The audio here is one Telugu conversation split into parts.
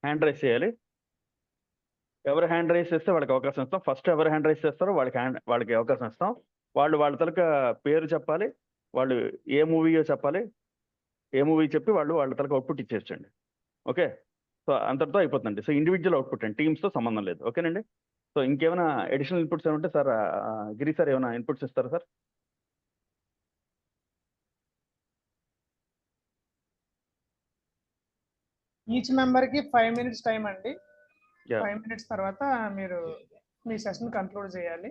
హ్యాండ్ రైస్ చేయాలి. ఎవరు హ్యాండ్ రైస్ చేస్తే వాళ్ళకి అవకాశం ఇస్తాం. ఫస్ట్ ఎవరు హ్యాండ్ రైస్ చేస్తారో వాళ్ళకి అవకాశం ఇస్తాం. వాళ్ళ తలక పేరు చెప్పాలి, వాళ్ళు ఏ మూవీయో చెప్పాలి, ఏ మూవీ చెప్పి వాళ్ళ తలక అవుట్పుట్ ఇచ్చేసండి. ఓకే, సో అంతటితో అయిపోతుందండి. సో ఇండివిజువల్ అవుట్పుట్ అండి, టీమ్స్తో సంబంధం లేదు. ఓకేనండి. సో ఇంకేమైనా అడిషనల్ ఇన్పుట్స్ ఏమంటే సార్, గిరి సార్ ఏమైనా ఇన్పుట్స్ ఇస్తారా సార్? ఈచ్ మెంబర్కి 5 minutes టైం అండి. Yeah. 5 minutes తర్వాత మీరు మీ సెషన్ కంక్లూడ్ చేయాలి.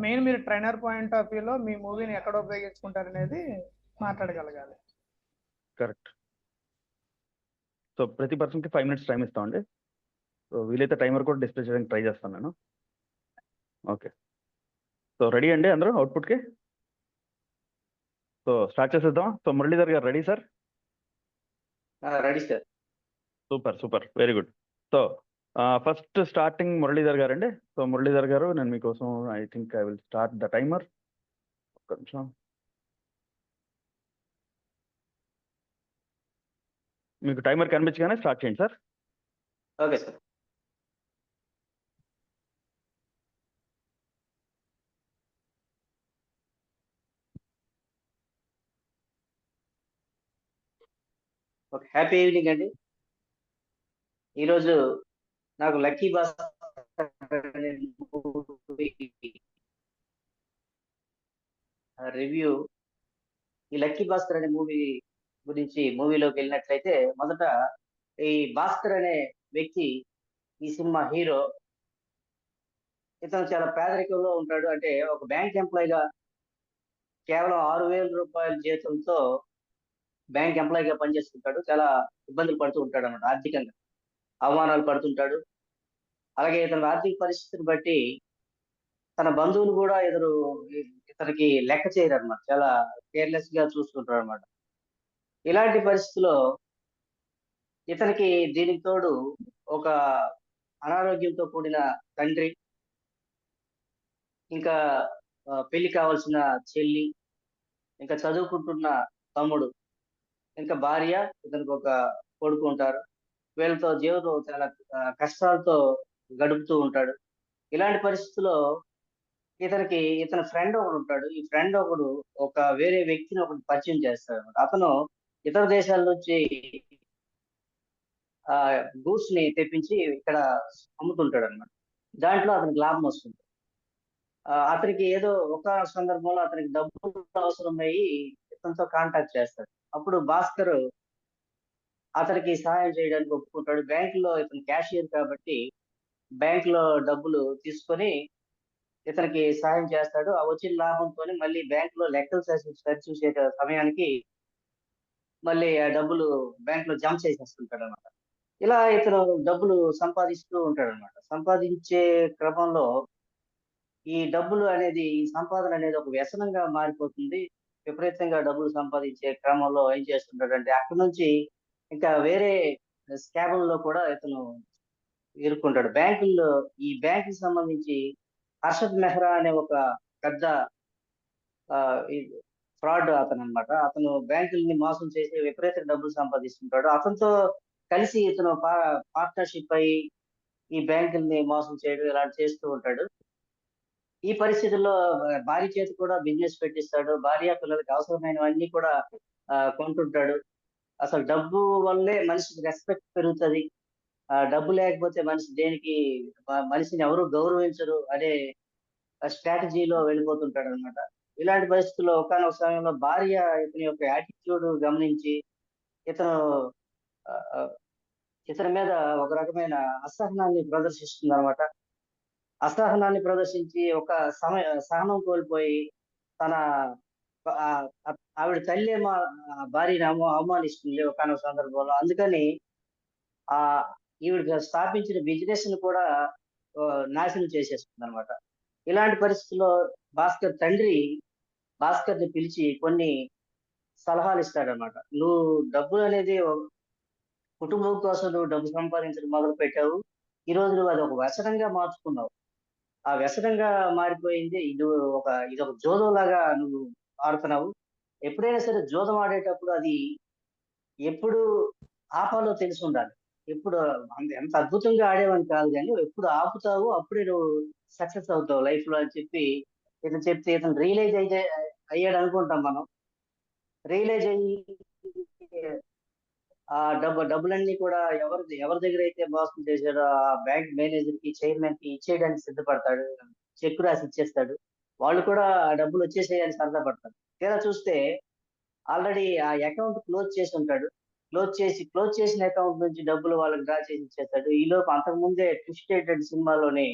మెయిన్ మీరు ట్రైనర్ పాయింట్ ఆఫ్ వ్యూలో మీ మూవీని ఎక్కడ ఉపయోగించుకుంటారు అనేది మాట్లాడగలగాలి. కరెక్ట్. సో ప్రతి పర్సన్కి 5 minutes టైం ఇస్తామండి. సో వీలైతే టైమర్ కూడా డిస్ప్లే చేయడానికి ట్రై చేస్తాను నేను. ఓకే, సో రెడీ అండి అందరూ అవుట్పుట్కి? సో స్టార్ట్ చేసేద్దాం. సో మురళీధర్ గారు ready sir? Ready sir. Super, very good. So first starting Muralidhar గారు అండి. సో మురళీధర్ గారు, నేను మీకోసం I think I will start the timer. ఒక్క నిమిషం. మీకు టైమర్ కనిపించగానే స్టార్ట్ చేయండి sir. Okay sir. Okay, happy evening అండి. ఈరోజు నాకు లక్కీ భాస్కర్ రివ్యూ. ఈ లక్కీ భాస్కర్ అనే మూవీ గురించి మూవీలోకి వెళ్ళినట్లయితే, మొదట ఈ భాస్కర్ అనే వ్యక్తి, ఈ సినిమా హీరో, ఇతను చాలా పేదరికంలో ఉంటాడు. అంటే ఒక బ్యాంక్ ఎంప్లాయీగా కేవలం 6,000 రూపాయల జీతంతో బ్యాంక్ ఎంప్లాయీగా పనిచేస్తుంటాడు. చాలా ఇబ్బందులు పడుతూ ఉంటాడు అన్నమాట, ఆర్థికంగా అవమానాలు పడుతుంటాడు. అలాగే ఇతని ఆర్థిక పరిస్థితిని బట్టి తన బంధువులు కూడా ఇతనికి లెక్క చేయరు అనమాట, చాలా కేర్లెస్ గా చూస్తుంటారు అనమాట. ఇలాంటి పరిస్థితిలో ఇతనికి దీనికి తోడు ఒక అనారోగ్యంతో కూడిన తండ్రి, ఇంకా పెళ్లి కావాల్సిన చెల్లి, ఇంకా చదువుకుంటున్న తమ్ముడు, ఇంకా భార్య, ఇతనికి ఒక కొడుకు ఉంటారు. వీళ్ళతో జీవితం చాలా కష్టాలతో గడుపుతూ ఉంటాడు. ఇలాంటి పరిస్థితుల్లో ఇతని ఫ్రెండ్ ఒకడు ఉంటాడు. ఈ ఫ్రెండ్ ఒకడు ఒక వేరే వ్యక్తిని ఒకటి పరిచయం చేస్తాడు అనమాట. అతను ఇతర దేశాల నుంచి గూడ్స్ ని తెప్పించి ఇక్కడ అమ్ముతుంటాడు అనమాట. దాంట్లో అతనికి లాభం వస్తుంది. అతనికి ఏదో ఒక సందర్భంలో అతనికి డబ్బులు అవసరమయ్యి ఇతనితో కాంటాక్ట్ చేస్తాడు. అప్పుడు భాస్కర్ అతనికి సహాయం చేయడానికి ఒప్పుకుంటాడు. బ్యాంకులో ఇతను క్యాషియర్ కాబట్టి బ్యాంకులో డబ్బులు తీసుకొని ఇతనికి సహాయం చేస్తాడు. ఆ వచ్చిన లాభంతో మళ్ళీ బ్యాంకులో లెక్కలు సరిచూసే సమయానికి మళ్ళీ ఆ డబ్బులు బ్యాంకులో జమ చేసేస్తుంటాడు అనమాట. ఇలా ఇతను డబ్బులు సంపాదిస్తూ ఉంటాడు అనమాట. సంపాదించే క్రమంలో ఈ డబ్బులు అనేది, ఈ సంపాదన అనేది ఒక వ్యసనంగా మారిపోతుంది. విపరీతంగా డబ్బులు సంపాదించే క్రమంలో ఏం చేస్తుంటాడంటే, అక్కడి నుంచి ఇంకా వేరే స్కాముల్లో కూడా ఇతను ఇరుక్కుంటాడు. ఈ బ్యాంకుకి సంబంధించి హర్షద్ మెహ్రా అనే ఒక పెద్ద ఫ్రాడ్ అతను అనమాట. అతను బ్యాంకుల్ని మోసం చేసి విపరీత డబ్బులు సంపాదిస్తుంటాడు. అతనితో కలిసి ఇతను పార్ట్నర్షిప్ అయ్యి ఈ బ్యాంకుల్ని మోసం చేయడం ఇలాంటి చేస్తూ ఉంటాడు. ఈ పరిస్థితుల్లో భార్య చేతి కూడా బిజినెస్ పెట్టిస్తాడు. భార్య పిల్లలకి అవసరమైనవన్నీ కూడా కొంటుంటాడు. అసలు డబ్బు వల్లే మనిషికి రెస్పెక్ట్ పెరుగుతుంది. డబ్బు లేకపోతే మనిషిని ఎవరు గౌరవించరు అనే స్ట్రాటజీలో వెళ్ళిపోతుంటాడు అనమాట. ఇలాంటి పరిస్థితుల్లో ఒకానొక సమయంలో భార్య ఇతని యొక్క యాటిట్యూడ్ గమనించి ఇతని మీద ఒక రకమైన అసహనాన్ని ప్రదర్శిస్తుంది అనమాట. అసహనాన్ని ప్రదర్శించి ఒక సహనం కోల్పోయి తన ఆవిడ తల్లి భార్యని అవమానిస్తుంది ఒకనొక సందర్భంలో. అందుకని ఈవిడ స్థాపించిన బిజినెస్ ని కూడా నాశనం చేసేస్తుంది అనమాట. ఇలాంటి పరిస్థితుల్లో భాస్కర్ తండ్రి భాస్కర్ ని పిలిచి కొన్ని సలహాలు ఇస్తాడనమాట. నువ్వు డబ్బు అనేది కుటుంబం కోసం నువ్వు డబ్బు సంపాదించడం మొదలు పెట్టావు. ఈ రోజు నువ్వు అది ఒక వ్యసనంగా మార్చుకున్నావు. ఆ వ్యసనంగా మారిపోయింది. ఇది ఒక జోదం లాగా నువ్వు ఆడుతున్నావు. ఎప్పుడైనా సరే జోదం ఆడేటప్పుడు అది ఎప్పుడు ఆపాలో తెలిసి ఉండాలి. ఎప్పుడు ఎంత అద్భుతంగా ఆడేవని కాదు కానీ ఎప్పుడు ఆపుతావు అప్పుడే నువ్వు సక్సెస్ అవుతావు లైఫ్ లో అని చెప్పి ఇతను చెప్తే ఇతను అయ్యాడు అనుకుంటాం మనం. రియలైజ్ అయ్యి ఆ డబ్బులన్నీ కూడా ఎవరి దగ్గర అయితే మోసం చేశాడో ఆ బ్యాంక్ మేనేజర్ కి చైర్మన్ కి ఇచ్చేయడానికి సిద్ధపడతాడు. చెక్ రాసి ఇచ్చేస్తాడు. వాళ్ళు కూడా ఆ డబ్బులు వచ్చేసేయని సరదా తీరా చూస్తే ఆల్రెడీ ఆ అకౌంట్ క్లోజ్ చేసి ఉంటాడు. క్లోజ్ చేసిన అకౌంట్ నుంచి డబ్బులు వాళ్ళకి డ్రా చేసి ఇచ్చేస్తాడు. ఈలోపు అంతకుముందే ట్విస్టెడ్ సినిమాలోని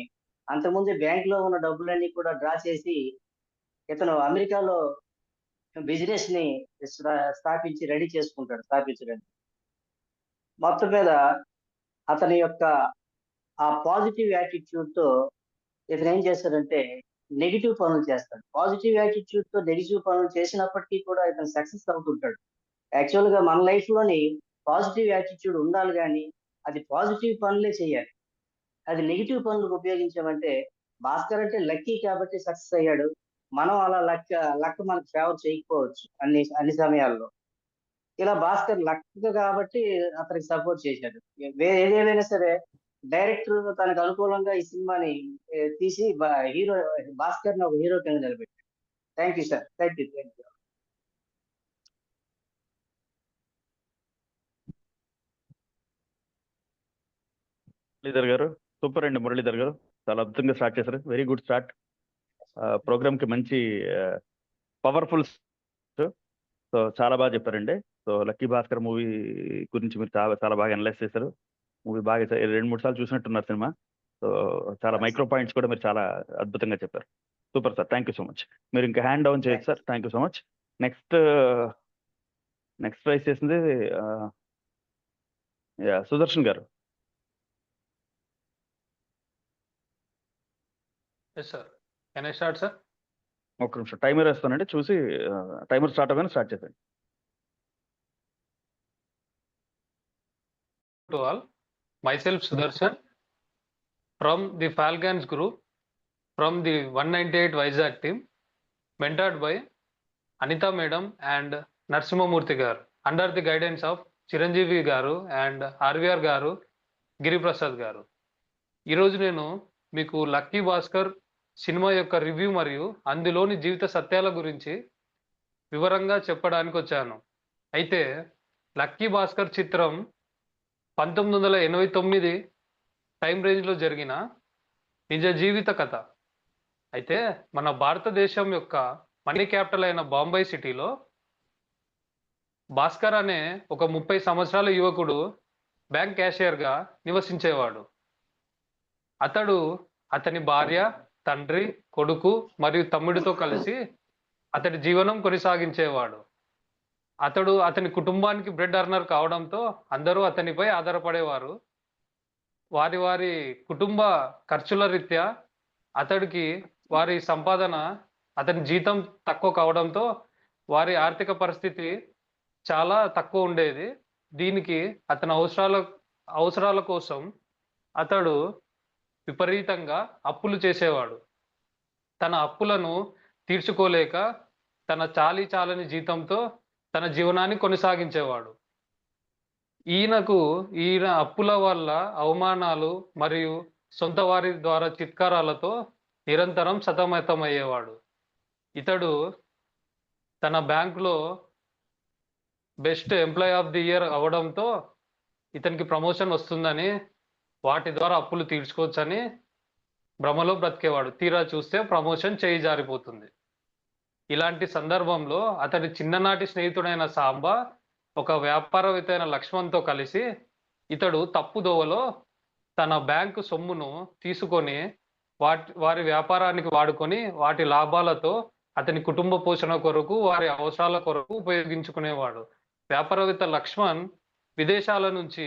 అంతకుముందే బ్యాంక్ లో ఉన్న డబ్బులన్నీ కూడా డ్రా చేసి ఇతను అమెరికాలో బిజినెస్ ని స్థాపించడానికి. మొత్తం మీద అతని యొక్క ఆ పాజిటివ్ యాటిట్యూడ్ తో ఇతను ఏం చేస్తాడంటే నెగిటివ్ పనులు చేస్తాడు. పాజిటివ్ యాటిట్యూడ్ తో నెగిటివ్ పనులు చేసినప్పటికీ కూడా ఇతను సక్సెస్ అవుతుంటాడు. యాక్చువల్ గా మన లైఫ్ లోని పాజిటివ్ యాటిట్యూడ్ ఉండాలి కానీ అది పాజిటివ్ పనులే చేయాలి. అది నెగిటివ్ పనులకు ఉపయోగించామంటే భాస్కర్ అంటే లక్కీ కాబట్టి సక్సెస్ అయ్యాడు. మనం అలా లక్ మనకు ఫేవర్ చేయకపోవచ్చు అన్ని సమయాల్లో. ఇలా భాస్కర్ లక్ కాబట్టి అతనికి సపోర్ట్ చేశాడు. ఏదేమైనా సరే డైరెక్టర్ తనకు అనుకూలంగా ఈ సినిమాని తీసి భాస్కర్ ని ఒక హీరో కింద నిలబెట్టాడు. Thank you sir. Thank you. Muralidhar గారు సూపర్ అండి. మురళీధర్ గారు చాలా అద్భుతంగా స్టార్ట్ చేశారు. Very good start. ప్రోగ్రామ్ కి మంచి పవర్ఫుల్. సో చాలా బాగా చెప్పారండి. సో లక్కీ భాస్కర్ మూవీ గురించి మీరు చాలా బాగా అనలైజ్ చేశారు. మూవీ బాగా 2-3 సార్లు చూసినట్టున్నారు సినిమా. సో చాలా మైక్రో పాయింట్స్ కూడా మీరు చాలా అద్భుతంగా చెప్పారు. Super sir. Thank you so much. మీరు ఇంకా హ్యాండ్ డౌన్ చేయొచ్చు sir. Thank you so much. Next prize చేసింది సుదర్శన్ గారు. Sir can I start sir? ఒక్క నిమిషం టైమర్ వేస్తానండి. చూసి టైమర్ స్టార్ట్ అవ్వగానే స్టార్ట్ చేయండి. To all, myself Sudarshan from the Falcons group from the 198 Vizag team, mentored by Anita Madam and Narsimhamurthy garu, under the guidance of Chiranjeevi garu and RVR garu, Giri Prasad garu. ఈ రోజు నేను మీకు లక్కీ భాస్కర్ సినిమా యొక్క రివ్యూ మరియు అందులోని జీవిత సత్యాల గురించి వివరంగా చెప్పడానికి వచ్చాను. అయితే లక్కీ భాస్కర్ చిత్రం 1989 టైం రేంజ్లో జరిగిన నిజ జీవిత కథ. అయితే మన భారతదేశం యొక్క మనీ క్యాపిటల్ అయిన బాంబే సిటీలో భాస్కర్ అనే ఒక 30 సంవత్సరాల యువకుడు బ్యాంక్ క్యాషియర్గా నివసించేవాడు. అతడు అతని భార్య, తండ్రి, కొడుకు మరియు తమ్ముడితో కలిసి అతడి జీవనం కొనసాగించేవాడు. అతడు అతని కుటుంబానికి బ్రెడ్ అర్నర్ కావడంతో అందరూ అతనిపై ఆధారపడేవారు. వారి వారి కుటుంబ ఖర్చుల రీత్యా అతడికి వారి సంపాదన, అతని జీతం తక్కువ కావడంతో వారి ఆర్థిక పరిస్థితి చాలా తక్కువ ఉండేది. దీనికి అతని అవసరాల కోసం అతడు విపరీతంగా అప్పులు చేసేవాడు. తన అప్పులను తీర్చుకోలేక తన చాలని జీతంతో తన జీవనాన్ని కొనసాగించేవాడు. ఈయన అప్పుల వల్ల అవమానాలు మరియు సొంత వారి ద్వారా చిత్కారాలతో నిరంతరం సతమతమయ్యేవాడు. ఇతడు తన బ్యాంకులో best employee of the year అవడంతో ఇతనికి ప్రమోషన్ వస్తుందని, వాటి ద్వారా అప్పులు తీర్చుకోవచ్చని భ్రమలో బ్రతికేవాడు. తీరా చూస్తే ప్రమోషన్ చేయి జారిపోతుంది. ఇలాంటి సందర్భంలో అతడి చిన్ననాటి స్నేహితుడైన సాంబ ఒక వ్యాపారవేత్త అయిన లక్ష్మణ్తో కలిసి ఇతడు తప్పుదోవలో తన బ్యాంకు సొమ్మును తీసుకొని వారి వ్యాపారానికి వాడుకొని వాటి లాభాలతో అతని కుటుంబ పోషణ కొరకు, వారి అవసరాల కొరకు ఉపయోగించుకునేవాడు. వ్యాపారవేత్త లక్ష్మణ్ విదేశాల నుంచి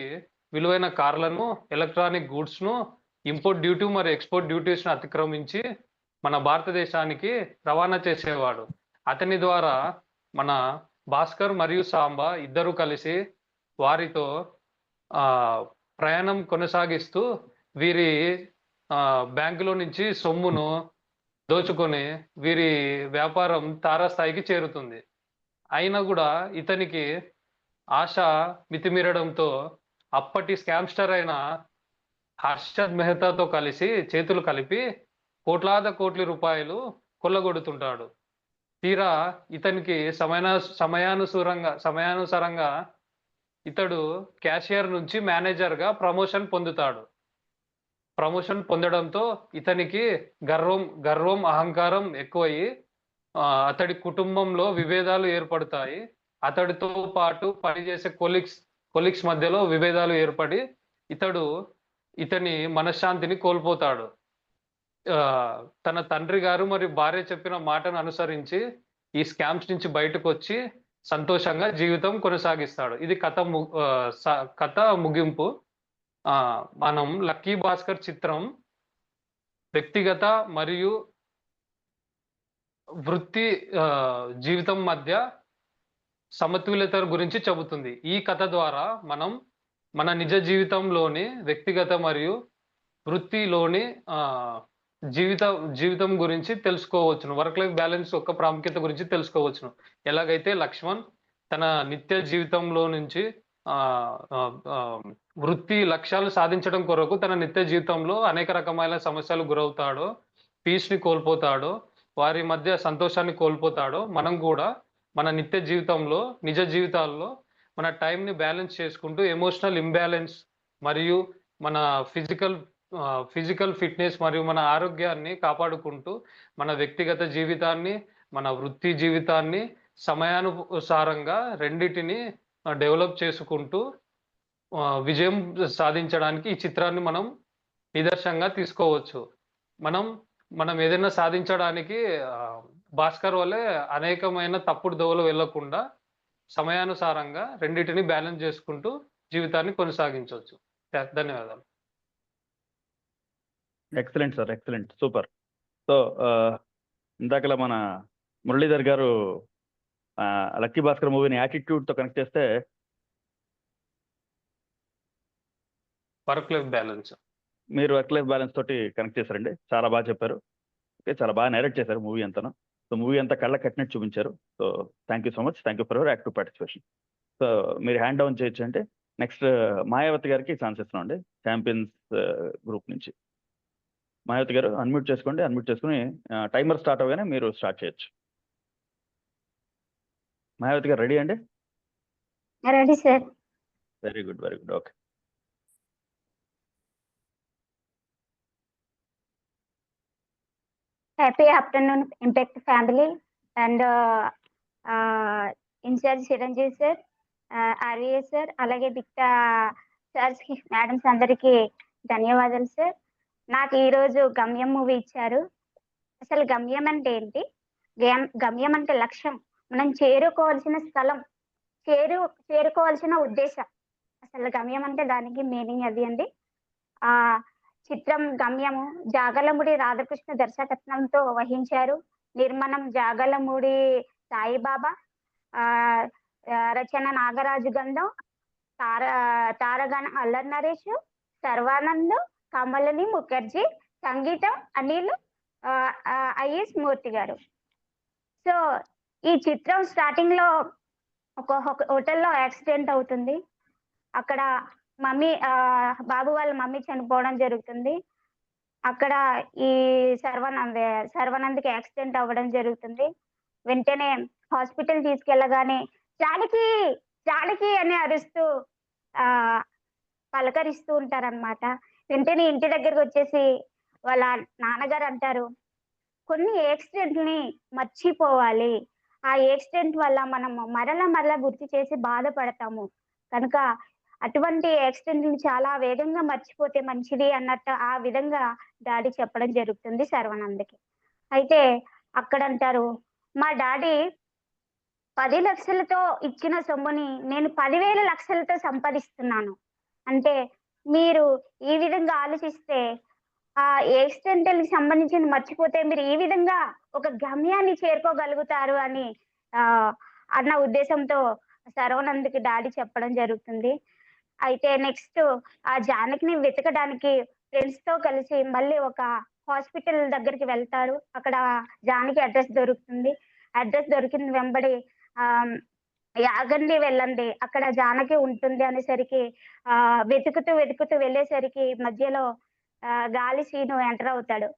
విలువైన కార్లను, ఎలక్ట్రానిక్ గూడ్స్ను ఇంపోర్ట్ డ్యూటీ మరియు ఎక్స్పోర్ట్ డ్యూటీస్ను అతిక్రమించి మన భారతదేశానికి రవాణా చేసేవాడు. అతని ద్వారా మన భాస్కర్ మరియు సాంబ ఇద్దరు కలిసి వారితో ప్రయాణం కొనసాగిస్తూ వీరి బ్యాంకులో నుంచి సొమ్మును దోచుకొని వీరి వ్యాపారం తారాస్థాయికి చేరుతుంది. అయినా కూడా ఇతనికి ఆశ మితిమీరడంతో అప్పటి స్కామ్స్టర్ అయిన హర్షద్ మెహతాతో కలిసి చేతులు కలిపి కోట్ల రూపాయలు కొల్లగొడుతుంటాడు. తీరా ఇతనికి సమయానుసారంగా ఇతడు క్యాషియర్ నుంచి మేనేజర్గా ప్రమోషన్ పొందుతాడు. ప్రమోషన్ పొందడంతో ఇతనికి గర్వం అహంకారం ఎక్కువయ్యి అతడి కుటుంబంలో విభేదాలు ఏర్పడతాయి. అతడితో పాటు పనిచేసే కొలీగ్స్ మధ్యలో విభేదాలు ఏర్పడి ఇతని మనశ్శాంతిని కోల్పోతాడు. తన తండ్రి గారు మరియు భార్య చెప్పిన మాటను అనుసరించి ఈ స్కామ్స్ నుంచి బయటకు వచ్చి సంతోషంగా జీవితం కొనసాగిస్తాడు. ఇది కథ ముగింపు. మనం లక్కీ భాస్కర్ చిత్రం వ్యక్తిగత మరియు వృత్తి జీవితం మధ్య సమతుల్యత గురించి చెబుతుంది. ఈ కథ ద్వారా మనం మన నిజ జీవితంలోని వ్యక్తిగత మరియు వృత్తిలోని జీవితం గురించి తెలుసుకోవచ్చును. వర్క్ లైఫ్ బ్యాలెన్స్ యొక్క ప్రాముఖ్యత గురించి తెలుసుకోవచ్చును. ఎలాగైతే లక్ష్మణ్ తన నిత్య జీవితంలో నుంచి వృత్తి లక్ష్యాలు సాధించడం కొరకు తన నిత్య జీవితంలో అనేక రకమైన సమస్యలు గురవుతాడో, పీస్ ని కోల్పోతాడో, వారి మధ్య సంతోషాన్ని కోల్పోతాడో, మనం కూడా మన నిత్య జీవితంలో నిజ జీవితాల్లో మన టైంని బ్యాలెన్స్ చేసుకుంటూ ఎమోషనల్ ఇంబ్యాలెన్స్ మరియు మన ఫిజికల్ ఫిట్నెస్ మరియు మన ఆరోగ్యాన్ని కాపాడుకుంటూ మన వ్యక్తిగత జీవితాన్ని, మన వృత్తి జీవితాన్ని సమయానుసారంగా రెండిటిని డెవలప్ చేసుకుంటూ విజయం సాధించడానికి ఈ చిత్రాన్ని మనం నిదర్శనంగా తీసుకోవచ్చు. మనం ఏదైనా సాధించడానికి భాస్కర్ వల్లే అనేకమైన తప్పుడు దోవలు వెళ్ళకుండా సమయానుసారంగా రెండింటిని బ్యాలెన్స్ చేసుకుంటూ జీవితాన్ని కొనసాగించవచ్చు. ధన్యవాదాలు. Excellent sir, excellent, super. So ఇందాకలా మన మురళీధర్ గారు లక్కీ భాస్కర్ మూవీని యాటిట్యూడ్తో కనెక్ట్ చేస్తే వర్క్ లైఫ్ బ్యాలెన్స్, మీరు వర్క్ లైఫ్ బ్యాలెన్స్ తోటి కనెక్ట్ చేశారండి. చాలా బాగా చెప్పారు. ఓకే, చాలా బాగా నరేట్ చేశారు మూవీ అంతాను. సో మూవీ అంతా కళ్ళ కట్టినట్టు చూపించారు. So thank you so much. Thank you for your active participation. So మీరు హ్యాండ్ డౌన్ చేయొచ్చు అంటే నెక్స్ట్ మాయావతి గారికి ఛాన్స్ ఇస్తున్నాం అండి, ఛాంపియన్స్ గ్రూప్ నుంచి. మాయావతి గారు అన్మ్యూట్ చేసుకోండి. అన్మ్యూట్ చేసుకుని టైమర్ స్టార్ట్ అవగానే మీరు స్టార్ట్ చేయొచ్చు. మాయావతి గారు రెడీ అండి? Ready sir. Very good, very good. Okay. Happy afternoon, Impact family and incharge Chiranjeevi sir, RVA sir, అలాగే బిక్టా సార్స్ కి, మేడమ్స్ అందరికీ ధన్యవాదాలు సార్. నాకు ఈరోజు గమ్యం మూవీ ఇచ్చారు. అసలు గమ్యం అంటే ఏంటి? గమ్యం అంటే లక్ష్యం, మనం చేరుకోవాల్సిన స్థలం, చేరుకోవాల్సిన ఉద్దేశం. అసలు గమ్యం అంటే దానికి మీనింగ్ అది అండి. ఆ చిత్రం గమ్యము జాగలమూడి రాధాకృష్ణ దర్శకత్వంతో వహించారు. నిర్మాణం జాగలమూడి సాయిబాబా, రచన నాగరాజు గంధం, తారగణ అల్లరి నరేష్, సర్వానంద్, కమలిని ముఖర్జీ, సంగీతం అనిల్ ఐఎస్ మూర్తి గారు. సో ఈ చిత్రం స్టార్టింగ్ లో ఒక హోటల్లో యాక్సిడెంట్ అవుతుంది. అక్కడ మమ్మీ, బాబు వాళ్ళ మమ్మీ చనిపోవడం జరుగుతుంది. అక్కడ ఈ సర్వానంద్కి యాక్సిడెంట్ అవ్వడం జరుగుతుంది. వెంటనే హాస్పిటల్ తీసుకెళ్ళగానే జానకి జానకి అని అరుస్తూ పలకరిస్తూ ఉంటారనమాట. వెంటనే ఇంటి దగ్గరకు వచ్చేసి వాళ్ళ నాన్నగారు అంటారు, కొన్ని యాక్సిడెంట్ని మర్చిపోవాలి, ఆ యాక్సిడెంట్ వల్ల మనము మరలా గుర్తు చేసి బాధపడతాము కనుక అటువంటి యాక్సిడెంట్ని చాలా వేగంగా మర్చిపోతే మంచిది అన్నట్టు ఆ విధంగా డాడీ చెప్పడం జరుగుతుంది సర్వానంద్కి. అయితే అక్కడ అంటారు, మా డాడీ 10 లక్షలతో ఇచ్చిన సొమ్ముని నేను 10,000 లక్షలతో సంపాదిస్తున్నాను అంటే మీరు ఈ విధంగా ఆలోచిస్తే ఆ యాక్సిడెంటల్కి సంబంధించిన మర్చిపోతే మీరు ఈ విధంగా ఒక గమ్యాన్ని చేరుకోగలుగుతారు అని అన్న ఉద్దేశంతో సర్వానంద్కి డాడీ చెప్పడం జరుగుతుంది. అయితే నెక్స్ట్ ఆ జానకిని వెతకడానికి ఫ్రెండ్స్ తో కలిసి మళ్ళీ ఒక హాస్పిటల్ దగ్గరికి వెళ్తారు. అక్కడ జానకి అడ్రస్ దొరుకుతుంది. అడ్రస్ దొరికిన వెంబడి ఆగండి వెళ్ళండి అక్కడ జానకి ఉంటుంది అనేసరికి వెతుకుతూ వెళ్ళేసరికి మధ్యలో గాలి సీను ఎంటర్ అవుతాడు.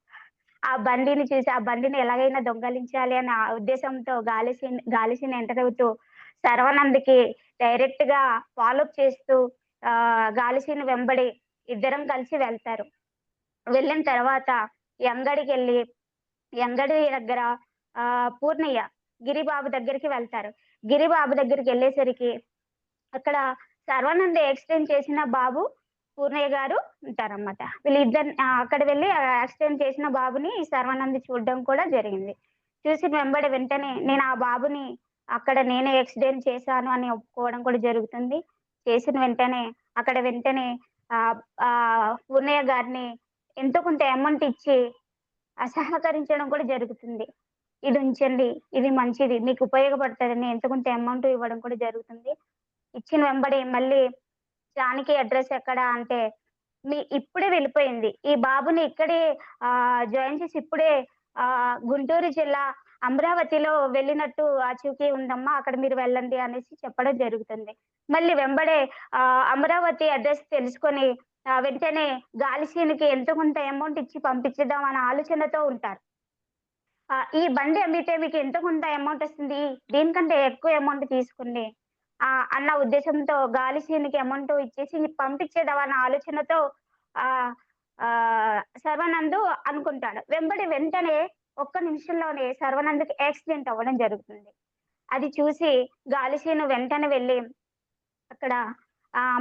ఆ బండిని చూసి ఆ బండిని ఎలాగైనా దొంగలించాలి అనే ఆ ఉద్దేశంతో గాలి సీన్ ఎంటర్ అవుతూ శర్వానంద్‌కి డైరెక్ట్‌గా ఫాలో అప్ చేస్తూ గాలి సీను వెంబడి ఇద్దరం కలిసి వెళ్తారు. వెళ్ళిన తర్వాత ఈ అంగడికెళ్ళి ఈ అంగడి దగ్గర పూర్ణయ్య, గిరిబాబు దగ్గరికి వెళ్తారు. గిరిబాబు దగ్గరికెళ్ళేసరికి అక్కడ సర్వానంద్ యాక్సిడెంట్ చేసిన బాబు, పూర్ణయ్య గారు ఉంటారన్నమాట. వీళ్ళిద్దరిని అక్కడ వెళ్లి యాక్సిడెంట్ చేసిన బాబుని సర్వానంద్ చూడడం కూడా జరిగింది. చూసి వెంటనే నేను ఆ బాబుని అక్కడ నేనే యాక్సిడెంట్ చేశాను అని ఒప్పుకోవడం కూడా జరుగుతుంది. చేసిన వెంటనే పూర్ణయ్య గారిని ఎంతో కొంత అమౌంట్ ఇచ్చి సహకరించడం కూడా జరుగుతుంది. ఇది ఉంచండి, ఇది మంచిది, మీకు ఉపయోగపడతదని ఎంతో కొంత అమౌంట్ ఇవ్వడం కూడా జరుగుతుంది. ఇచ్చిన వెంబడి మళ్ళీ జానకి అడ్రెస్ ఎక్కడ అంటే, ఇప్పుడే వెళ్ళిపోయింది. ఈ బాబుని ఇక్కడే జాయిన్ చేసి ఇప్పుడే గుంటూరు జిల్లా అమరావతిలో వెళ్ళినట్టు ఆచూకీ ఉందమ్మా. అక్కడ మీరు వెళ్ళండి అనేసి చెప్పడం జరుగుతుంది. మళ్ళీ వెంబడే అమరావతి అడ్రెస్ తెలుసుకొని వెంటనే గాలిసీనుకి ఎంతో కొంత అమౌంట్ ఇచ్చి పంపించేద్దాం అనే ఆలోచనతో ఉంటారు. ఈ బండి అమ్మితే మీకు ఎంతో కొంత అమౌంట్ వస్తుంది. దీనికంటే ఎక్కువ అమౌంట్ తీసుకోండి అన్న ఉద్దేశంతో గాలిసీనుకి అమౌంట్ ఇచ్చేసి పంపించేద్దాం అన్న ఆలోచనతో ఆహ్, సర్వానంద్ అనుకుంటాడు. వెంటనే ఒక్క నిమిషంలోనే సర్వానంద్‌కి యాక్సిడెంట్ అవ్వడం జరుగుతుంది. అది చూసి గాలిసీను వెంటనే వెళ్లి అక్కడ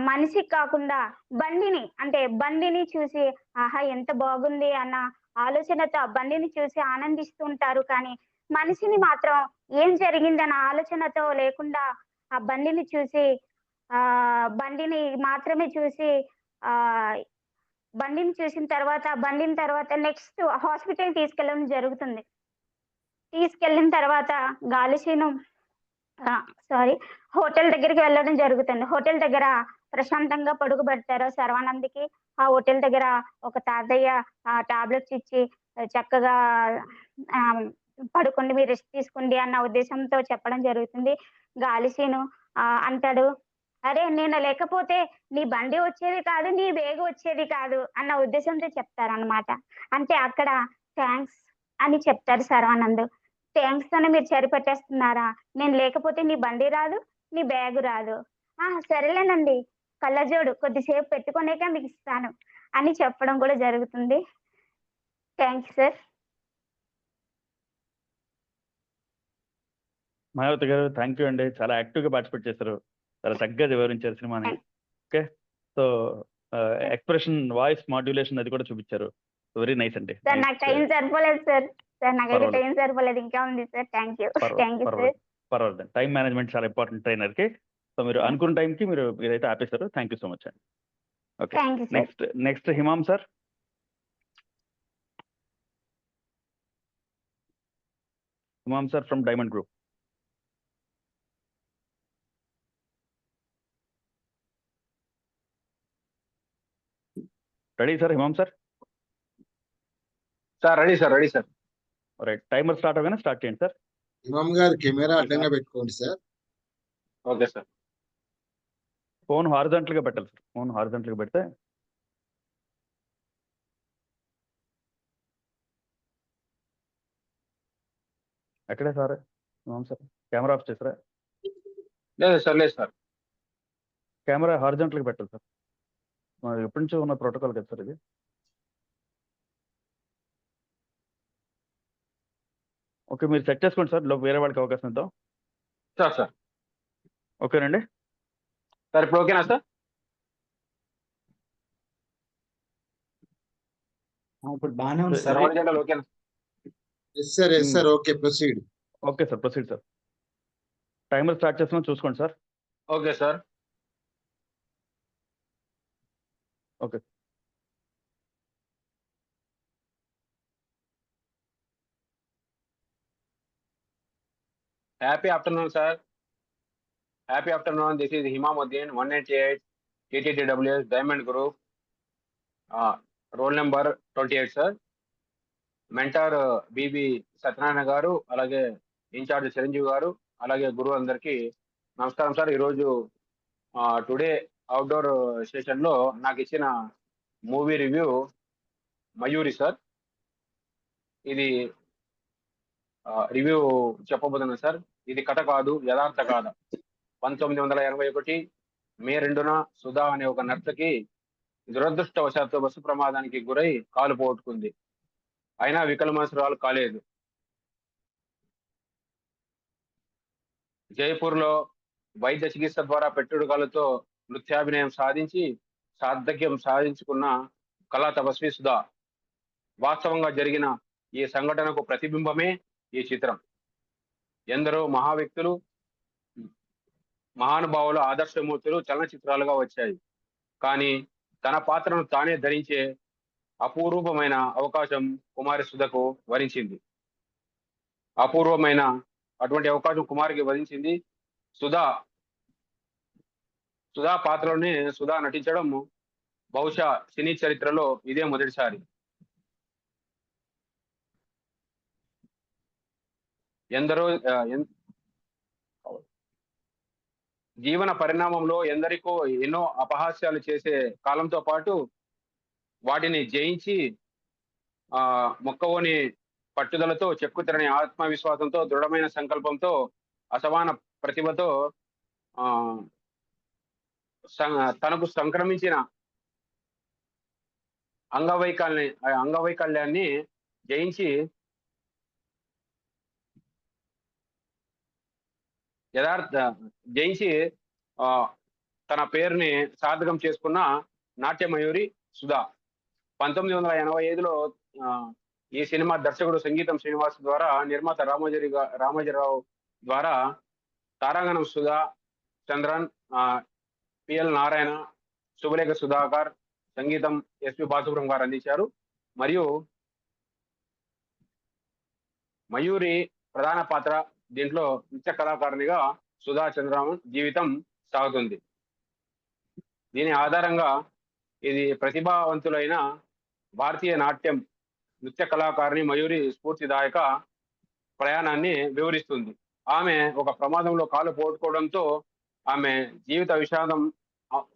మనిషికి కాకుండా బండిని చూసి ఆహా! ఎంత బాగుంది అన్న ఆలోచనతో ఆ బండిని చూసి ఆనందిస్తూ ఉంటారు. కానీ మనిషిని మాత్రం ఏం జరిగిందన్న ఆలోచనతో లేకుండా ఆ బండిని చూసి బండిని మాత్రమే చూసి ఆహ్, బండిని తర్వాత నెక్స్ట్ హాస్పిటల్‌కి తీసుకెళ్ళడం జరుగుతుంది. తీసుకెళ్ళిన తర్వాత గాలిసీను హోటల్ దగ్గరికి వెళ్ళడం జరుగుతుంది. హోటల్ దగ్గర ప్రశాంతంగా పడుకోబెడతారు శర్వానంద్‌కి. ఆ హోటల్ దగ్గర ఒక తాతయ్య టాబ్లెట్స్ ఇచ్చి చక్కగా ఆహ్, పడుకోండి, మీరు రెస్ట్ తీసుకోండి అన్న ఉద్దేశంతో చెప్పడం జరుగుతుంది. గాలిసీను అంటాడు, "అరే! నేను లేకపోతే నీ బండి వచ్చేది కాదు, నీ బేగు వచ్చేది కాదు" అన్న ఉద్దేశంతో చెప్తారనమాట. అంటే అక్కడ థాంక్స్ అని చెప్తారు శర్వానంద్. థాంక్స్‌తోనే మీరు సరిపెట్టేస్తున్నారా? నేను లేకపోతే నీ బండి రాదు, నీ బ్యాగు రాదు. సరేలేనండి. కళ్ళజోడు కొద్దిసేపు పెట్టుకునేకే మీకిస్తాను అని చెప్పడం కూడా జరుగుతుంది. Thanks sir. మాయావతి గారు థ్యాంక్ యూ అండి. చాలా యాక్టివ్‌గా పార్టిసిపేట్ చేశారు. చాలా చక్కగా వివరించారు సినిమాని. Okay. So, expression, voice modulation అది కూడా చూపించారు. వెరీ నైస్ అండి. సార్ నాకు టైం సరిపోలేదు సార్. నాకైతే పర్వాలేదు. టైం సరిపోలేదు. ఇంకా ఉంది sir. Thank you. Thank you sir. పర్వాలేదు. టైమ్ మేనేజ్మెంట్ చాలా ఇంపార్టెంట్ ట్రైనర్‌కి. సో, మీరు అనుకున్న టైంకి మీరైతే ఆపేశారు. థ్యాంక్ యూ సో మచ్ అండి. Okay. Thank you sir. Next Himam sir. Himam sir from Diamond group. Ready sir Himam sir? Ready sir. Right. Timer start అవ్వగానే స్టార్ట్ చేయండి సార్. ఇమామ్ గారు కెమెరా అడ్డంగా పెట్టుకోండి సార్. Okay sir. ఫోన్ హారిజాంటల్‌గా పెట్టాలి సార్. ఫోన్ హారిజాంటల్‌గా పెడితే ఎక్కడే sir Himam sir? Camera off చేసారా? లేదు సార్. కెమెరా హారిజాంటల్‌గా పెట్టాలి సార్. ఎప్పటి నుంచో ఉన్న ప్రోటోకాల్ కదా సార్ ఇది. ఓకే. మీరు సెట్ చేసుకోండి సార్. లోపు వేరే వాళ్ళకి అవకాశం ఇద్దాం. సార్. ఓకేనండి? సార్ ఇప్పుడు ఓకేనా సార్? ఇప్పుడు బాగానే ఉంది సార్ సార్. జనరల్ ఓకేనా? Yes sir. Okay, proceed. Okay sir. Proceed sir. Timer start చేస్తున్నాం చూసుకోండి sir. Okay sir. Okay. Happy afternoon, sir. Happy afternoon. This is Himamuddin, 198 TTTWS Diamond Group. Roll number 28, sir. Mentor BB Satyanarayana గారు, అలాగే ఇన్ఛార్జ్ చిరంజీవి గారు, అలాగే గురువు అందరికి నమస్కారం సార్. ఈరోజు టుడే అవుట్డోర్ సెషన్ లో నాకు ఇచ్చిన మూవీ రివ్యూ మయూరి సార్. ఇది రివ్యూ చెప్పబోతున్నా సార్. ఇది కథ కాదు, యథార్థ కాద. 1981 మే 2న సుధా అనే ఒక నర్తకి దురదృష్టవశాత్తు బస్సు ప్రమాదానికి గురై కాలు పోగొట్టుకుంది. అయినా వికలమనసురాలు కాలేదు. జైపూర్లో వైద్య చికిత్స ద్వారా పెట్టుడుగాలతో నృత్యాభినయం సాధించి సార్థక్యం సాధించుకున్న కళా తపస్వి సుధా. వాస్తవంగా జరిగిన ఈ సంఘటనకు ప్రతిబింబమే ఈ చిత్రం. ఎందరో మహావ్యక్తులు, మహానుభావుల ఆదర్శమూర్తులు చలనచిత్రాలుగా వచ్చాయి. కానీ తన పాత్రను తానే ధరించే అపూర్వమైన అవకాశం కుమారి సుధకు వరించింది. అపూర్వమైన అటువంటి అవకాశం కుమారికి వరించింది. సుధా పాత్రలోనే సుధా నటించడం బహుశా సినీ చరిత్రలో ఇదే మొదటిసారి. ఎందరో జీవన పరిణామంలో ఎందరికో ఎన్నో అపహాస్యాలు చేసే కాలంతో పాటు వాటిని జయించి మొక్కవోని పట్టుదలతో, చెక్కుతెరని ఆత్మవిశ్వాసంతో, దృఢమైన సంకల్పంతో, అసమాన ప్రతిభతో తనకు సంక్రమించిన అంగవైకల్యాన్ని జయించి తన పేరుని సార్థకం చేసుకున్న నాట్యమయూరి సుధా. 1985లో ఈ సినిమా దర్శకుడు సంగీతం శ్రీనివాస్ ద్వారా, నిర్మాత రామోజీరావు ద్వారా తారాగణం సుధా చంద్రన్, పిఎల్ నారాయణ, శుభలేఖ సుధాకర్, సంగీతం ఎస్పి బాలసుబ్రహ్మణ్యం గారు అందించారు. మరియు మయూరి ప్రధాన పాత్ర. దీంట్లో నృత్య కళాకారునిగా సుధా చంద్రరామన్ జీవితం సాగుతుంది. దీని ఆధారంగా ఇది ప్రతిభావంతులైన భారతీయ నాట్యం నృత్య కళాకారిణి మయూరి స్ఫూర్తిదాయక ప్రయాణాన్ని వివరిస్తుంది. ఆమె ఒక ప్రమాదంలో కాలు పోగొట్టుకోవడంతో ఆమె జీవిత విషాదం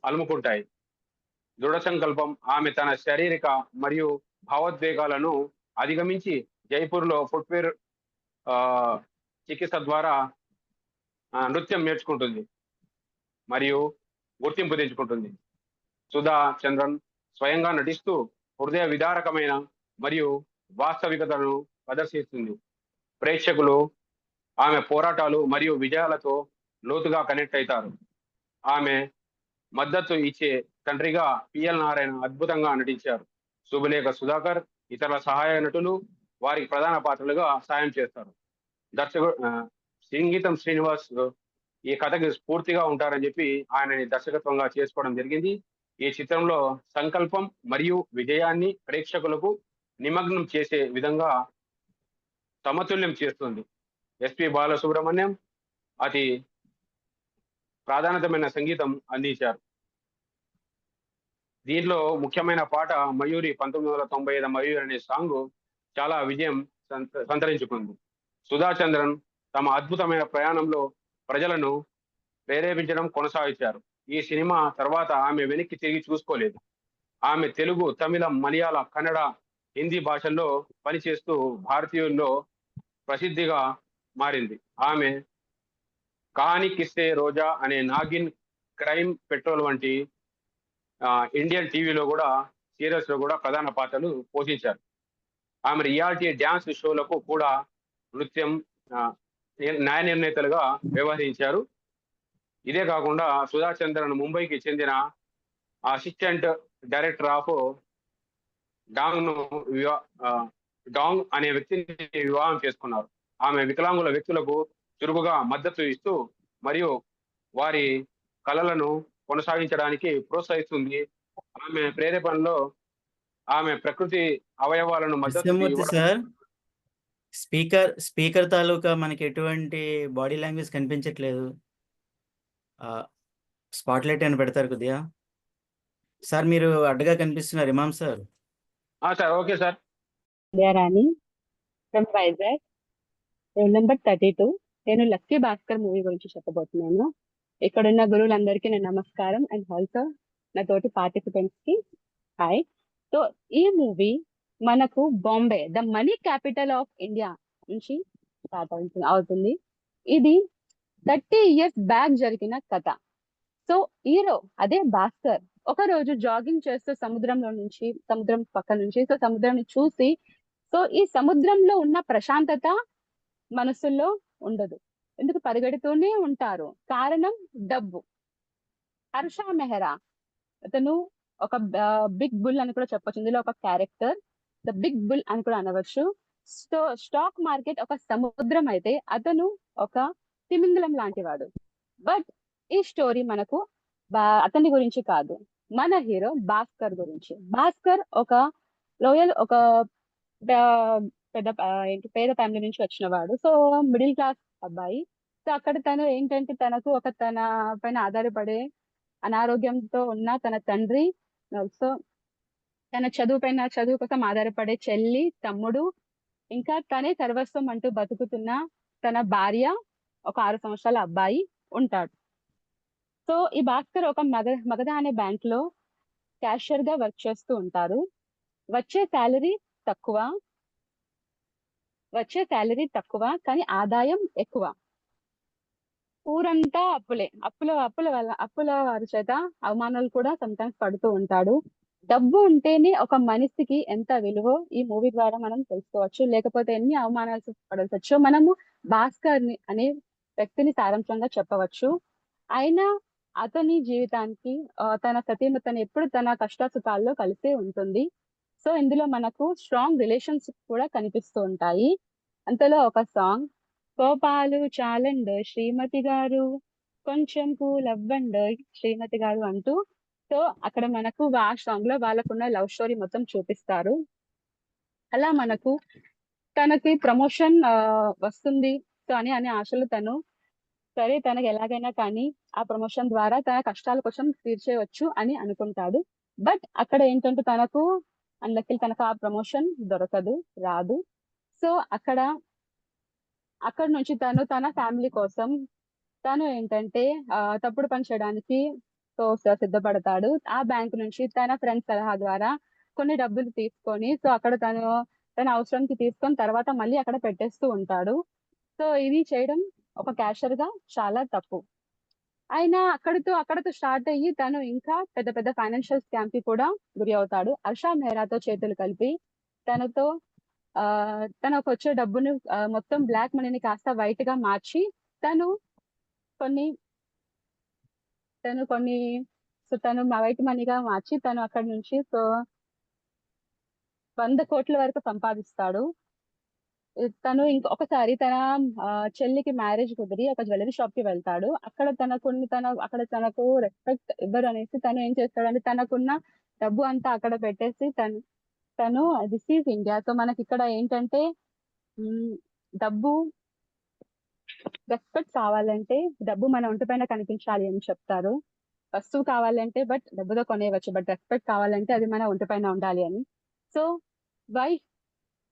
అలుముకుంటాయి. దృఢ సంకల్పం ఆమె తన శారీరక మరియు భావోద్వేగాలను అధిగమించి జైపూర్లో ఫుట్వేర్ చికిత్స ద్వారా నృత్యం నేర్చుకుంటుంది మరియు గుర్తింపు తెచ్చుకుంటుంది. సుధా చంద్రన్ స్వయంగా నటిస్తూ హృదయ విదారకమైన మరియు వాస్తవికతను ప్రదర్శిస్తుంది. ప్రేక్షకులు ఆమె పోరాటాలు మరియు విజయాలతో లోతుగా కనెక్ట్ అవుతారు. ఆమె మద్దతు ఇచ్చే తండ్రిగా పిఎల్ నారాయణ అద్భుతంగా నటించారు. శుభలేఖ సుధాకర్, ఇతర సహాయ నటులు వారికి ప్రధాన పాత్రలుగా సాయం చేస్తారు. దర్శకుడు సంగీతం శ్రీనివాస్ ఈ కథకి స్ఫూర్తిగా ఉంటారని చెప్పి ఆయనని దర్శకత్వంగా చేసుకోవడం జరిగింది. ఈ చిత్రంలో సంకల్పం మరియు విజయాన్ని ప్రేక్షకులకు నిమగ్నం చేసే విధంగా సమతుల్యం చేస్తుంది. ఎస్పి బాలసుబ్రహ్మణ్యం అతి ప్రాధాన్యతమైన సంగీతం అందించారు. దీనిలో ముఖ్యమైన పాట మయూరి 1995 మయూరి అనే సాంగ్ చాలా విజయం సంతరించుకుంది. సుధా చంద్రన్ తమ అద్భుతమైన ప్రయాణంలో ప్రజలను ప్రేరేపించడం కొనసాగించారు. ఈ సినిమా తర్వాత ఆమె వెనక్కి తిరిగి చూసుకోలేదు. ఆమె తెలుగు, తమిళం, మలయాళ, కన్నడ, హిందీ భాషల్లో పనిచేస్తూ భారతీయుల్లో ప్రసిద్ధిగా మారింది. ఆమె కహానీ కిస్సే రోజా అనే నాగిన్, క్రైమ్ పెట్రోల్ వంటి ఇండియన్ టీవీలో కూడా, సీరియల్స్ లో కూడా ప్రధాన పాత్రలు పోషించారు. ఆమె రియాలిటీ డ్యాన్స్ షోలకు కూడా నృత్యం న్యాయ నిర్ణేతలుగా వ్యవహరించారు. ఇదే కాకుండా సుధా చంద్రన్ ముంబైకి చెందిన అసిస్టెంట్ డైరెక్టర్ ఆఫ్ డాంగ్ అనే వ్యక్తిని వివాహం చేసుకున్నారు. ఆమె వికలాంగుల వ్యక్తులకు చురుకుగా మద్దతు ఇస్తూ మరియు వారి కళలను కొనసాగించడానికి ప్రోత్సహిస్తుంది. ఆమె ప్రేరేపణలో ఆమె ప్రకృతి అవయవాలను మద్దతు సార్, స్పీకర్ తాలూకా మనకి ఎటువంటి బాడీ లాంగ్వేజ్ కనిపించట్లేదు. స్పాట్ లైట్ అని పెడతారు కొద్దిగా. సార్ మీరు అడ్డగా కనిపిస్తున్నారు Imam sir. Sir okay sir. Rani from Vizag, roll number 32. నేను లక్కీ భాస్కర్ మూవీ గురించి చెప్పబోతున్నాను. ఇక్కడున్న గురువులందరికీ నా నమస్కారం అండ్ ఆల్సో నా తోటి పార్టిసిపెంట్స్ కి హాయ్. సో ఈ మూవీ మనకు Bombay the money capital of India నుంచి స్టార్ట్ అవుతుంది. ఇది 30 years బ్యాక్ జరిగిన కథ. సో హీరో అదే భాస్కర్ ఒక రోజు జాగింగ్ చేస్తూ సముద్రం పక్క నుంచి సో సముద్రాన్ని చూసి సో ఈ సముద్రంలో ఉన్న ప్రశాంతత మనసుల్లో ఉండదు, ఎందుకు పరిగెడుతూనే ఉంటారు. కారణం డబ్బు. హర్ష మెహ్రా అతను ఒక బిగ్ బుల్ అని కూడా చెప్పొచ్చు, ఇందులో ఒక క్యారెక్టర్ ద బిగ్ బుల్ అని కూడా అనవచ్చు. స్టాక్ మార్కెట్ ఒక సముద్రం అయితే అతను ఒక తిమింగలం లాంటి వాడు. బట్ ఈ స్టోరీ మనకు అతని గురించి కాదు, మన హీరో భాస్కర్ గురించి. భాస్కర్ ఒక ఒక పెద్ద పేద ఫ్యామిలీ నుంచి వచ్చిన వాడు. సో మిడిల్ క్లాస్ అబ్బాయి. సో అక్కడ తను ఏంటంటే తనకు తన పైన ఆధారపడే అనారోగ్యంతో ఉన్న తన తండ్రి, సో తన చదువు కోసం ఆధారపడే చెల్లి, తమ్ముడు, ఇంకా తనే సర్వస్వం అంటూ బతుకుతున్న తన భార్య, ఒక 6 సంవత్సరాల అబ్బాయి ఉంటాడు. సో ఈ భాస్కర్ ఒక మగధ అనే బ్యాంక్ లో క్యాషియర్ గా వర్క్ చేస్తూ ఉంటారు. వచ్చే శాలరీ తక్కువ కానీ ఆదాయం ఎక్కువ. ఊరంతా అప్పుల వారి చేత అవమానాలు కూడా సమ్టైమ్స్ పడుతూ ఉంటాడు. డబ్బు ఉంటేనే ఒక మనిషికి ఎంత విలువో ఈ మూవీ ద్వారా మనం తెలుసుకోవచ్చు. లేకపోతే ఎన్ని అవమానాలు పడాల్సి వచ్చో మనము భాస్కర్ అనే వ్యక్తిని సారాంశంగా చెప్పవచ్చు. అయినా అతని జీవితానికి తన సతీమతను ఎప్పుడు తన కష్టసుఖాల్లో కలిసి ఉంటుంది. సో ఇందులో మనకు స్ట్రాంగ్ రిలేషన్స్ కూడా కనిపిస్తూ ఉంటాయి. అంతలో ఒక సాంగ్, కోపాలు చాలండో శ్రీమతి గారు, కొంచెం పూలవ్వండో శ్రీమతి గారు అంటూ, సో అక్కడ మనకు ఆ సాంగ్ లో వాళ్ళకున్న లవ్ స్టోరీ మొత్తం చూపిస్తారు. అలా మనకు తనకి ప్రమోషన్ వస్తుంది సో అనే ఆశలు తను సరే తనకు ఎలాగైనా కానీ ఆ ప్రమోషన్ ద్వారా తన కష్టాల కోసం తీర్చేయవచ్చు అని అనుకుంటాడు. బట్ అక్కడ ఏంటంటే తనకు తనకు ఆ ప్రమోషన్ దొరకదు, రాదు. సో అక్కడ నుంచి తను తన ఫ్యామిలీ కోసం తను ఏంటంటే తప్పుడు పని చేయడానికి సో సిద్ధపడతాడు. ఆ బ్యాంక్ నుంచి తన ఫ్రెండ్ సలహా ద్వారా కొన్ని డబ్బులు తీసుకొని సో అక్కడ తన అవసరానికి తీసుకొని తర్వాత మళ్ళీ అక్కడ పెట్టేస్తూ ఉంటాడు. సో ఇది చేయడం ఒక క్యాషియర్ గా చాలా తప్పు. అయినా అక్కడతో స్టార్ట్ అయ్యి తను ఇంకా పెద్ద పెద్ద ఫైనాన్షియల్ స్కామ్ కి కూడా గురి అవుతాడు. హర్ష మెహ్రాతో చేతులు కలిపి తనకు వచ్చే డబ్బును మొత్తం బ్లాక్ మనీని కాస్త వైట్ గా మార్చి తను వైట్ మనీగా మార్చి తను అక్కడి నుంచి సో 100 కోట్ల వరకు సంపాదిస్తాడు. తను ఇంకొకసారి తన చెల్లికి మ్యారేజ్ కుదిరి ఒక జ్యువెలరీ షాప్ కి వెళ్తాడు. అక్కడ తనకు రెస్పెక్ట్ ఇవ్వరు అనేసి తను ఏం చేస్తాడంటే తనకున్న డబ్బు అంతా అక్కడ పెట్టేసి తను దిస్ ఈజ్ ఇండియా. సో మనకి ఇక్కడ ఏంటంటే డబ్బు రెస్పెక్ట్ కావాలంటే డబ్బు మన ఒంటి పైన కనిపించాలి అని చెప్తారు. వస్తువు కావాలంటే బట్ డబ్బుతో కొనేయవచ్చు, బట్ రెస్పెక్ట్ కావాలంటే అది మన ఒంటి పైన ఉండాలి అని. సో వైఫ్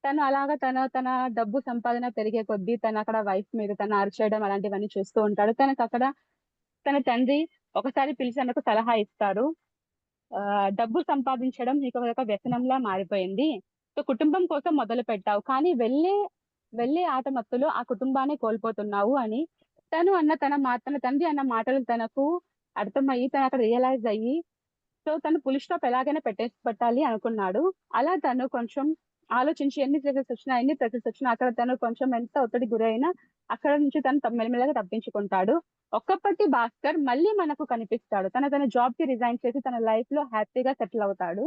తను అలాగా తన డబ్బు సంపాదన పెరిగే కొద్దీ తను అక్కడ వైఫ్ మీద తను అరిచేయడం అలాంటివన్నీ చూస్తూ ఉంటాడు. తనకు అక్కడ తన తండ్రి ఒకసారి పిలిచి తనకు సలహా ఇస్తారు, డబ్బు సంపాదించడం నీకు ఒక వ్యసనంలా మారిపోయింది. సో కుటుంబం కోసం మొదలు పెట్టావు కానీ వెళ్ళే ఆట మత్తులో ఆ కుటుంబాన్ని కోల్పోతున్నావు అని తన తండ్రి అన్న మాటలు తనకు అర్థమయ్యి తను అక్కడ రియలైజ్ అయ్యి సో తను పులి స్టాప్ ఎలాగైనా పెట్టాలి అనుకున్నాడు. అలా తను కొంచెం ఆలోచించి ఎన్ని ప్రెజర్స్ వచ్చినా అక్కడ తను కొంచెం ఎంత ఒత్తిడి గురైనా అక్కడ నుంచి తను మెల్లమెల్లగా తప్పించుకుంటాడు. ఒక్కప్పటి భాస్కర్ మళ్ళీ మనకు కనిపిస్తాడు. తన జాబ్ కి రిజైన్ చేసి తన లైఫ్ లో హ్యాపీగా సెటిల్ అవుతాడు.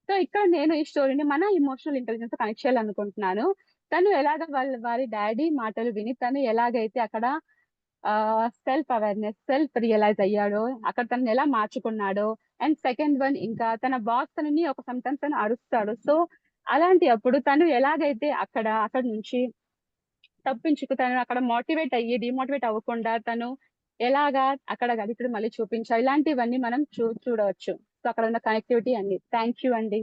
సో ఇక్కడ నేను ఈ స్టోరీని మన ఇమోషనల్ ఇంటెలిజెన్స్ కనెక్ట్ చేయాలనుకుంటున్నాను. తను వారి డాడీ మాటలు విని తను ఎలాగైతే అక్కడ సెల్ఫ్ అవేర్నెస్ సెల్ఫ్ రియలైజ్ అయ్యాడో అక్కడ తను ఎలా మార్చుకున్నాడో. అండ్ సెకండ్ వన్ ఇంకా తన బాస్ తనని ఒక సమ్టైమ్స్ తను అరుస్తాడు. సో అలాంటి అప్పుడు తను ఎలాగైతే అక్కడ నుంచి తను అక్కడ మోటివేట్ అయ్యి డిమోటివేట్ అవ్వకుండా తను ఎలాగా అక్కడ గడిపి మళ్ళీ చూపించాలి, ఇలాంటివన్నీ మనం చూడవచ్చు. సో అక్కడ ఉన్న కనెక్టివిటీ అన్ని. థ్యాంక్ యూ అండి.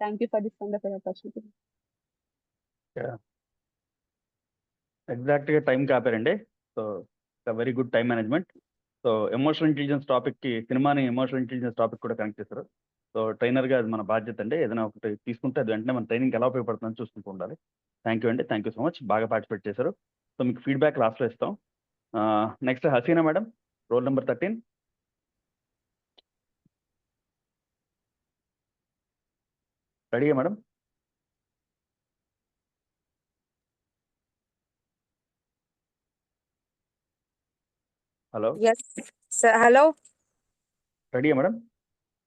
Thank you for this wonderful opportunity. Exact గా టైం కాపారండి. So very good time management. So emotional intelligence టాపిక్కి సినిమాని ఎమోషనల్ ఇంటెలిజెన్స్ టాపిక్ కూడా కనెక్ట్ చేశారు. సో ట్రైనర్గా అది మన బాధ్యత అండి. ఏదైనా ఒకటి తీసుకుంటే అది వెంటనే మన ట్రైనింగ్ ఎలా ఉపయోగపడుతుందని చూసుకుంటూ ఉండాలి. థ్యాంక్ యూ అండి, థ్యాంక్ యూ సో మచ్, బాగా పార్టిసిపేట్ చేశారు. సో మీకు ఫీడ్బ్యాక్ లాస్ట్లో ఇస్తాం. Next Haseena madam, roll number 13. రెడీగా madam? Hello, Yes, sir. Hello. రెడీగా madam?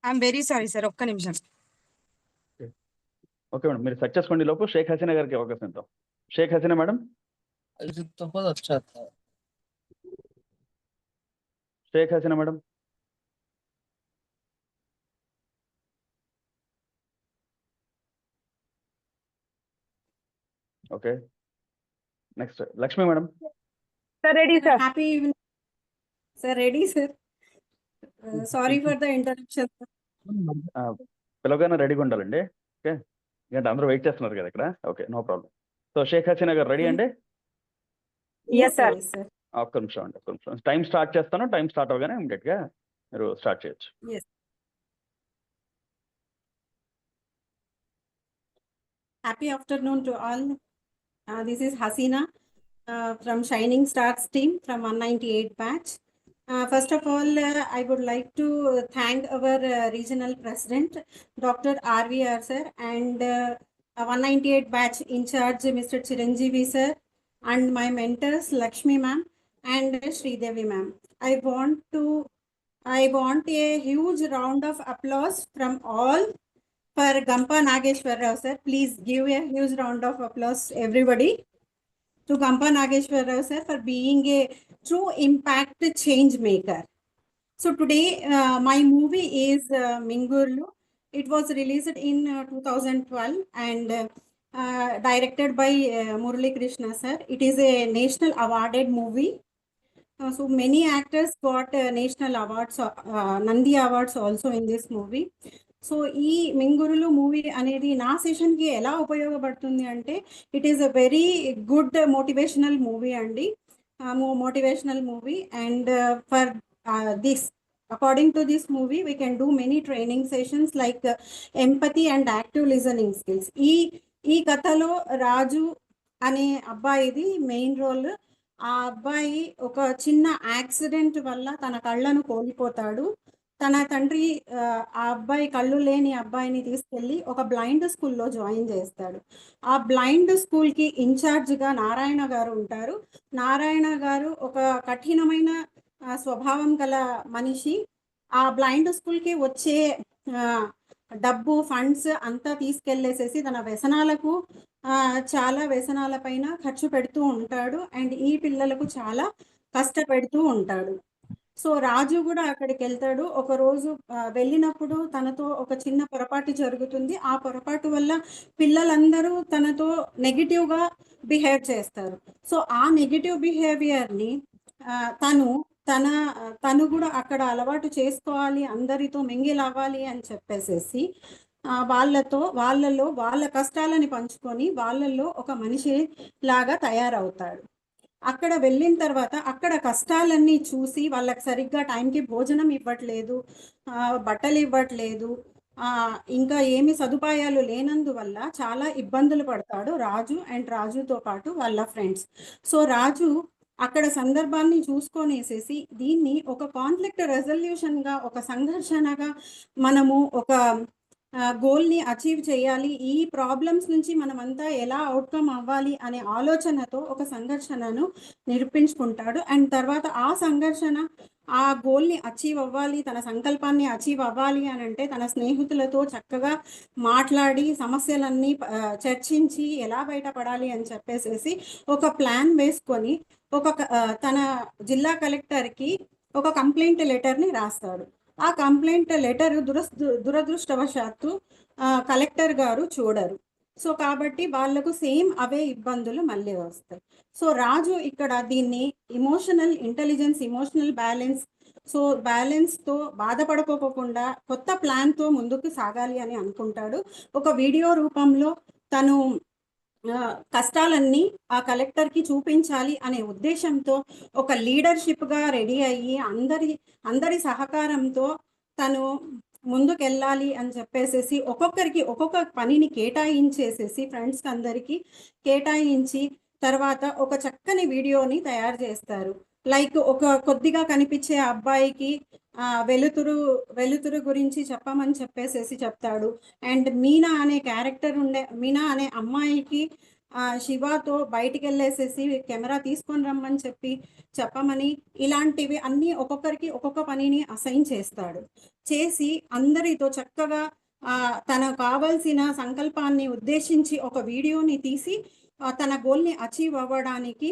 I'm very sorry, sir. ఒక్క నిమిషం. ఓకే మేడం, మీరు సెర్చ్ చేసుకోండి. లోపు షేక్ హసీనా గారికి అవకాశం ఇద్దాం. షేక్ హసీనా మేడం, तो बहुत अच्छा था। Sheikh Hasina madam. Okay, next Lakshmi madam. Sir, ready, sir. Happy evening. Sir, ready, sir. Sorry for the interruption. పిలవగానే రెడీగా ఉండాలండి. ఓకే, ఎందుకంటే అందరూ వెయిట్ చేస్తున్నారు కదా ఇక్కడ. Okay, no problem. So Sheikh Haseena గారు రెడీ అండి? Yes, sir. Yes, sir. ఒక్క నిమిషం అండి, ఒక్క నిమిషం. టైం స్టార్ట్ చేస్తాను. టైం స్టార్ట్ అవగానే ఇమీడియట్గా మీరు స్టార్ట్ చేయొచ్చు. Yes. Happy afternoon to all. This is Hasina from Shining Stars team from 198 batch. First of all, I would like to thank our regional president, Dr. RVR sir, and 198 batch in charge, Mr. Chiranjeevi sir, and my mentors, Lakshmi ma'am and Sridevi ma'am. I want a huge round of applause from all for Gampa Nageshwar Rao sir. Please give a huge round of applause, everybody, to Gampa Nageshwar Rao sir for being a true impact change maker. So today my movie is Mingurlu. It was released in 2012 and directed by Murali Krishna sir. It is a national awarded movie. So many actors got national awards, Nandi awards also in this movie. So ఈ మింగురులు మూవీ అనేది నా సెషన్కి ఎలా ఉపయోగపడుతుంది అంటే, it is a very good motivational movie అండి. Motivational movie and for this according to this movie we can do many training sessions like empathy and active listening skills. ఈ కథలో రాజు అనే అబ్బాయిది మెయిన్ రోల్. ఆ అబ్బాయి ఒక చిన్న యాక్సిడెంట్ వల్ల తన కళ్ళను కోల్పోతాడు. తన తండ్రి ఆ అబ్బాయి కళ్ళు లేని అబ్బాయిని తీసుకెళ్ళి ఒక బ్లైండ్ స్కూల్లో జాయిన్ చేస్తాడు. ఆ బ్లైండ్ స్కూల్కి ఇన్ఛార్జ్గా నారాయణ గారు ఉంటారు. నారాయణ గారు ఒక కఠినమైన స్వభావం గల మనిషి. ఆ బ్లైండ్ స్కూల్కి వచ్చే డబ్బు ఫండ్స్ అంతా తీసుకెళ్లేసేసి తన వ్యసనాలకు చాలా వ్యసనాల పైన ఖర్చు పెడుతూ ఉంటాడు అండ్ ఈ పిల్లలకు చాలా కష్టపెడుతూ ఉంటాడు. సో రాజు కూడా అక్కడికి వెళ్తాడు. ఒక రోజు వెళ్ళినప్పుడు తనతో ఒక చిన్న పొరపాటు జరుగుతుంది. ఆ పొరపాటు వల్ల పిల్లలందరూ తనతో నెగిటివ్గా బిహేవ్ చేస్తారు. సో ఆ నెగిటివ్ బిహేవియర్ని తను కూడా అక్కడ అలవాటు చేసుకోవాలి, అందరితో మింగిల్ అవ్వాలి అని చెప్పేసేసి వాళ్ళలో వాళ్ళ కష్టాలని పంచుకొని వాళ్ళల్లో ఒక మనిషి లాగా తయారవుతాడు. అక్కడ వెళ్ళిన తర్వాత అక్కడ కష్టాలన్నీ చూసి వాళ్ళకి సరిగ్గా టైంకి భోజనం ఇవ్వట్లేదు, బట్టలు ఇవ్వట్లేదు, ఇంకా ఏమి సదుపాయాలు లేనందువల్ల చాలా ఇబ్బందులు పడతాడు రాజు అండ్ రాజుతో పాటు వాళ్ళ ఫ్రెండ్స్. సో రాజు అక్కడ సందర్భాన్ని చూసుకొనేసేసి దీన్ని ఒక కాన్ఫ్లిక్ట్ రెజల్యూషన్గా, ఒక సంఘర్షణగా మనము ఒక గోల్ని అచీవ్ చేయాలి, ఈ ప్రాబ్లమ్స్ నుంచి మనమంతా ఎలా అవుట్కమ్ అవ్వాలి అనే ఆలోచనతో ఒక సంఘర్షణను నిరూపించుకుంటాడు. అండ్ తర్వాత ఆ సంఘర్షణ ఆ గోల్ని అచీవ్ అవ్వాలి, తన సంకల్పాన్ని అచీవ్ అవ్వాలి అని అంటే తన స్నేహితులతో చక్కగా మాట్లాడి సమస్యలన్నీ చర్చించి ఎలా బయటపడాలి అని చెప్పేసేసి ఒక ప్లాన్ వేసుకొని తన జిల్లా కలెక్టర్కి ఒక కంప్లైంట్ లెటర్ని రాస్తాడు. ఆ కంప్లైంట్ లెటర్ దురదృష్టవశాత్తు కలెక్టర్ గారు చూడరు. సో కాబట్టి వాళ్లకు సేమ్ అవే ఇబ్బందులు మళ్ళీ వస్తాయి. సో రాజు ఇక్కడ దీన్ని emotional intelligence, emotional balance, so బ్యాలెన్స్తో బాధపడుకోకుండా కొత్త ప్లాన్తో ముందుకు సాగాలి అని అనుకుంటాడు. ఒక వీడియో రూపంలో తను కష్టాలన్నీ ఆ కలెక్టర్కి చూపించాలి అనే ఉద్దేశంతో ఒక లీడర్షిప్గా రెడీ అయ్యి అందరి సహకారంతో తను ముందుకెళ్ళాలి అని చెప్పేసేసి ఒక్కొక్కరికి ఒక్కొక్క పనిని కేటాయించేసేసి ఫ్రెండ్స్కి అందరికీ కేటాయించి తర్వాత ఒక చక్కని వీడియోని తయారు చేస్తారు. లైక్ ఒక కొద్దిగా కనిపించే అబ్బాయికి వెలుతురు గురించి చెప్పమని చెప్పేసేసి చెప్తాడు. అండ్ మీనా అనే అమ్మాయికి శివతో బయటికి వెళ్ళేసేసి కెమెరా తీసుకొని రమ్మని చెప్పమని ఇలాంటివి అన్నీ ఒక్కొక్కరికి ఒక్కొక్క పనిని అసైన్ చేస్తాడు. చేసి అందరితో చక్కగా తనకు కావాల్సిన సంకల్పాన్ని ఉద్దేశించి ఒక వీడియోని తీసి తన గోల్ని అచీవ్ అవ్వడానికి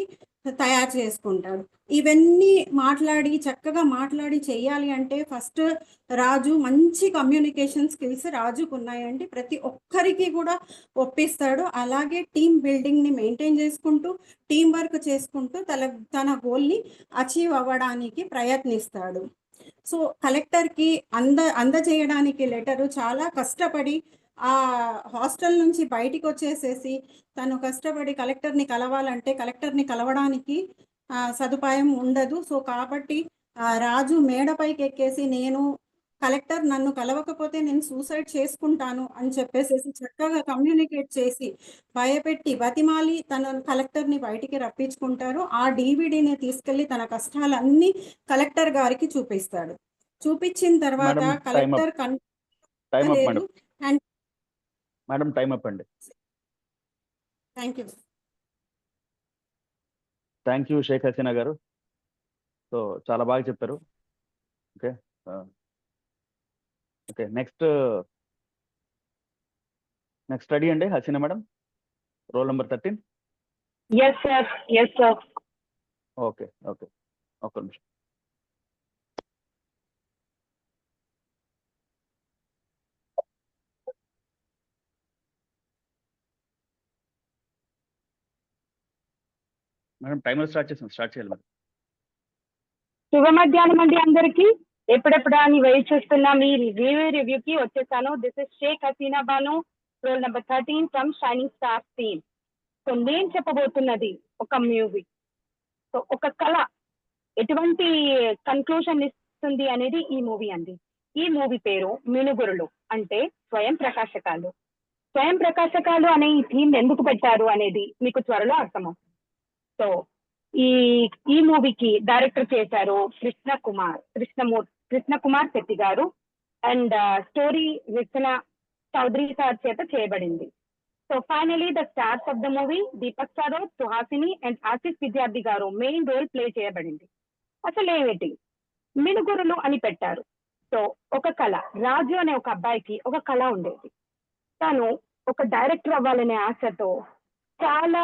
తయారు చేసుకుంటాడు. ఇవన్నీ చక్కగా మాట్లాడి చేయాలి అంటే ఫస్ట్ రాజు మంచి కమ్యూనికేషన్ స్కిల్స్ రాజుకు ఉన్నాయండి. ప్రతి ఒక్కరికి కూడా ఒప్పిస్తాడు. అలాగే టీమ్ బిల్డింగ్ని మెయింటైన్ చేసుకుంటూ టీం వర్క్ చేసుకుంటూ తన గోల్ని అచీవ్ అవ్వడానికి ప్రయత్నిస్తాడు. సో కలెక్టర్కి అందజేయడానికి లెటరు చాలా కష్టపడి ఆ హాస్టల్ నుంచి బయటికి వచ్చేసేసి తను కష్టపడి కలెక్టర్ని కలవడానికి సదుపాయం ఉండదు. సో కాబట్టి రాజు మేడపైకి ఎక్కేసి కలెక్టర్ నన్ను కలవకపోతే నేను సూసైడ్ చేసుకుంటాను అని చెప్పేసేసి చక్కగా కమ్యూనికేట్ చేసి భయపెట్టి బతిమాలి తన కలెక్టర్ని బయటికి రప్పించుకుంటారు. ఆ డివిడీని తీసుకెళ్లి తన కష్టాలన్నీ కలెక్టర్ గారికి చూపిస్తాడు. చూపించిన తర్వాత కలెక్టర్ లేదు. అండ్ మేడం టైం అప్ అండి. థ్యాంక్ యూ షేక్ హసీనా గారు. సో చాలా బాగా చెప్పారు. ఓకే ఓకే నెక్స్ట్ స్టడీ అండి Haseena madam, roll number 13. Yes sir. Okay ఒక్క నిమిషం. మేడం టైమర్ స్టార్ట్ చేయాలి మేడం. శుభ మధ్యాహ్నం అండి అందరికి. ఎప్పుడెప్పుడా అని వెయిట్ చేస్తున్నా మీ రివ్యూకి వచ్చేసాను. This is Sheikh Haseena Banu, roll number 13 from shining stars team. So నేను చెప్పబోతున్నది ఒక మూవీ. సో ఒక కళ ఎటువంటి కన్క్లూషన్ ఇస్తుంది అనేది ఈ మూవీ అండి. ఈ మూవీ పేరు మినుగురులు, అంటే స్వయం ప్రకాశకాలు అనే ఈ థీమ్ ఎందుకు పెట్టారు అనేది మీకు త్వరలో అర్థమవుతుంది. సో ఈ మూవీకి డైరెక్టర్ చేశారు కృష్ణ కుమార్ శెట్టి గారు. And story Rachana Chowdary sir చేత చేయబడింది. So finally the stars of the movie Deepak సారో, సుహాసిని అండ్ ఆశిష్ విద్యార్థి గారు మెయిన్ రోల్ ప్లే చేయబడింది. అసలు ఏమిటి మినుగురులు అని పెట్టారు? సో ఒక కళ, రాజు అనే ఒక అబ్బాయికి ఒక కళ ఉండేది. తను ఒక డైరెక్టర్ అవ్వాలనే ఆశతో చాలా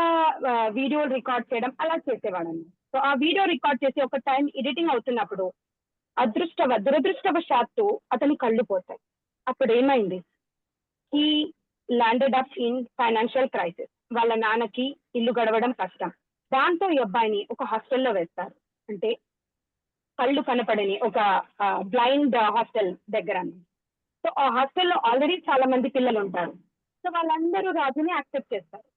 వీడియోలు రికార్డ్ చేయడం అలా చేసేవాడని. సో ఆ వీడియో రికార్డ్ చేసి ఒక టైం ఎడిటింగ్ అవుతున్నప్పుడు దురదృష్టవశాత్తు అతని కళ్ళు పోతాయి. అప్పుడు ఏమైంది? He landed up in financial crisis. వాళ్ళ నాన్నకి ఇల్లు గడవడం కష్టం. దాంతో ఈ అబ్బాయిని ఒక హాస్టల్లో వేస్తారు. అంటే కళ్ళు కనపడని ఒక బ్లైండ్ హాస్టల్ దగ్గర. సో ఆ హాస్టల్లో ఆల్రెడీ చాలా మంది పిల్లలు ఉంటారు. సో వాళ్ళందరూ రాజుని యాక్సెప్ట్ చేస్తారు.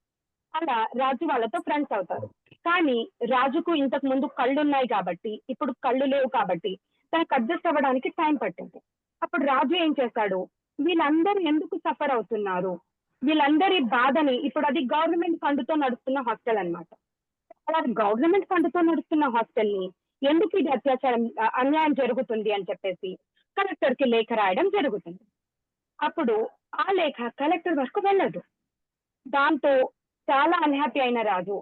అలా రాజు వాళ్ళతో ఫ్రెండ్స్ అవుతారు. కానీ రాజుకు ఇంతకు ముందు కళ్ళు ఉన్నాయి కాబట్టి ఇప్పుడు కళ్ళు లేవు కాబట్టి తనకు అడ్జస్ట్ అవ్వడానికి టైం పట్టింది. అప్పుడు రాజు ఏం చేస్తాడు, వీళ్ళందరూ ఎందుకు సఫర్ అవుతున్నారు, వీళ్ళందరి బాధని, ఇప్పుడు అది గవర్నమెంట్ ఫండ్తో నడుస్తున్న హాస్టల్ అన్నమాట. అలా గవర్నమెంట్ ఫండ్తో నడుస్తున్న హాస్టల్ని ఎందుకు ఇది అన్యాయం జరుగుతుంది అని చెప్పేసి కలెక్టర్కి లేఖ రాయడం జరుగుతుంది. అప్పుడు ఆ లేఖ కలెక్టర్ వరకు వెళ్ళదు. దాంతో చాలా అన్హ్యాపీ అయిన రాజు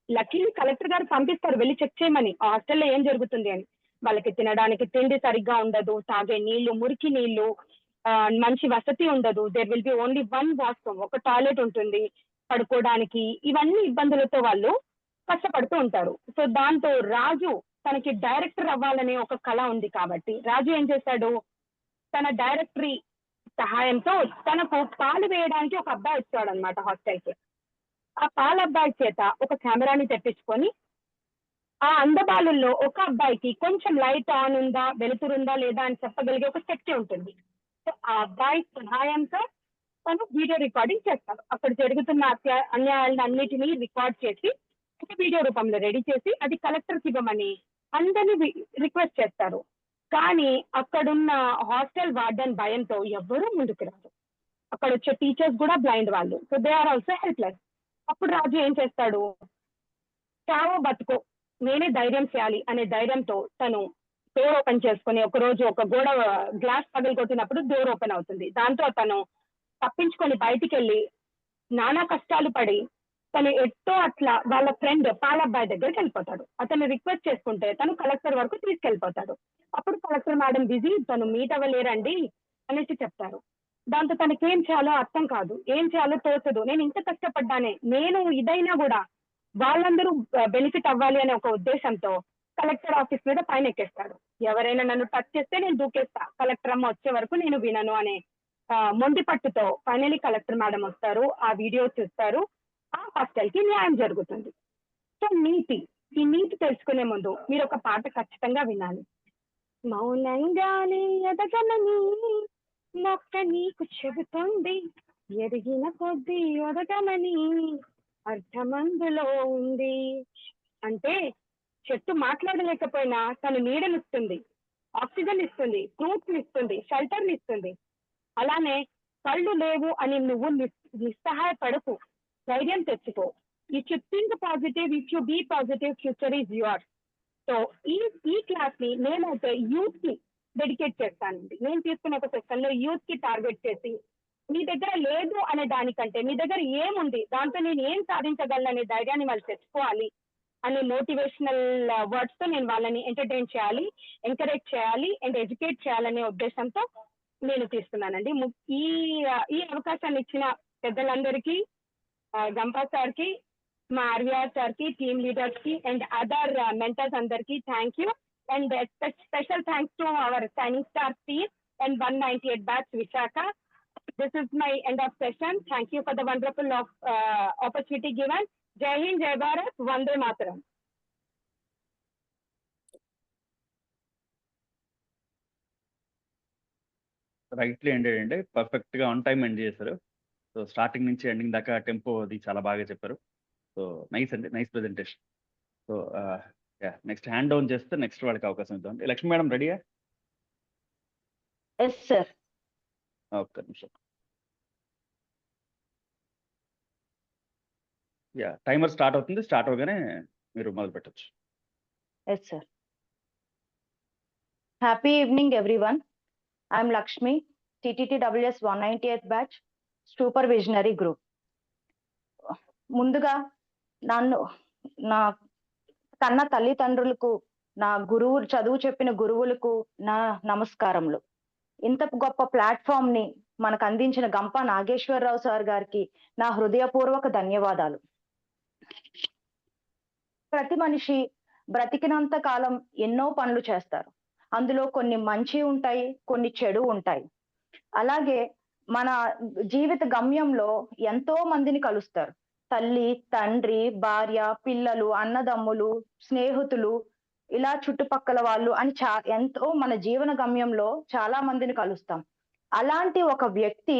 లక్కీలీ కలెక్టర్ గారు పంపిస్తారు వెళ్ళి చెక్ చేయమని ఆ హాస్టల్లో ఏం జరుగుతుంది అని. వాళ్ళకి తినడానికి తిండి సరిగ్గా ఉండదు, తాగే నీళ్లు మురికి నీళ్లు, మంచి వసతి ఉండదు. There will be only one washroom, ఒక టాయిలెట్ ఉంటుంది పడుకోవడానికి. ఇవన్నీ ఇబ్బందులతో వాళ్ళు కష్టపడుతూ ఉంటారు. సో దాంతో రాజు తనకి డైరెక్టర్ అవ్వాలనే ఒక కళ ఉంది కాబట్టి రాజు ఏం చేశాడు, తన డైరెక్టరీ సహాయంతో తనకు పాలు వేయడానికి ఒక అబ్బాయి వచ్చాడు అనమాట హాస్టల్కి. ఆ పాల అబ్బాయి చేత ఒక కెమెరాని తెప్పించుకొని ఆ అందబాలుల్లో ఒక అబ్బాయికి కొంచెం లైట్ ఆన్ ఉందా, వెలుతురుందా లేదా అని చెప్పగలిగే ఒక శక్తి ఉంటుంది. సో ఆ అబ్బాయి సహాయంతో తను వీడియో రికార్డింగ్ చేస్తారు. అక్కడ జరుగుతున్న అన్యాయాలను అన్నిటినీ రికార్డ్ చేసి ఒక వీడియో రూపంలో రెడీ చేసి అది కలెక్టర్కి ఇవ్వమని అందరినీ రిక్వెస్ట్ చేస్తారు. కానీ అక్కడున్న హాస్టల్ వార్డెన్ భయంతో ఎవ్వరూ ముందుకు రారు. అక్కడ వచ్చే టీచర్స్ కూడా బ్లైండ్ వాళ్ళు. So they are also helpless. అప్పుడు రాజు ఏం చేస్తాడు, చావో బతుకో నేనే ధైర్యం చేయాలి అనే ధైర్యంతో తను డోర్ ఓపెన్ చేసుకుని ఒకరోజు ఒక గోడ గ్లాస్ పగలు కొట్టినప్పుడు డోర్ ఓపెన్ అవుతుంది. దాంతో తను తప్పించుకొని బయటికి వెళ్ళి నానా కష్టాలు పడి తను ఎట్టో అట్లా వాళ్ళ ఫ్రెండ్ పాలబ్బాయి దగ్గరికి వెళ్ళిపోతాడు. అతను రిక్వెస్ట్ చేసుకుంటే తను కలెక్టర్ వరకు తీసుకెళ్ళిపోతాడు. అప్పుడు కలెక్టర్ మేడం బిజీ, తను మీట్ అవ్వలేరండి అనేసి చెప్తారు. దాంతో తనకి ఏం చేయాలో అర్థం కాదు, ఏం చేయాలో తోచదు. నేను ఇంత కష్టపడ్డానే, నేను ఇదైనా కూడా వాళ్ళందరూ బెనిఫిట్ అవ్వాలి అనే ఒక ఉద్దేశంతో కలెక్టర్ ఆఫీస్ మీద పైన ఎక్కేస్తాడు. ఎవరైనా నన్ను టచ్ చేస్తే నేను దూకేస్తా, కలెక్టర్ అమ్మ వచ్చే వరకు నేను వినను అనే మొండి పట్టుతో ఫైనలీ కలెక్టర్ మేడం వస్తారు. ఆ వీడియో చూస్తారు. ఆ హాస్టల్ కి న్యాయం జరుగుతుంది. సో ఈ నీతి తెలుసుకునే ముందు మీరు ఒక పాట ఖచ్చితంగా వినాలి. మౌనంగానే ఎదగనని మొక్క నీకు చెబుతుంది, ఎదిగిన కొద్దీ ఒదగనని అర్థమందులో ఉంది. అంటే చెట్టు మాట్లాడలేకపోయినా తను నీడనిస్తుంది, ఆక్సిజన్ ఇస్తుంది, ఫ్రూట్స్ ఇస్తుంది, షెల్టర్ ఇస్తుంది. అలానే కళ్ళు లేవు అని నువ్వు నిస్సహాయపడకు, ధైర్యం తెచ్చుకో. You should think positive, if you be positive, future is yours. So ఈ క్లాస్ ని నేనైతే యూత్ కి డెడికేట్ చేస్తానండి. నేను తీసుకున్న ఒక సెషన్ లో యూత్ కి టార్గెట్ చేసి మీ దగ్గర లేదు అనే దానికంటే మీ దగ్గర ఏముంది, దాంతో నేను ఏం సాధించగలను అనే ధైర్యాన్ని వాళ్ళు తెచ్చుకోవాలి అనే మోటివేషనల్ వర్డ్స్ తో నేను వాళ్ళని ఎంటర్టైన్ చేయాలి, ఎంకరేజ్ చేయాలి అండ్ ఎడ్యుకేట్ చేయాలనే ఉద్దేశంతో నేను తీసుకున్నానండి. ఈ అవకాశాన్ని ఇచ్చిన పెద్దలందరికీ, గంపా సార్ కి, మా ఆర్వీఆర్ సార్ కి, టీమ్ లీడర్స్ కి అండ్ అదర్ మెంటర్స్ అందరికి thank you. And special thanks to our shining star team and 198 batch Vishaka. This is my end of session. Thank you for the wonderful opportunity given. Jai Hind, Jai Bharat, Vande Mataram. Rightly ended అండి, పర్ఫెక్ట్ గా ఆన్ టైం ఎండ్ చేశారు. సో స్టార్టింగ్ నుంచి ఎండింగ్ దాకా టెంపో అది చాలా బాగా చెప్పారు. సో నైస్ అండి, nice presentation. So next hand down చేస్తే నెక్స్ట్ వాళ్ళకి అవకాశం ఇద్దాం. లక్ష్మి మేడం రెడీయా? Yes sir. ఒక్క నిమిషం. టైమర్ స్టార్ట్ అవుతుంది. స్టార్ట్ అవగానే మీరు మొదలు పెట్టచ్చు. Yes sir. Happy evening everyone. I'm Lakshmi, TTTWS 198th batch supervisionary group. ముందుగా నా కన్న తల్లిదండ్రులకు, నా గురువు చదువు చెప్పిన గురువులకు నా నమస్కారములు. ఇంత గొప్ప ప్లాట్ఫామ్ ని మనకు అందించిన గంపా నాగేశ్వరరావు సార్ గారికి నా హృదయపూర్వక ధన్యవాదాలు. ప్రతి మనిషి బ్రతికినంత కాలం ఎన్నో పనులు చేస్తారు. అందులో కొన్ని మంచి ఉంటాయి, కొన్ని చెడు ఉంటాయి. అలాగే మన జీవిత గమ్యంలో ఎంతో మందిని కలుస్తారు. తల్లి, తండ్రి, భార్య, పిల్లలు, అన్నదమ్ములు, స్నేహితులు, ఇలా చుట్టుపక్కల వాళ్ళు అని ఎంతో మన జీవన గమ్యంలో చాలా మందిని కలుస్తాం. అలాంటి ఒక వ్యక్తి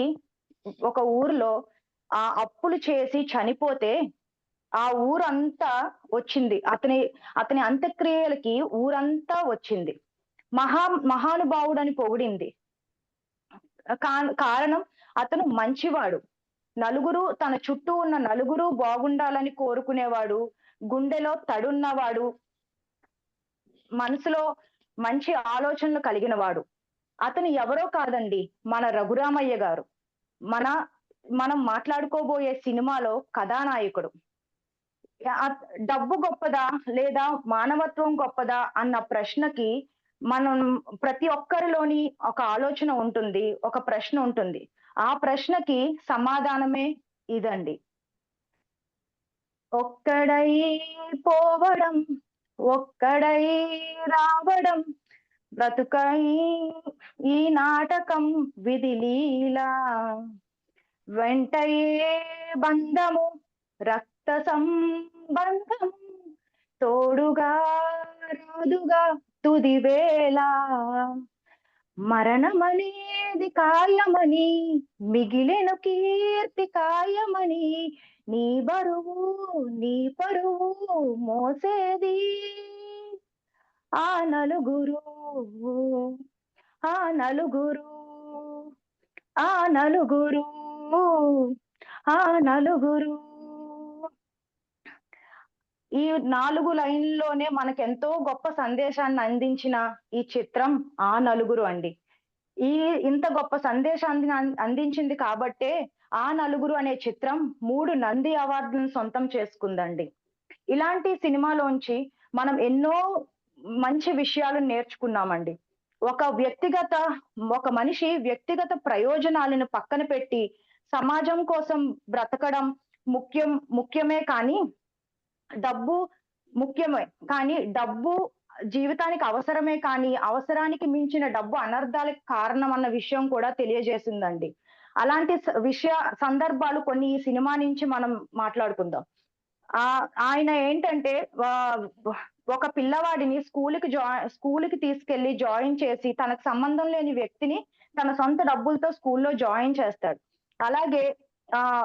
ఒక ఊర్లో ఆ అప్పులు చేసి చనిపోతే ఆ ఊరంతా వచ్చింది, అతని అంత్యక్రియలకి ఊరంతా వచ్చింది. మహానుభావుడని పొగిడింది. కారణం అతను మంచివాడు. తన చుట్టూ ఉన్న నలుగురు బాగుండాలని కోరుకునేవాడు, గుండెలో తడున్నవాడు, మనసులో మంచి ఆలోచనలు కలిగినవాడు. అతను ఎవరో కాదండి, మన రఘురామయ్య గారు. మనం మాట్లాడుకోబోయే సినిమాలో కథానాయకుడు. డబ్బు గొప్పదా లేదా మానవత్వం గొప్పదా అన్న ప్రశ్నకి మనం ప్రతి ఒక్కరిలోని ఒక ఆలోచన ఉంటుంది, ఒక ప్రశ్న ఉంటుంది. ఆ ప్రశ్నకి సమాధానమే ఇదండి. ఒక్కడై పోవడం, ఒక్కడై రావడం, బ్రతుకై ఈ నాటకం విధిలీలా, వెంటయే బంధము రక్త సంబంధం, తోడుగా రాదుగా తుది వేళ, మరణమనేది ఖాయమని మిగిలెను కీర్తి ఖాయమని నీ బరువు నీ పరువు మోసేది ఆ నలుగురు ఆ నలుగురు ఆ నలుగురు ఆ నలుగురు. ఈ 4 లైన్‌ల్లోనే మనకెంతో గొప్ప సందేశాన్ని అందించిన ఈ చిత్రం ఆ నలుగురు అండి. ఇంత గొప్ప సందేశాన్ని అందించింది కాబట్టే ఆ నలుగురు అనే చిత్రం 3 నంది అవార్డులను సొంతం చేసుకుందండి. ఇలాంటి సినిమాలోంచి మనం ఎన్నో మంచి విషయాలు నేర్చుకున్నామండి. ఒక మనిషి వ్యక్తిగత ప్రయోజనాలను పక్కన పెట్టి సమాజం కోసం బ్రతకడం ముఖ్యమే కానీ డబ్బు ముఖ్యమే కానీ డబ్బు జీవితానికి అవసరమే కానీ అవసరానికి మించిన డబ్బు అనర్థాలకు కారణం అన్న విషయం కూడా తెలియజేసిందండి. అలాంటి సందర్భాలు కొన్ని ఈ సినిమా నుంచి మనం మాట్లాడుకుందాం. ఆయన ఏంటంటే ఒక పిల్లవాడిని స్కూల్‌కి తీసుకెళ్లి జాయిన్ చేసి తనకు సంబంధం లేని వ్యక్తిని తన సొంత డబ్బులతో స్కూల్‌లో జాయిన్ చేస్తాడు. అలాగే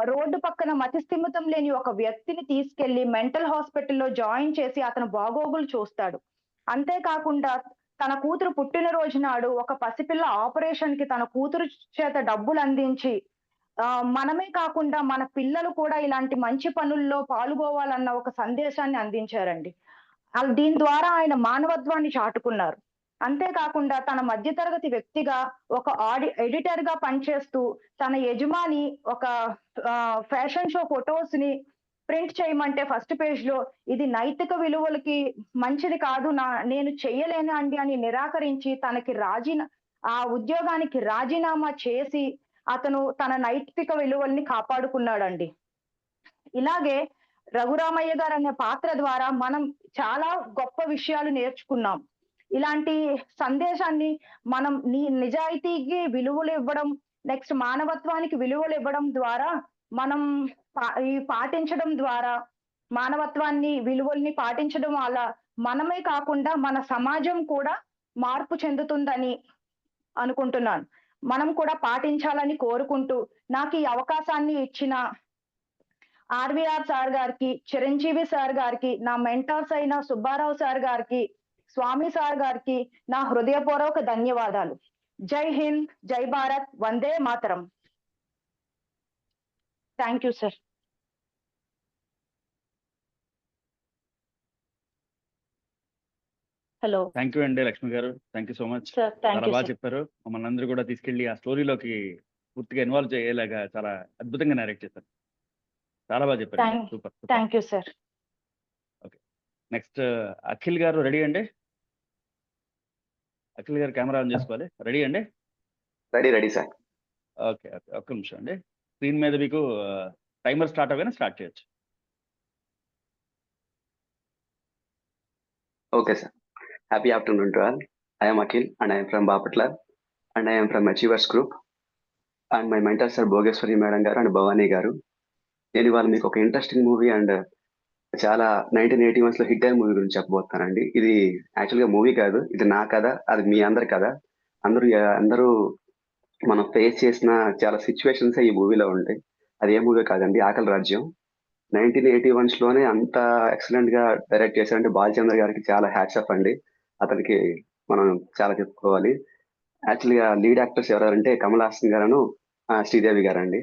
రోడ్డు పక్కన మతిస్థిమితం లేని ఒక వ్యక్తిని తీసుకెళ్లి మెంటల్ హాస్పిటల్‌లో జాయిన్ చేసి అతని బాగోగులు చూస్తాడు. అంతేకాకుండా తన కూతురు పుట్టినరోజు నాడు ఒక పసిపిల్ల ఆపరేషన్‌కి తన కూతురు చేత డబ్బులు అందించి మనమే కాకుండా మన పిల్లలు కూడా ఇలాంటి మంచి పనుల్లో పాల్గొవాలన్న ఒక సందేశాన్ని అందించారండి. దీని ద్వారా ఆయన మానవత్వాన్ని చాటుకున్నారు. అంతేకాకుండా తన మధ్యతరగతి వ్యక్తిగా ఒక ఎడిటర్ గా పనిచేస్తూ తన యజమాని ఒక ఫ్యాషన్ షో ఫొటోస్ ని ప్రింట్ చేయమంటే ఫస్ట్ పేజ్ లో ఇది నైతిక విలువలకి మంచిది కాదు, నేను చెయ్యలేను అండి అని నిరాకరించి ఆ ఉద్యోగానికి రాజీనామా చేసి అతను తన నైతిక విలువల్ని కాపాడుకున్నాడండి. ఇలాగే రఘురామయ్య గారు అనే పాత్ర ద్వారా మనం చాలా గొప్ప విషయాలు నేర్చుకున్నాం. ఇలాంటి సందేశాన్ని మనం నిజాయితీకి విలువలు ఇవ్వడం, నెక్స్ట్ మానవత్వానికి విలువలు ఇవ్వడం ద్వారా మనం పాటించడం ద్వారా మానవత్వాన్ని విలువల్ని పాటించడం వల్ల మనమే కాకుండా మన సమాజం కూడా మార్పు చెందుతుందని అనుకుంటున్నాను. మనం కూడా పాటించాలని కోరుకుంటూ నాకు ఈ అవకాశాన్ని ఇచ్చిన ఆర్వీఆర్ సార్ గారికి, చిరంజీవి సార్ గారికి, నా మెంటర్స్ అయిన సుబ్బారావు సార్ గారికి, స్వామి సార్ గారికి నా హృదయపూర్వక ధన్యవాదాలు. జై హింద్, జై భారత్, వందే మాతరం. Thank you sir. Hello. Thank you అండి లక్ష్మి గారు, thank you so much. Sir thank చాలా యూ బాగా సార్. చెప్పారు. మమ్మల్ని అందరూ కూడా తీసుకెళ్లి ఆ స్టోరీలోకి పూర్తిగా ఇన్వాల్వ్ అయ్యేలాగా చాలా అద్భుతంగా నరేట్ చేశారు. చాలా బాగా చెప్పారు. Super super. Thank you sir. Next Akhil గారు రెడీ అండి? అఖిల్ గారు కెమెరా ఆన్ చేసుకోవాలి. రెడీ అండి? Ready sir. ఓకే ఓకే, ఒక్క నిమిషం అండి. స్క్రీన్ మీద మీకు టైమర్ స్టార్ట్ అవగానే స్టార్ట్ చేయొచ్చు. Okay, sir. Happy afternoon to all. I am Akhil and I am from Bapatla and I am from Achievers Group and my mentors are Bogeshwari Madam garu and Bhavani garu. నేను ఇవాళ మీకు ఒక ఇంట్రెస్టింగ్ మూవీ అండ్ చాలా 1981 లో హిట్ అయిన మూవీ గురించి చెప్పబోతానండి. ఇది యాక్చువల్గా మూవీ కాదు, ఇది నా కథ, అది మీ అందరి కథ. అందరూ మనం ఫేస్ చేసిన చాలా సిచ్యువేషన్స్ ఈ మూవీలో ఉంటాయి. అది ఏ మూవీ కాదండి, ఆకలి రాజ్యం. 1981 లోనే అంత ఎక్సలెంట్ గా డైరెక్ట్ చేశారంటే బాలచంద్ర గారికి చాలా హ్యాట్స్ ఆఫ్ అండి. అతనికి మనం చాలా చెప్పుకోవాలి. యాక్చువల్గా లీడ్ యాక్టర్స్ ఎవరంటే కమల్ హాసన్ గారు, శ్రీదేవి గారు అండి.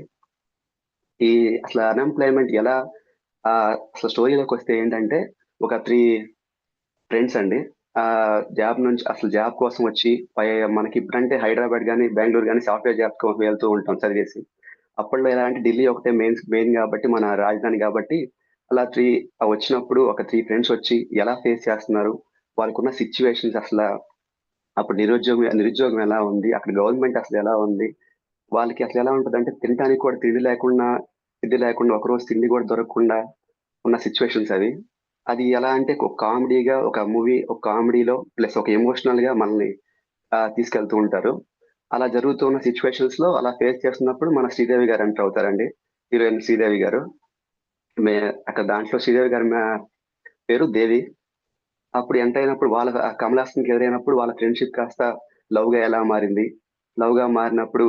ఈ అసలు అన్ఎంప్లాయ్మెంట్ ఎలా అసలు స్టోరీలోకి వస్తే ఏంటంటే ఒక 3 ఫ్రెండ్స్ అండి జాబ్ కోసం వచ్చి మనకి ఇప్పుడంటే హైదరాబాద్ కానీ బెంగళూరు కానీ సాఫ్ట్వేర్ జాబ్ కోసం వెళ్తూ ఉంటాం చదివేసి. అప్పట్లో ఎలా అంటే ఢిల్లీ ఒకటే మెయిన్ కాబట్టి మన రాజధాని కాబట్టి అలా వచ్చినప్పుడు ఒక 3 ఫ్రెండ్స్ వచ్చి ఎలా ఫేస్ చేస్తున్నారు, వాళ్ళకున్న సిచ్యువేషన్స్, అసలు అప్పుడు నిరుద్యోగం ఎలా ఉంది, అక్కడ గవర్నమెంట్ అసలు ఎలా ఉంది, వాళ్ళకి అసలు ఎలా ఉంటుంది అంటే తినడానికి కూడా తిండి లేకుండా ఒకరోజు తిండి కూడా దొరకకుండా ఉన్న సిచ్యువేషన్స్ అవి. అది ఎలా అంటే ఒక కామెడీగా ఒక మూవీ, ఒక కామెడీలో ప్లస్ ఒక ఎమోషనల్ గా మనల్ని తీసుకెళ్తూ ఉంటారు. అలా జరుగుతున్న సిచ్యువేషన్స్ లో అలా ఫేస్ చేస్తున్నప్పుడు మన శ్రీదేవి గారు ఎంటర్ అవుతారండి, హీరోయిన్ శ్రీదేవి గారు. అక్కడ దాంట్లో శ్రీదేవి గారి పేరు దేవి. అప్పుడు ఎంటర్ అయినప్పుడు వాళ్ళ కమల్ హాసన్కి ఎదురైనప్పుడు వాళ్ళ ఫ్రెండ్షిప్ కాస్త లవ్గా ఎలా మారింది, లవ్గా మారినప్పుడు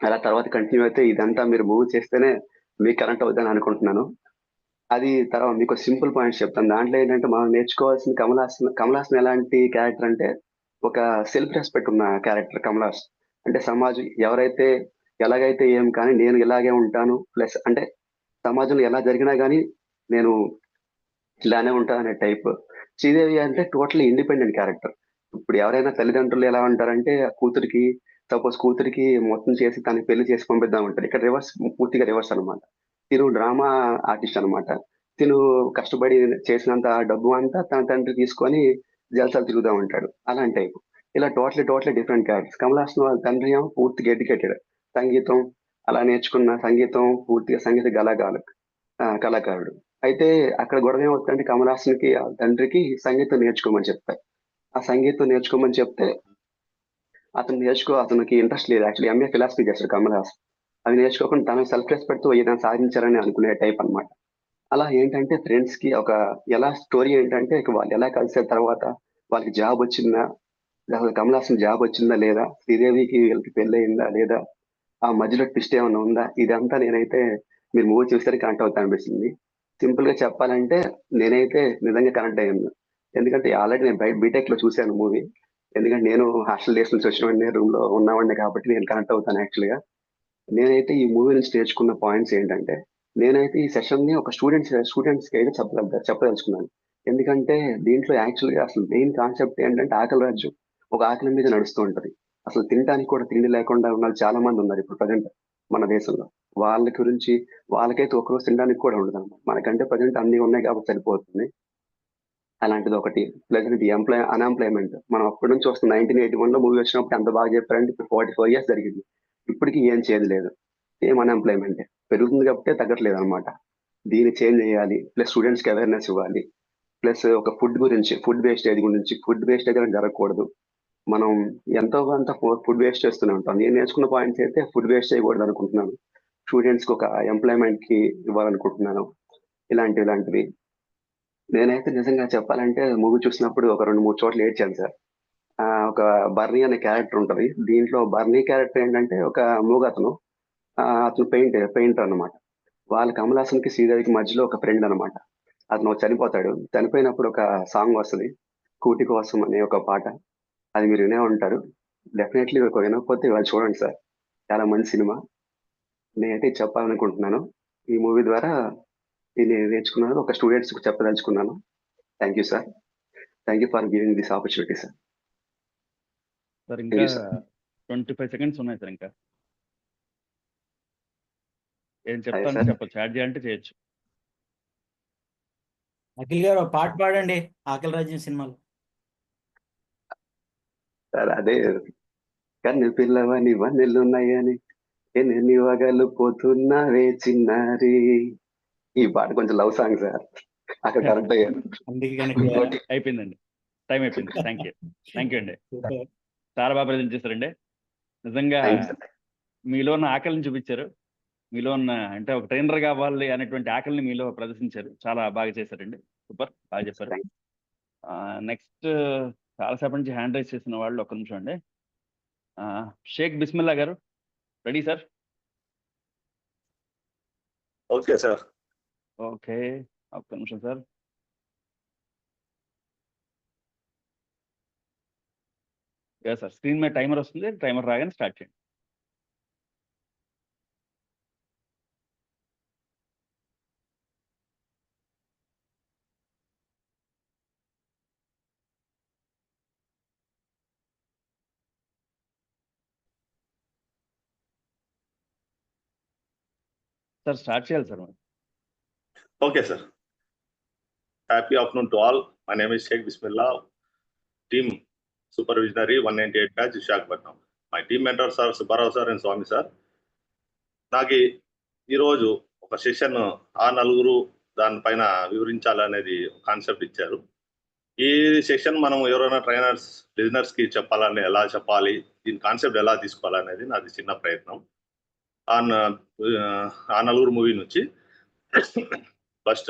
అలా తర్వాత కంటిన్యూ అయితే ఇదంతా మీరు మూవ్ చేస్తేనే మీకు కనెక్ట్ అవుతుందని అనుకుంటున్నాను. అది తర్వాత మీకు సింపుల్ పాయింట్స్ చెప్తాను. దాంట్లో ఏంటంటే మనం నేర్చుకోవాల్సిన కమల్ హాసన్ ఎలాంటి క్యారెక్టర్ అంటే ఒక సెల్ఫ్ రెస్పెక్ట్ ఉన్న క్యారెక్టర్ కమల్ హాసన్. అంటే సమాజం ఎవరైతే ఎలాగైతే ఏం కానీ నేను ఇలాగే ఉంటాను, ప్లస్ అంటే సమాజంలో ఎలా జరిగినా కానీ నేను ఇలానే ఉంటాను అనే టైప్. శ్రీదేవి అంటే టోటల్ ఇండిపెండెంట్ క్యారెక్టర్. ఇప్పుడు ఎవరైనా తల్లిదండ్రులు ఎలా ఉంటారంటే కూతురికి మొత్తం చేసి తనకి పెళ్లి చేసి పంపిద్దాం ఉంటారు. ఇక్కడ పూర్తిగా రివర్స్ అనమాట. తిను డ్రామా ఆర్టిస్ట్ అనమాట. తిను కష్టపడి చేసినంత డబ్బు అంతా తన తండ్రి తీసుకొని జలసాలు తిరుగుతూ ఉంటాడు. అలాంటి టైప్. ఇలా totally different characters. Kamal Haasan వాళ్ళ తండ్రి ఏమో పూర్తిగా ఎడ్యుకేటెడ్, సంగీతం అలా నేర్చుకున్న పూర్తిగా సంగీత కళాకారుడు. అయితే అక్కడ గొడవ ఏమవుతుందంటే కమల్ హాసన్కి ఆ తండ్రికి సంగీతం నేర్చుకోమని చెప్తారు. ఆ సంగీతం నేర్చుకోమని చెప్తే అతనికి ఇంట్రెస్ట్ లేదు. యాక్చువల్లీ ఎంఏ ఫిలాసఫీ చేస్తాడు కమల్ హాసన్. అవి నేర్చుకోకుండా తను సెల్ఫ్ రెస్పెక్ట్ తో ఏదైనా సాధించాలని అనుకునే టైప్ అన్నమాట. అలా ఏంటంటే ఫ్రెండ్స్ కి ఎలా స్టోరీ ఏంటంటే వాళ్ళు ఎలా కలిసిన తర్వాత వాళ్ళకి జాబ్ వచ్చిందా, లేకపోతే కమల్ హాసన్ జాబ్ వచ్చిందా లేదా, శ్రీదేవికి వీళ్ళకి పెళ్ళయిందా లేదా, ఆ మధ్యలో ట్విస్ట్ ఏమైనా ఉందా, ఇదంతా నేనైతే మీరు మూవీ చూస్తే కనెక్ట్ అవుతా అనిపిస్తుంది. సింపుల్ గా చెప్పాలంటే నేనైతే నిజంగా కనెక్ట్ అయ్యాను. ఎందుకంటే ఆల్రెడీ నేను బీటెక్ లో చూశాను మూవీ. ఎందుకంటే నేను హాస్టల్ డేస్ నుంచి వచ్చిన రూమ్ లో ఉన్నవాడిని కాబట్టి నేను కనెక్ట్ అవుతాను యాక్చువల్గా. నేనైతే ఈ మూవీ నుంచి నేర్చుకున్న పాయింట్స్ ఏంటంటే, నేనైతే ఈ సెషన్ ని ఒక స్టూడెంట్స్ కి అయితే చెప్పదలుచుకున్నాను. ఎందుకంటే దీంట్లో యాక్చువల్గా అసలు మెయిన్ కాన్సెప్ట్ ఏంటంటే ఆకలి రాజ్యం. ఒక ఆకలి మీద నడుస్తూ ఉంటది. అసలు తినడానికి కూడా తిండి లేకుండా ఉన్న వాళ్ళు చాలా మంది ఉన్నారు ఇప్పుడు ప్రజెంట్ మన దేశంలో. వాళ్ళ గురించి వాళ్ళకైతే ఒకరోజు తినడానికి కూడా ఉండదు అన్నమాట. మనకంటే ప్రజెంట్ అన్ని ఉన్నాయి కాబట్టి సరిపోతుంది. అలాంటిది ఒకటి. ప్లస్ ఇది అన్ఎంప్లాయ్మెంట్. మనం అప్పటి నుంచి వస్తుంది 1981 లో మూవీ వచ్చినప్పుడు ఎంత బాగా చెప్పారంటే ఇప్పుడు 44 years జరిగింది. ఇప్పటికీ ఏం చేంజ్ లేదు. సేమ్ అన్ఎంప్లాయ్మెంట్ పెరుగుతుంది కాబట్టి తగ్గట్లేదు అనమాట. దీన్ని చేంజ్ చేయాలి. ప్లస్ స్టూడెంట్స్ కి అవేర్నెస్ ఇవ్వాలి. ప్లస్ ఒక ఫుడ్ వేస్టేజ్ గురించి, ఫుడ్ వేస్టేజ్ అనేది జరగకూడదు. మనం ఎంతో కొంత ఫుడ్ వేస్ట్ చేస్తూనే ఉంటాం. నేను నేర్చుకున్న పాయింట్స్ అయితే ఫుడ్ వేస్ట్ చేయకూడదు అనుకుంటున్నాను. స్టూడెంట్స్ కి ఒక ఎంప్లాయ్మెంట్ కి ఇవ్వాలనుకుంటున్నాను. ఇలాంటివి నేనైతే నిజంగా చెప్పాలంటే మూవీ చూసినప్పుడు ఒక 2-3 చోట్ల ఏడ్చాను సార్. ఒక బర్నీ అనే క్యారెక్టర్ ఉంటది. దీంట్లో బర్నీ క్యారెక్టర్ ఏంటంటే ఒక మూగతను. అతను పెయింటర్ అన్నమాట. వాళ్ళ కమల్ హాసన్ కి శ్రీదేవికి మధ్యలో ఒక ఫ్రెండ్ అన్నమాట. అతను చనిపోతాడు. చనిపోయినప్పుడు ఒక సాంగ్ వస్తుంది, కూటి కోసం అనే ఒక పాట. అది మీరు వినే ఉంటారు. డెఫినెట్లీ వినకపోతే వాళ్ళు చూడండి సార్. చాలా మంచి సినిమా. నేనైతే చెప్పాలనుకుంటున్నాను. ఈ మూవీ ద్వారా నేను నేర్చుకున్నాను, ఒక స్టూడెంట్స్ కు చెప్పదలుచుకున్నాను. Thank you sir. Thank you for giving this opportunity sir. Sir ఇంకా 25 seconds ఉన్నాయి సార్. ఇంకా ఏం చెప్తాను చెప్పచ్చు, యాడ్ చేయాలంటే చేయొచ్చు. అఖిల్ గారు ఒక పాట పాడండి ఆకలి రాజ్యం సినిమాలో. సార్ అదే కన్ను పిల్లవని వన్నెలున్నాయని ఎన్ని వగలు పోతున్నావే చిన్నారి. ఈ పాట కొంచెం లవ్ సాంగ్ సార్. అక్కడ కరెక్ట్ అయ్యాను. అయిపోయిందండి, టైం అయిపోయింది. థ్యాంక్ యూ అండి. చాలా బాగా ప్రజెంట్ చేశారండి. నిజంగా మీలో ఉన్న ఆకలిని చూపించారు. మీలో ఉన్న అంటే ఒక ట్రైనర్ కావాలి అనేటువంటి ఆకలిని మీలో ప్రదర్శించారు. చాలా బాగా చేశారండి. సూపర్, బాగా చెప్పారు. నెక్స్ట్ చాలాసేపటి నుంచి హ్యాండ్ రైజ్ చేసిన వాళ్ళు ఒక్క నిమిషం అండి. షేక్ బిస్మిల్లా గారు ready sir? Okay sir. Okay, ఒక్క నిమిషం సార్. సార్ స్క్రీన్ మీద టైమర్ వస్తుంది. టైమర్ రాగానే స్టార్ట్ చేయండి. సార్ స్టార్ట్ చేయాలి sir. Okay, sir. Happy afternoon to all. My name is Sheikh Bismillah, team supervisionary 198 batch Visakhapatnam. My team mentors are Subbarao sir and Swami sir. నాకు ఈరోజు ఒక సెషన్ ఆ నలుగురు దానిపైన వివరించాలనేది కాన్సెప్ట్ ఇచ్చారు. ఈ సెషన్ మనం ఎవరైనా ట్రైనర్స్ బిజినెస్ కి చెప్పాలని ఎలా చెప్పాలి, దీని కాన్సెప్ట్ ఎలా తీసుకోవాలనేది నాది చిన్న ప్రయత్నం. ఆ నలుగురు మూవీ నుంచి ఫస్ట్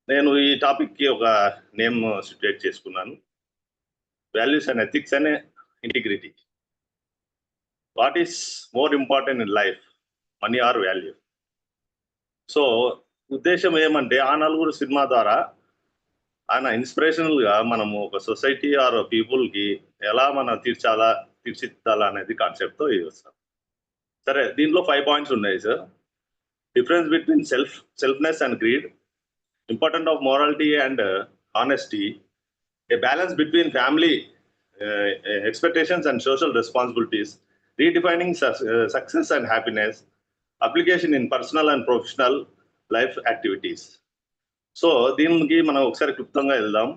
నేను ఈ టాపిక్ కి ఒక నేమ్ సిట్యుయేట్ చేసుకున్నాను. వాల్యూస్ అండ్ ఎథిక్స్ అనే integrity. What is more important in life, money or value? So ఉద్దేశం ఏమంటే ఆ నలుగురు సినిమా ద్వారా ఆయన ఇన్స్పిరేషనల్గా మనము ఒక సొసైటీ ఆర్ పీపుల్కి ఎలా మనం తీర్చిదిద్దాలా అనేది కాన్సెప్ట్తో ఇది వస్తాం. సరే, దీంట్లో 5 పాయింట్స్ ఉన్నాయి సార్. Difference between selfness and greed, important of morality and honesty, a balance between family expectations and social responsibilities, redefining success and happiness, application in personal and professional life activities. So దీనికి మనం ఒకసారి క్లుప్తంగా వెళ్దాం.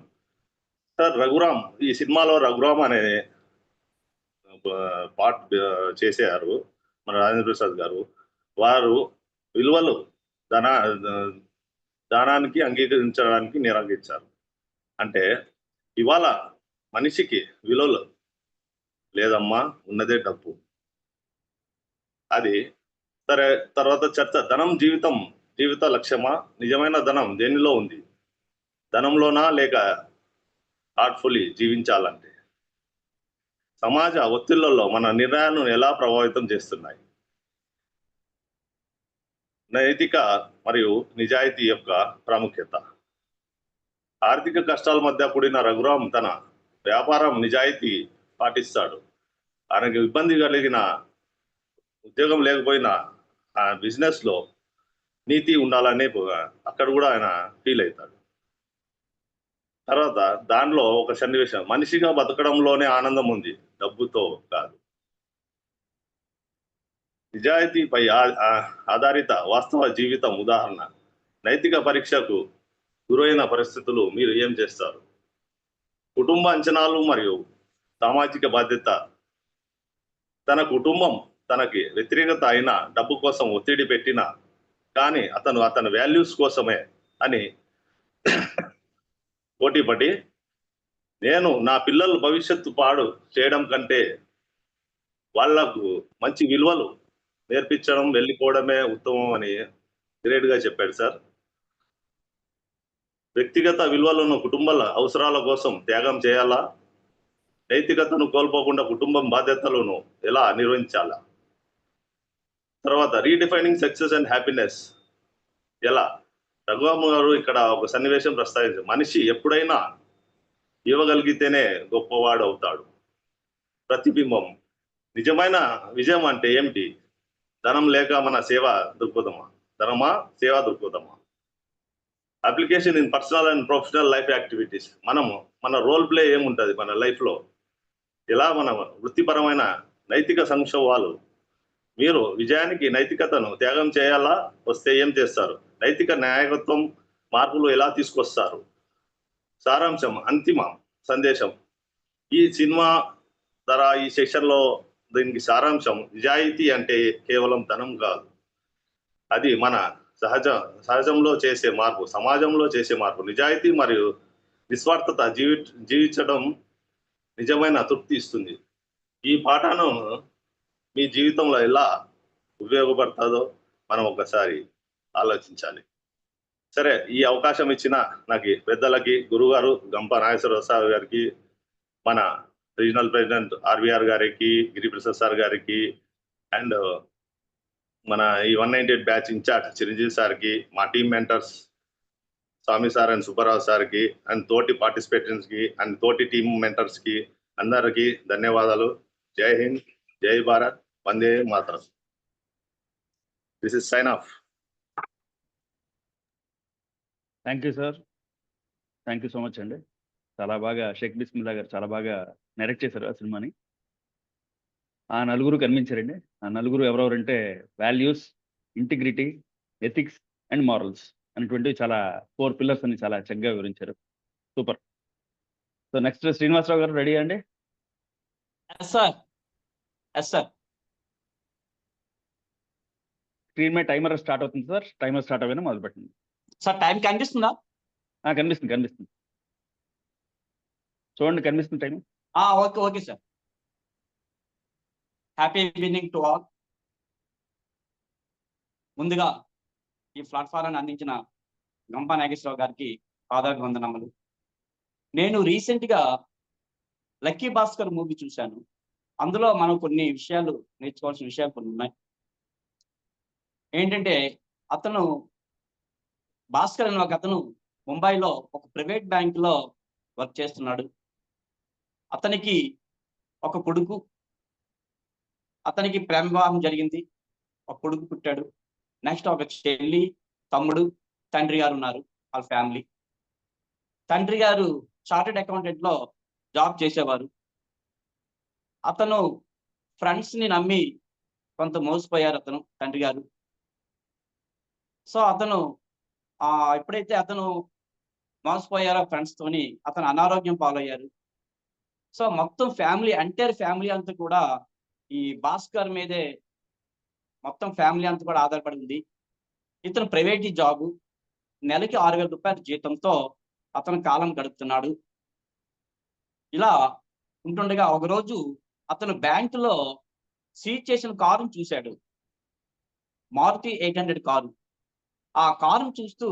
సార్, రఘురామ్, ఈ సినిమాలో రఘురామ్ అనే పార్ట్ చేశారు మన రాజేంద్ర ప్రసాద్ గారు. వారు విలువలు దానానికి అంగీకరించడానికి నిరాకరించారు. అంటే ఇవాళ మనిషికి విలువలు లేదమ్మా, ఉన్నదే డబ్బు. అది సరే. తర్వాత చర్చ, ధనం జీవిత లక్ష్యమా? నిజమైన ధనం దేనిలో ఉంది? ధనంలోనా లేక హార్ట్ఫుల్లీ జీవించాలంటే? సమాజ ఒత్తిళ్లలో మన నిర్ణయాలను ఎలా ప్రభావితం చేస్తున్నాయి? నైతిక మరియు నిజాయితీ యొక్క ప్రాముఖ్యత. ఆర్థిక కష్టాల మధ్య కూడిన రఘురామ్ తన వ్యాపారం నిజాయితీ పాటిస్తాడు. ఆయనకు ఇబ్బంది కలిగిన ఉద్యోగం లేకపోయినా ఆ బిజినెస్లో నీతి ఉండాలని అక్కడ కూడా ఆయన ఫీల్ అవుతాడు. తర్వాత దానిలో ఒక సన్నివేశం, మనిషిగా బతకడంలోనే ఆనందం ఉంది, డబ్బుతో కాదు. నిజాయితీపై ఆధారిత వాస్తవ జీవితం ఉదాహరణ. నైతిక పరీక్షకు గురైన పరిస్థితులు మీరు ఏం చేస్తారు? కుటుంబ అంచనాలు మరియు సామాజిక బాధ్యత. తన కుటుంబం తనకి వ్యతిరేకత అయినా, డబ్బు కోసం ఒత్తిడి పెట్టినా కానీ అతని వాల్యూస్ కోసమే అని పోటీపడి, నేను నా పిల్లల భవిష్యత్తు పాడు చేయడం కంటే వాళ్లకు మంచి విలువలు నేర్పించడం, వెళ్ళిపోవడమే ఉత్తమం అని గ్రేట్గా చెప్పాడు సార్. వ్యక్తిగత విలువలను కుటుంబాల అవసరాల కోసం త్యాగం చేయాలా? నైతికతను కోల్పోకుండా కుటుంబం బాధ్యతలను ఎలా నిర్వహించాలా? తర్వాత రీడిఫైనింగ్ సక్సెస్ అండ్ హ్యాపీనెస్ ఎలా? రఘురామ్ గారు ఇక్కడ ఒక సన్నివేశం ప్రస్తావించారు. మనిషి ఎప్పుడైనా ఇవ్వగలిగితేనే గొప్పవాడు అవుతాడు. ప్రతిబింబం. నిజమైన విజయం అంటే ఏమిటి? ధనం లేక మన సేవ దృక్పథమా? ధనమా సేవా దృక్పథమా? Application in personal and professional life activities. మన రోల్ ప్లే ఏముంటుంది మన లైఫ్లో? ఎలా మన వృత్తిపరమైన నైతిక సంక్షోభాలు? మీరు విజయానికి నైతికతను త్యాగం చేయాలా? వస్తే ఏం చేస్తారు? నైతిక నాయకత్వం మార్పులు ఎలా తీసుకొస్తారు? సారాంశం, అంతిమ సందేశం. ఈ సినిమా ద్వారా ఈ సెక్షన్లో దీనికి సారాంశం, నిజాయితీ అంటే కేవలం ధనం కాదు, అది మన సహజంలో చేసే మార్పు, సమాజంలో చేసే మార్పు. నిజాయితీ మరియు నిస్వార్థత జీవించడం నిజమైన తృప్తి ఇస్తుంది. ఈ పాఠాన్ని మీ జీవితంలో ఎలా ఉపయోగపడుతుందో మనం ఒకసారి ఆలోచించాలి. సరే, ఈ అవకాశం ఇచ్చిన నాకు పెద్దలకి, గురుగారు గంప నాగేశ్వరరావు గారికి, మన రీజనల్ ప్రెసిడెంట్ ఆర్వీఆర్ గారికి, గిరిప్రసాద్ సార్ గారికి, అండ్ మన ఈ 198 బ్యాచ్ ఇన్ఛార్జ్ చిరంజీవి సార్కి, మా team mentors Swami sir and Subbarao సార్కి, అండ్ తోటి పార్టిసిపేటెంట్స్కి అండ్ తోటి టీమ్ మెంటర్స్కి అందరికీ ధన్యవాదాలు. జై హింద్, జై భారత్, వందే మాతరం. This is sign off. Thank you sir, thank you so much అండి. చాలా బాగా షేక్ బిస్మిల్లా గారు చాలా బాగా డైరెక్ట్ చేశారు ఆ సినిమాని. ఆ నలుగురు కనిపించారండి. ఆ నలుగురు ఎవరెవరంటే values, integrity, ethics and morals అనేటువంటివి చాలా 4 పిల్లర్స్ అని చాలా చక్కగా వివరించారు. సూపర్. సో నెక్స్ట్ శ్రీనివాసరావు గారు రెడీ అండి? సార్ స్క్రీన్ మీద టైమర్ స్టార్ట్ అవుతుంది సార్. టైమర్ స్టార్ట్ అవ్వగానే మొదలు పెట్టండి సార్. టైం కనిపిస్తుందా? కనిపిస్తుంది చూడండి, కనిపిస్తుంది time. Okay sir. Happy evening to all. ముందుగా ఈ ప్లాట్ఫారాన్ని అందించిన గంప నాగేశ్వరరావు గారికి పాదాభివందనములు. నేను రీసెంట్గా లక్కీ భాస్కర్ మూవీ చూశాను. అందులో మనం కొన్ని విషయాలు నేర్చుకోవాల్సిన విషయాలు కొన్ని ఉన్నాయి. ఏంటంటే అతను భాస్కర్ అనే ఒక అతను ముంబైలో ఒక ప్రైవేట్ బ్యాంకులో వర్క్ చేస్తున్నాడు. అతనికి ఒక కొడుకు, అతనికి ప్రేమ వివాహం జరిగింది, ఒక కొడుకు పుట్టాడు. నెక్స్ట్ ఒక చెల్లి, తమ్ముడు, తండ్రి గారు ఉన్నారు వాళ్ళ ఫ్యామిలీ. తండ్రి గారు చార్టెడ్ అకౌంటెంట్ లో జాబ్ చేసేవారు. అతను ఫ్రెండ్స్ ని నమ్మి కొంత మోసపోయారు అతను తండ్రి గారు. సో అతను ఎప్పుడైతే అతను మోసపోయారో ఫ్రెండ్స్ తోని అతను అనారోగ్యం పాలయ్యారు. సో మొత్తం ఫ్యామిలీ, ఎంటైర్ ఫ్యామిలీ అంతా కూడా ఈ భాస్కర్ మీదే, మొత్తం ఫ్యామిలీ అంతా కూడా ఆధారపడి ఉంది. ఇతను ప్రైవేట్ జాబు, నెలకి 6,000 రూపాయల జీతంతో అతను కాలం గడుపుతున్నాడు. ఇలా ఉంటుండగా ఒకరోజు అతను బ్యాంకులో సీజ్ చేసిన కారును చూశాడు, మారుతి 800 కారు. ఆ కారును చూస్తూ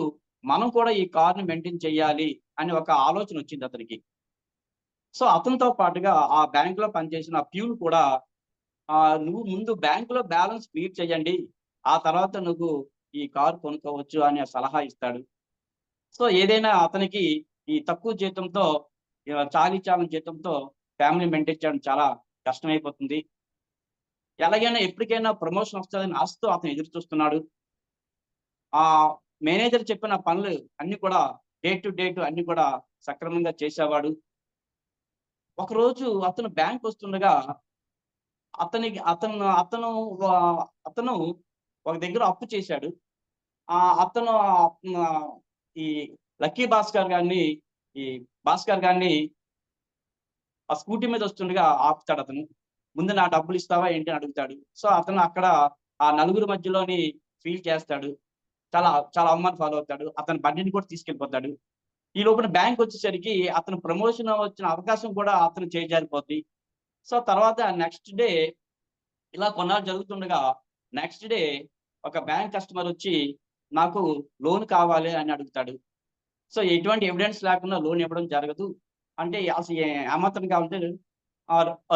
మనం కూడా ఈ కారుని మెయింటైన్ చేయాలి అని ఒక ఆలోచన వచ్చింది అతనికి. సో అతనితో పాటుగా ఆ బ్యాంకులో పనిచేసిన ప్యూన్ కూడా నువ్వు ముందు బ్యాంకులో బ్యాలెన్స్ క్లియర్ చేయండి, ఆ తర్వాత నువ్వు ఈ కారు కొనుక్కోవచ్చు అని సలహా ఇస్తాడు. సో ఏదైనా అతనికి ఈ తక్కువ జీతంతో, చాలీ జీతంతో ఫ్యామిలీ మెయింటైన్ చేయడం చాలా కష్టమైపోతుంది. ఎలాగైనా ఎప్పటికైనా ప్రమోషన్ వస్తుందని ఆశతో అతను ఎదురు చూస్తున్నాడు. ఆ మేనేజర్ చెప్పిన పనులు అన్ని కూడా డేట్ టు డేట్ అన్ని కూడా సక్రమంగా చేసేవాడు. ఒకరోజు అతను బ్యాంక్ వస్తుండగా అతను ఒక దగ్గర అప్పు చేశాడు. అతను ఈ లక్కీ భాస్కర్ గారిని ఆ స్కూటీ మీద వస్తుండగా ఆపుతాడు. అతను ముందు నా డబ్బులు ఇస్తావా ఏంటి అని అడుగుతాడు. సో అతను అక్కడ ఆ నలుగురు మధ్యలోని ఫీల్ చేస్తాడు, చాలా చాలా అవమానం ఫాలో అవుతాడు. అతని బండిని కూడా తీసుకెళ్ళిపోతాడు. ఈ లోపల బ్యాంక్ వచ్చేసరికి అతను ప్రమోషన్ వచ్చిన అవకాశం కూడా అతను చేజారిపోద్ది. సో తర్వాత నెక్స్ట్ డే ఇలా కొన్నాళ్ళు జరుగుతుండగా నెక్స్ట్ డే ఒక బ్యాంక్ కస్టమర్ వచ్చి నాకు లోన్ కావాలి అని అడుగుతాడు. సో ఎటువంటి ఎవిడెన్స్ లేకుండా లోన్ ఇవ్వడం జరగదు అంటే, అసలు ఏమాత్రం కావాలంటే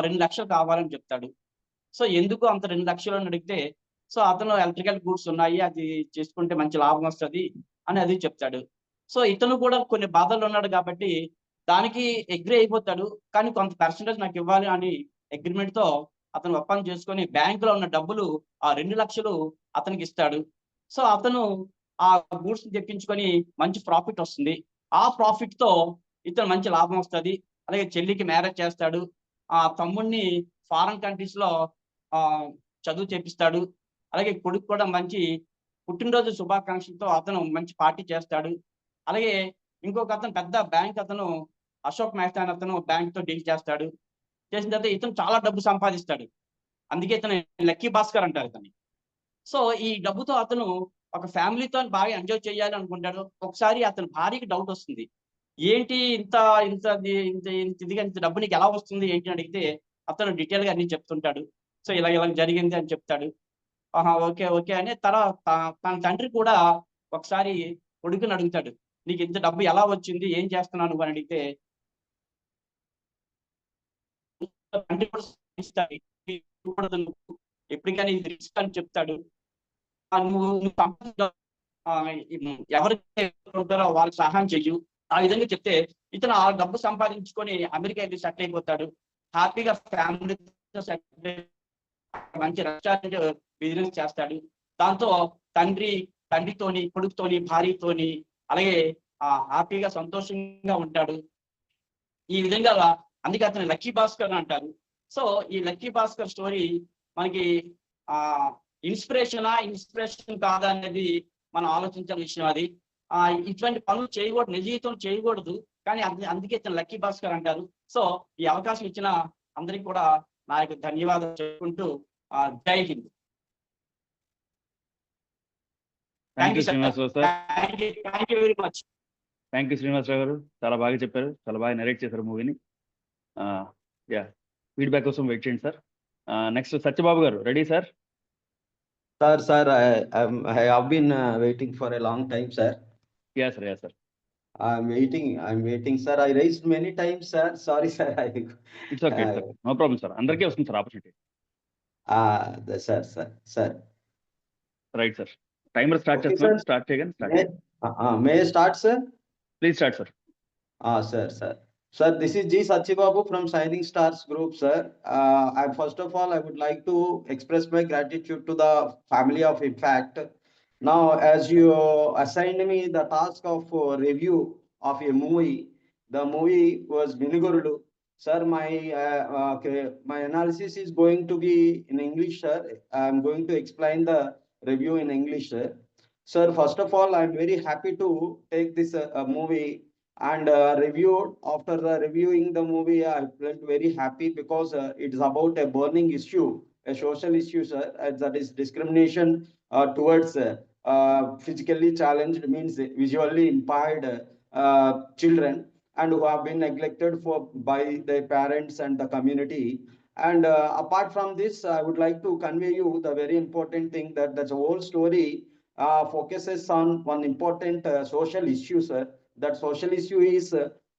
2 లక్షలు కావాలని చెప్తాడు. సో ఎందుకు అంత 2 లక్షలు అని అడిగితే, సో అతను ఎలక్ట్రికల్ గూడ్స్ ఉన్నాయి, అది చేసుకుంటే మంచి లాభం వస్తుంది అని అది చెప్తాడు. సో ఇతను కూడా కొన్ని బాధలు ఉన్నాడు కాబట్టి దానికి అగ్రీ అయిపోతాడు. కానీ కొంత పర్సంటేజ్ నాకు ఇవ్వాలి అని అగ్రిమెంట్ తో అతను ఒప్పందం చేసుకొని బ్యాంకులో ఉన్న డబ్బులు ఆ 2 లక్షలు అతనికి ఇస్తాడు. సో అతను ఆ గూడ్స్ తెప్పించుకొని మంచి ప్రాఫిట్ వస్తుంది. ఆ ప్రాఫిట్ తో ఇతను మంచి లాభం వస్తుంది. అలాగే చెల్లికి మ్యారేజ్ చేస్తాడు. ఆ తమ్ముడిని ఫారెన్ కంట్రీస్ లో చదువు చేపిస్తాడు. అలాగే కొడుకు కూడా మంచి పుట్టినరోజు శుభాకాంక్షలతో అతను మంచి పార్టీ చేస్తాడు. అలాగే ఇంకొక అతను పెద్ద బ్యాంక్ అతను అశోక్ మెహతా అని అతను బ్యాంక్ తో డీల్ చేస్తాడు. చేసిన తర్వాత ఇతను చాలా డబ్బు సంపాదిస్తాడు. అందుకే ఇతను లక్కీ భాస్కర్ అంటారు ఇతన్ని. సో ఈ డబ్బుతో అతను ఒక ఫ్యామిలీతో బాగా ఎంజాయ్ చేయాలి అనుకుంటాడు. ఒకసారి అతని భార్యకి డౌట్ వస్తుంది, ఏంటి ఇంత ఇంత ఇంత ఇదిగా ఇంత డబ్బు నీకు ఎలా వస్తుంది ఏంటి అని అడిగితే అతను డీటెయిల్ గా అన్ని చెప్తుంటాడు. సో ఇలా జరిగింది అని చెప్తాడు. ఓకే ఓకే అని తర్వాత తన తండ్రి కూడా ఒకసారి కొడుకుని అడుగుతాడు, నీకు ఇంత డబ్బు ఎలా వచ్చింది, ఏం చేస్తున్నావు నువ్వు అని అడిగితే తండ్రి కూడా ఎప్పటికైనా ఇది రిస్క్ అని చెప్తాడు. ఎవరికి ఉంటారో వాళ్ళకి సహాయం చెయ్యు, ఆ విధంగా చెప్తే ఇతను ఆ డబ్బు సంపాదించుకొని అమెరికా వెళ్ళి సెటిల్ అయిపోతాడు. హ్యాపీగా ఫ్యామిలీతో సెటిల్, మంచి రెస్టారెంట్ బిజినెస్ చేస్తాడు. దాంతో తండ్రితోని, కొడుకుతోని, భార్యతోని అలాగే హ్యాపీగా సంతోషంగా ఉంటాడు. ఈ విధంగా అందుకే అతను లక్కీ భాస్కర్ అంటారు. సో ఈ లక్కీ భాస్కర్ స్టోరీ మనకి ఇన్స్పిరేషన్ కాదా అనేది మనం ఆలోచించాల్సిన విషయం. అది ఇటువంటి పనులు చేయకూడదు, నిజ జీవితం చేయకూడదు. కానీ అందుకే ఇతను లక్కీ భాస్కర్ అంటారు. సో ఈ అవకాశం ఇచ్చిన అందరికి కూడా నా యొక్క ధన్యవాదాలు చెప్పుకుంటూ జై Hind. Thank you Srinivasarao sir. Thank you very much. Thank you Srinivasarao గారు, చాలా బాగా చెప్పారు, చాలా బాగా నరేట్ చేశారు మూవీని. ఫీడ్బ్యాక్ కోసం వెయిట్ చేయండి సార్. నెక్స్ట్ సత్యబాబు గారు, ready sir? Sir, I have been waiting for a long time, sir. Yes, sir. I'm waiting, sir. I raised many times, sir. Sorry, sir. It's okay, no problem sir, అందరికీ వస్తుంది sir opportunity. sir. Right sir, timer start Okay, చేస్తున్నాను, sir. స్టార్ట్ చేయగానే start. May I start, sir? Please start sir. Sir. Sir, this is G. Sachibabu from Shining Stars Group, sir. First of all, I would like to express my gratitude to the family of Impact. Now, as you assigned me the task of review of a movie, the movie was Minigurudu. Sir, my analysis is going to be in English, sir. I'm going to explain the review in English, sir. Sir, first of all, I'm very happy to take this movie and reviewed. After reviewing the movie, I felt very happy because it is about a burning issue, a social issue, sir, that is discrimination towards physically challenged, means visually impaired children, and who have been neglected by their parents and the community. And apart from this, I would like to convey you the very important thing that the whole story focuses on one important social issue, sir. That social issue is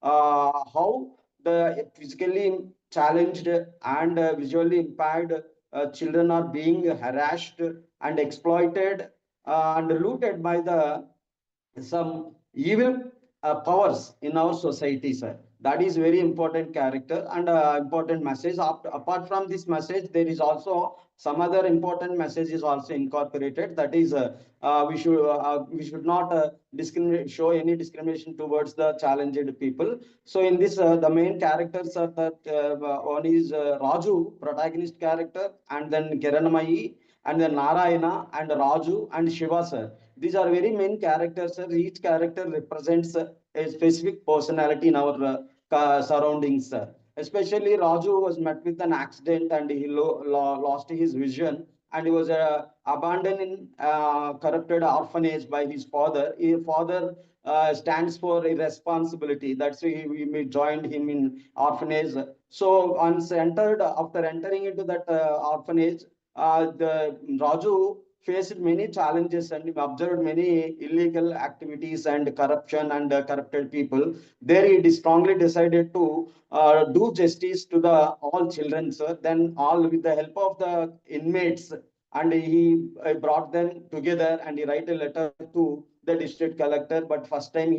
how the physically challenged and visually impaired children are being harassed and exploited and looted by some evil powers in our society, sir. That is very important character and important message. Apart from this message, there is also some other important message is also incorporated. That is, we should not show any discrimination towards the challenged people. So in this, the main characters are that one is Raju, protagonist character, and then Kiranamayi, and then Narayana, and Raju, and Shiva, sir. These are very main characters, sir. Each character represents a specific personality in our surroundings, sir. Especially Raju was met with an accident and he lost his vision, and he was abandoned in corrupted orphanage by his father. His father stands for irresponsibility. That's why we joined him in orphanage. So after entering into that orphanage, the Raju faced many challenges and observed many illegal activities and corruption and corrupted people. There he strongly decided to do justice to all children, sir. Then all with the help of the inmates, and he brought them together and he write a letter to the district collector. But first time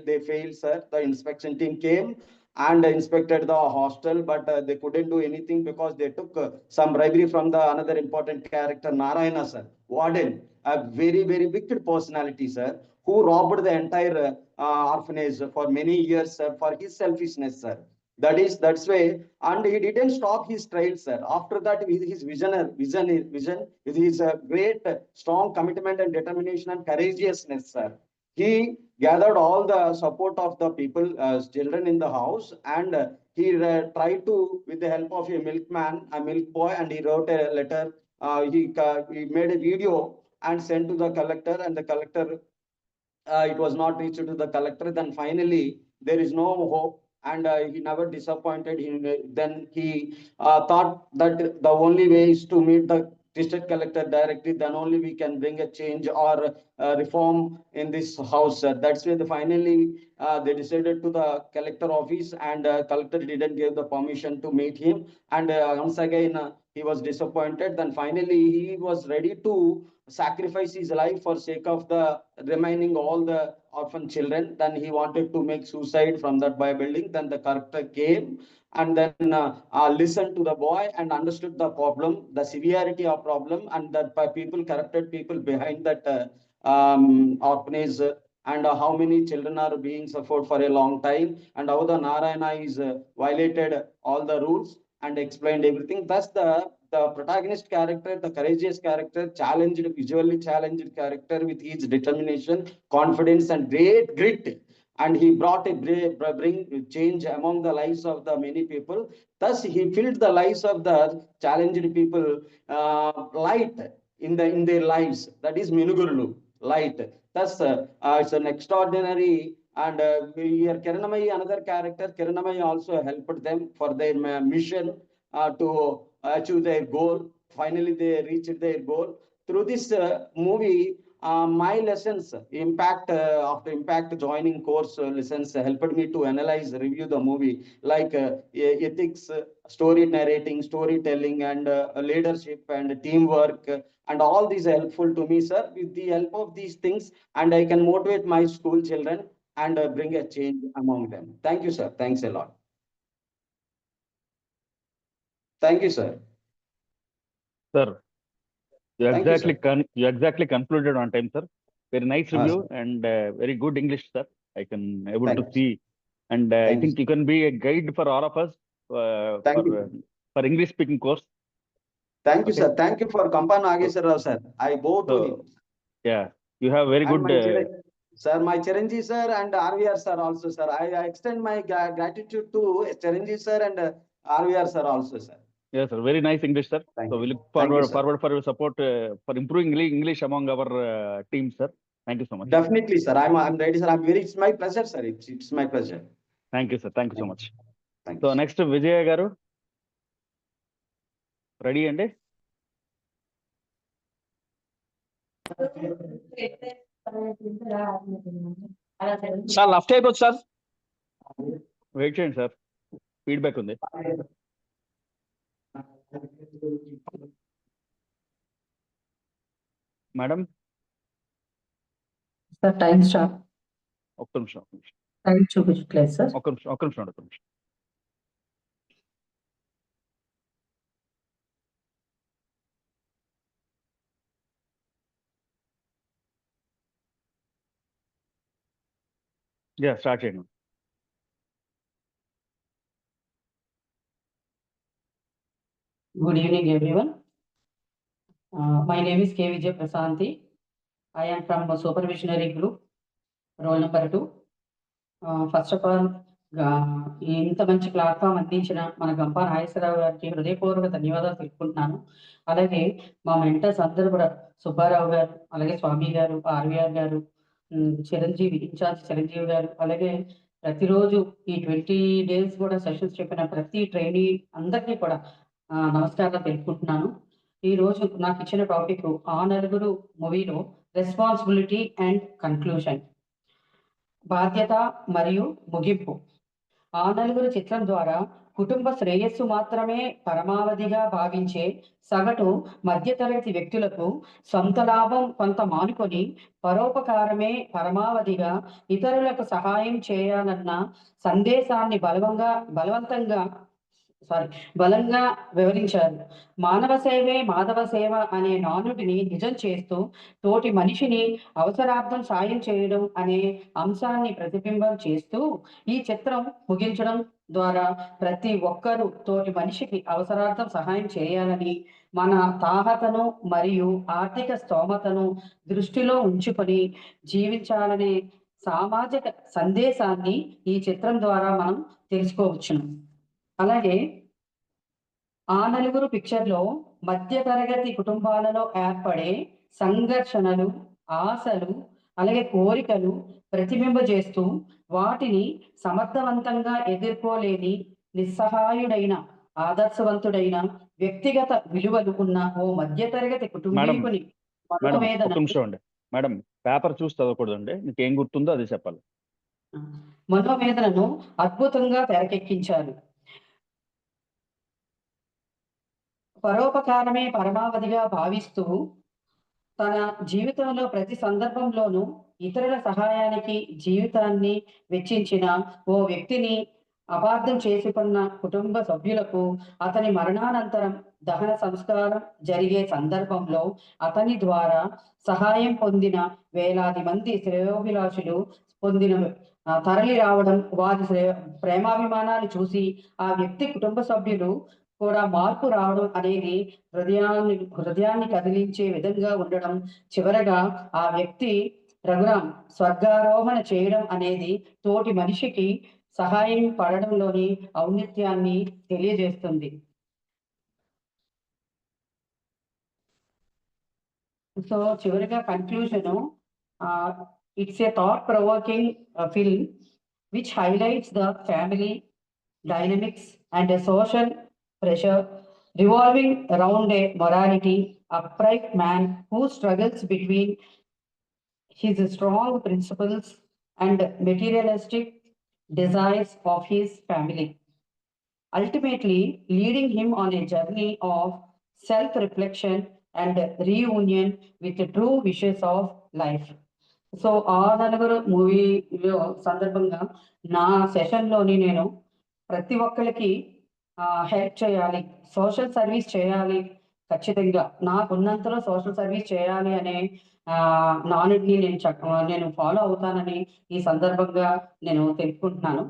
they failed, sir. The inspection team came and inspected the hostel, but they couldn't do anything because they took some bribery from the another important character, Narayana, sir, warden, a very, very wicked personality, sir, who robbed the entire orphanage for many years, sir, for his selfishness, sir. That's why, and he didn't stop his trial, sir. After that, with his vision, with his great strong commitment and determination and courageousness, sir, he gathered all the support of the people, children in the house, and he tried to, with the help of a milkman, a milk boy, and he wrote a letter. He made a video and sent to the collector, and the collector, it was not reached to the collector. Then finally, there is no hope, and he never disappointed him. Then he thought that the only way is to meet the district collector directly, then only we can bring a change or reform in this house, sir. That's why finally they decided to the collector office, and collector didn't give the permission to meet him, and once again he was disappointed. Then finally he was ready to sacrifice his life for sake of the remaining all the orphan children. Then he wanted to make suicide from that boy building. Then the collector came and then listened to the boy and understood the problem, the severity of problem, and that corrupted people behind that orphanage, and how many children are being suffered for a long time, and how the Narayana is violated all the rules, and explained everything. Thus the protagonist character, the courageous character, visually challenged character with his determination, confidence, and great grit, and he brought bring change among the lives of the many people. Thus he filled the lives of the challenged people light in their lives. That is Minugurulu, light. Thus it's an extraordinary. And here Kiranamayi, another character, Kiranamayi also helped them for their mission to achieve their goal. Finally, they reached their goal. Through this movie, my lessons, of impact joining course lessons helped me to analyze, review the movie, like ethics, story narrating, storytelling, and leadership and teamwork, and all these are helpful to me, sir. With the help of these things, and I can motivate my school children and bring a change among them. Thank you, sir. Thanks a lot. Thank you, sir. Sir, you Thank you, sir. exactly concluded on time, sir. Very nice review sir. and very good English, sir. I can able Thank to you. see, and I Thank you, think you can be a guide for all of us Thank you. for English speaking course. Thank you, Okay. sir. Thank you for Kampa Nageshwar Rao, sir. I bow to him. Yeah, you have very And good. Sir, my Chiranjeev sir and RVR sir also, sir. I extend my gratitude to Chiranjeev sir and RVR sir also, sir. Yes, sir. Very nice English, sir. Thank So you. we look Thank you, forward sir. for your support for improving English among our team, sir. Thank you so much. Definitely, sir. I'm ready, sir. It's my pleasure, sir. It's my pleasure. Thank you, sir. Thank you so much. Thank So you, sir. next, Vijay garu. Ready, Andy? Sir left అయిపోతుంది సార్. వెయిట్ చేయండి సార్, ఫీడ్బ్యాక్ ఉంది. Madam sir time stop. ఒక్క నిమిషం టైం చూపించట్లేదు సార్. ఒక్క నిమిషం. స్టార్ట్ చేయండి. Good evening, everyone. My name is K. Vijay Prasanthi. I am from a supervisionary group, roll number 2. First of all, ఇంత మంచి ప్లాట్ఫామ్ అందించిన మన గంపా నాగేశ్వరరావు గారికి హృదయపూర్వక ధన్యవాదాలు తెలుపుకుంటున్నాను. అలాగే మా మెంటర్స్ అందరూ కూడా సుబ్బారావు గారు, అలాగే స్వామి గారు, ఆర్వీఆర్ గారు, ఇన్ఛార్జ్ చిరంజీవి గారు, అలాగే ప్రతిరోజు ఈ 20 days కూడా సెషన్స్ చెప్పిన ప్రతి ట్రైనీ అందరికీ కూడా నమస్కారాలు తెలుపుకుంటున్నాను. ఈ రోజు నాకు ఇచ్చిన టాపిక్ ఆ నలుగురు మూవీలో రెస్పాన్సిబిలిటీ అండ్ కన్క్లూషన్, బాధ్యత మరియు ముగింపు. ఆ నలుగురు చిత్రం ద్వారా కుటుంబ శ్రేయస్సు మాత్రమే పరమావధిగా భావించే సగటు మధ్యతరగతి వ్యక్తులకు సొంత లాభం కొంత మానుకొని పరోపకారమే పరమావధిగా ఇతరులకు సహాయం చేయాలన్న సందేశాన్ని బలంగా వివరించారు. మానవ సేవే మాధవ సేవ అనే నానుడిని నిజం చేస్తూ తోటి మనిషిని అవసరార్థం సాయం చేయడం అనే అంశాన్ని ప్రతిబింబం చేస్తూ ఈ చిత్రం ముగించడం ద్వారా ప్రతి ఒక్కరూ తోటి మనిషికి అవసరార్థం సహాయం చేయాలని, మన తాహతను మరియు ఆర్థిక స్తోమతను దృష్టిలో ఉంచుకొని జీవించాలనే సామాజిక సందేశాన్ని ఈ చిత్రం ద్వారా మనం తెలుసుకోవచ్చును. అలాగే ఆ నలుగురు పిక్చర్లో మధ్యతరగతి కుటుంబాలలో ఏర్పడే సంఘర్షణలు, ఆశలు, అలాగే కోరికలు ప్రతిబింబజేస్తూ వాటిని సమర్థవంతంగా ఎదుర్కోలేని నిస్సహాయుడైన, ఆదర్శవంతుడైన, వ్యక్తిగత విలువలు ఉన్న ఓ మధ్యతరగతి కుటుంబీకుని మేడం పేపర్ చూసి చదవకూడదండి. మీకు ఏం గుర్తుందో అది చెప్పాలి. మనోవేదనను అద్భుతంగా తెరకెక్కించారు. పరోపకారమే పరమావధిగా భావిస్తూ తన జీవితంలో ప్రతి సందర్భంలోనూ ఇతరుల సహాయానికి జీవితాన్ని వెచ్చించిన ఓ వ్యక్తిని అపార్థం చేసుకున్న కుటుంబ సభ్యులకు అతని మరణానంతరం దహన సంస్కారం జరిగే సందర్భంలో అతని ద్వారా సహాయం పొందిన వేలాది మంది శ్రేయోభిలాషులు తరలి రావడం, వారి ప్రేమాభిమానాలు చూసి ఆ వ్యక్తి కుటుంబ సభ్యులు కూడా మార్పు రావడం అనేది హృదయాన్ని కదిలించే విధంగా ఉండడం, చివరగా ఆ వ్యక్తి రఘురాం స్వర్గారోహణ చేయడం అనేది తోటి మనిషికి సహాయం పడడంలోని ఔన్నత్యాన్ని తెలియజేస్తుంది. సో చివరిగా conclusion, it's a thought provoking film which highlights the family dynamics and a social pressure revolving around a morality, upright man who struggles between his strong principles and materialistic desires of his family, ultimately leading him on a journey of self-reflection and reunion with the true wishes of life. So ఆ నలుగురు మూవీలో సందర్భంగా నా సెషన్లోని నేను ప్రతి ఒక్కరికి హెల్ప్ చేయాలి, సోషల్ సర్వీస్ చేయాలి, ఖచ్చితంగా నాకున్నంతలో సోషల్ సర్వీస్ చేయాలి అనే నాలెడ్జ్ని నేను ఫాలో అవుతానని ఈ సందర్భంగా నేను తెలుపుకుంటున్నాను.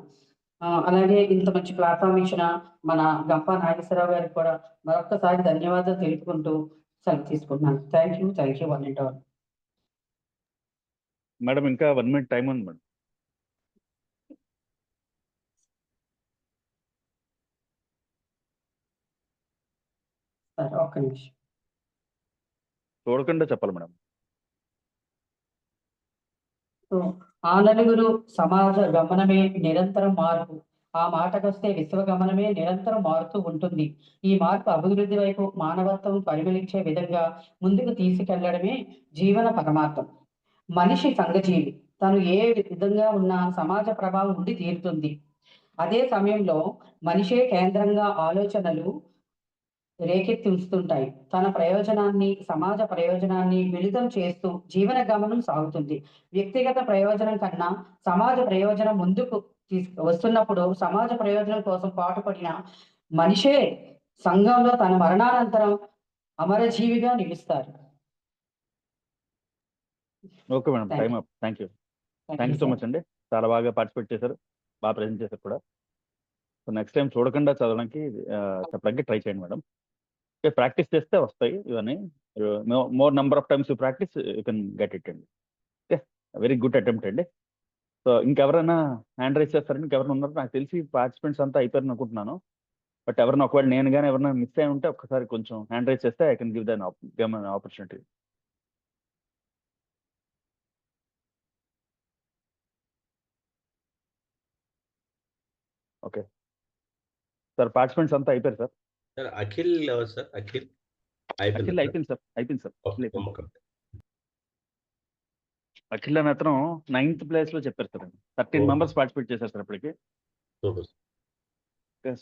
అలాగే ఇంత మంచి ప్లాట్ఫామ్ ఇచ్చిన మన గంప నాగేశ్వరరావు గారికి కూడా మరొక్కసారి ధన్యవాదాలు తెలుపుకుంటూ సెలవు తీసుకుంటున్నాను. Thank you one and all. Madam ఇంకా 1 minute టైం ఉంది మేడం. సరే, ఒక్క నిమిషం. చూడకుండా చెప్పాలి మేడం. సో ఆ నలుగురు సమాజ గమనమే నిరంతరం మార్పు. ఆ మాటకొస్తే విశ్వగమనమే నిరంతరం మారుతూ ఉంటుంది. ఈ మార్పు అభివృద్ధి వైపు మానవత్వం పరిమళించే విధంగా ముందుకు తీసుకెళ్లడమే జీవన పరమార్థం. మనిషి సంఘజీవి, తను ఏ విధంగా ఉన్న సమాజ ప్రభావం ఉండి తీరుతుంది. అదే సమయంలో మనిషే కేంద్రంగా ఆలోచనలు రేకెత్తి ఉంచుతుంటాయి. తన ప్రయోజనాన్ని, సమాజ ప్రయోజనాన్ని మిళితం చేస్తూ జీవన గమనం సాగుతుంది. వ్యక్తిగత ప్రయోజనం కన్నా సమాజ ప్రయోజనం ముందుకు వస్తున్నప్పుడు సమాజ ప్రయోజనం కోసం పాటుపడిన మనిషే సంఘంలో తన మరణానంతరం అమరజీవిగా నిలుస్తారు. Okay madam, time up. Thank you so much అండి. చాలా బాగా పార్టిసిపేట్ చేశారు, బాగా ప్రజెంట్ చేశారు కూడా. సో నెక్స్ట్ టైం చూడకుండా చదవడానికి చెప్పడానికి ట్రై చేయండి మేడం. ప్రాక్టీస్ చేస్తే వస్తాయి ఇవన్నీ. More number of times you practice you can get it అండి. ఓకే, వెరీ గుడ్ అటెంప్ట్ అండి. సో ఇంకెవరైనా హ్యాండ్ రైజ్ చేస్తారని ఇంకెవరైనా ఉన్నారు? నాకు తెలిసి పార్టిసిపెంట్స్ అంతా అయిపోయారని అనుకుంటున్నాను. బట్ ఎవరైనా ఒకవేళ నేను కానీ ఎవరైనా మిస్ అయి ఉంటే ఒక్కసారి కొంచెం హ్యాండ్ రైజ్ చేస్తే I can give then opportunity. Okay sir, participants అంతా అయిపోయారు సార్. సార్ అఖిల్ ఎవరు సార్? అఖిల్ అయిపోయింది సార్. అఖిల్ అని అతను 9th place లో చెప్పారు సార్. 13 మెంబర్స్ పార్టిసిపేట్ చేశారు సార్ ఇప్పటికి.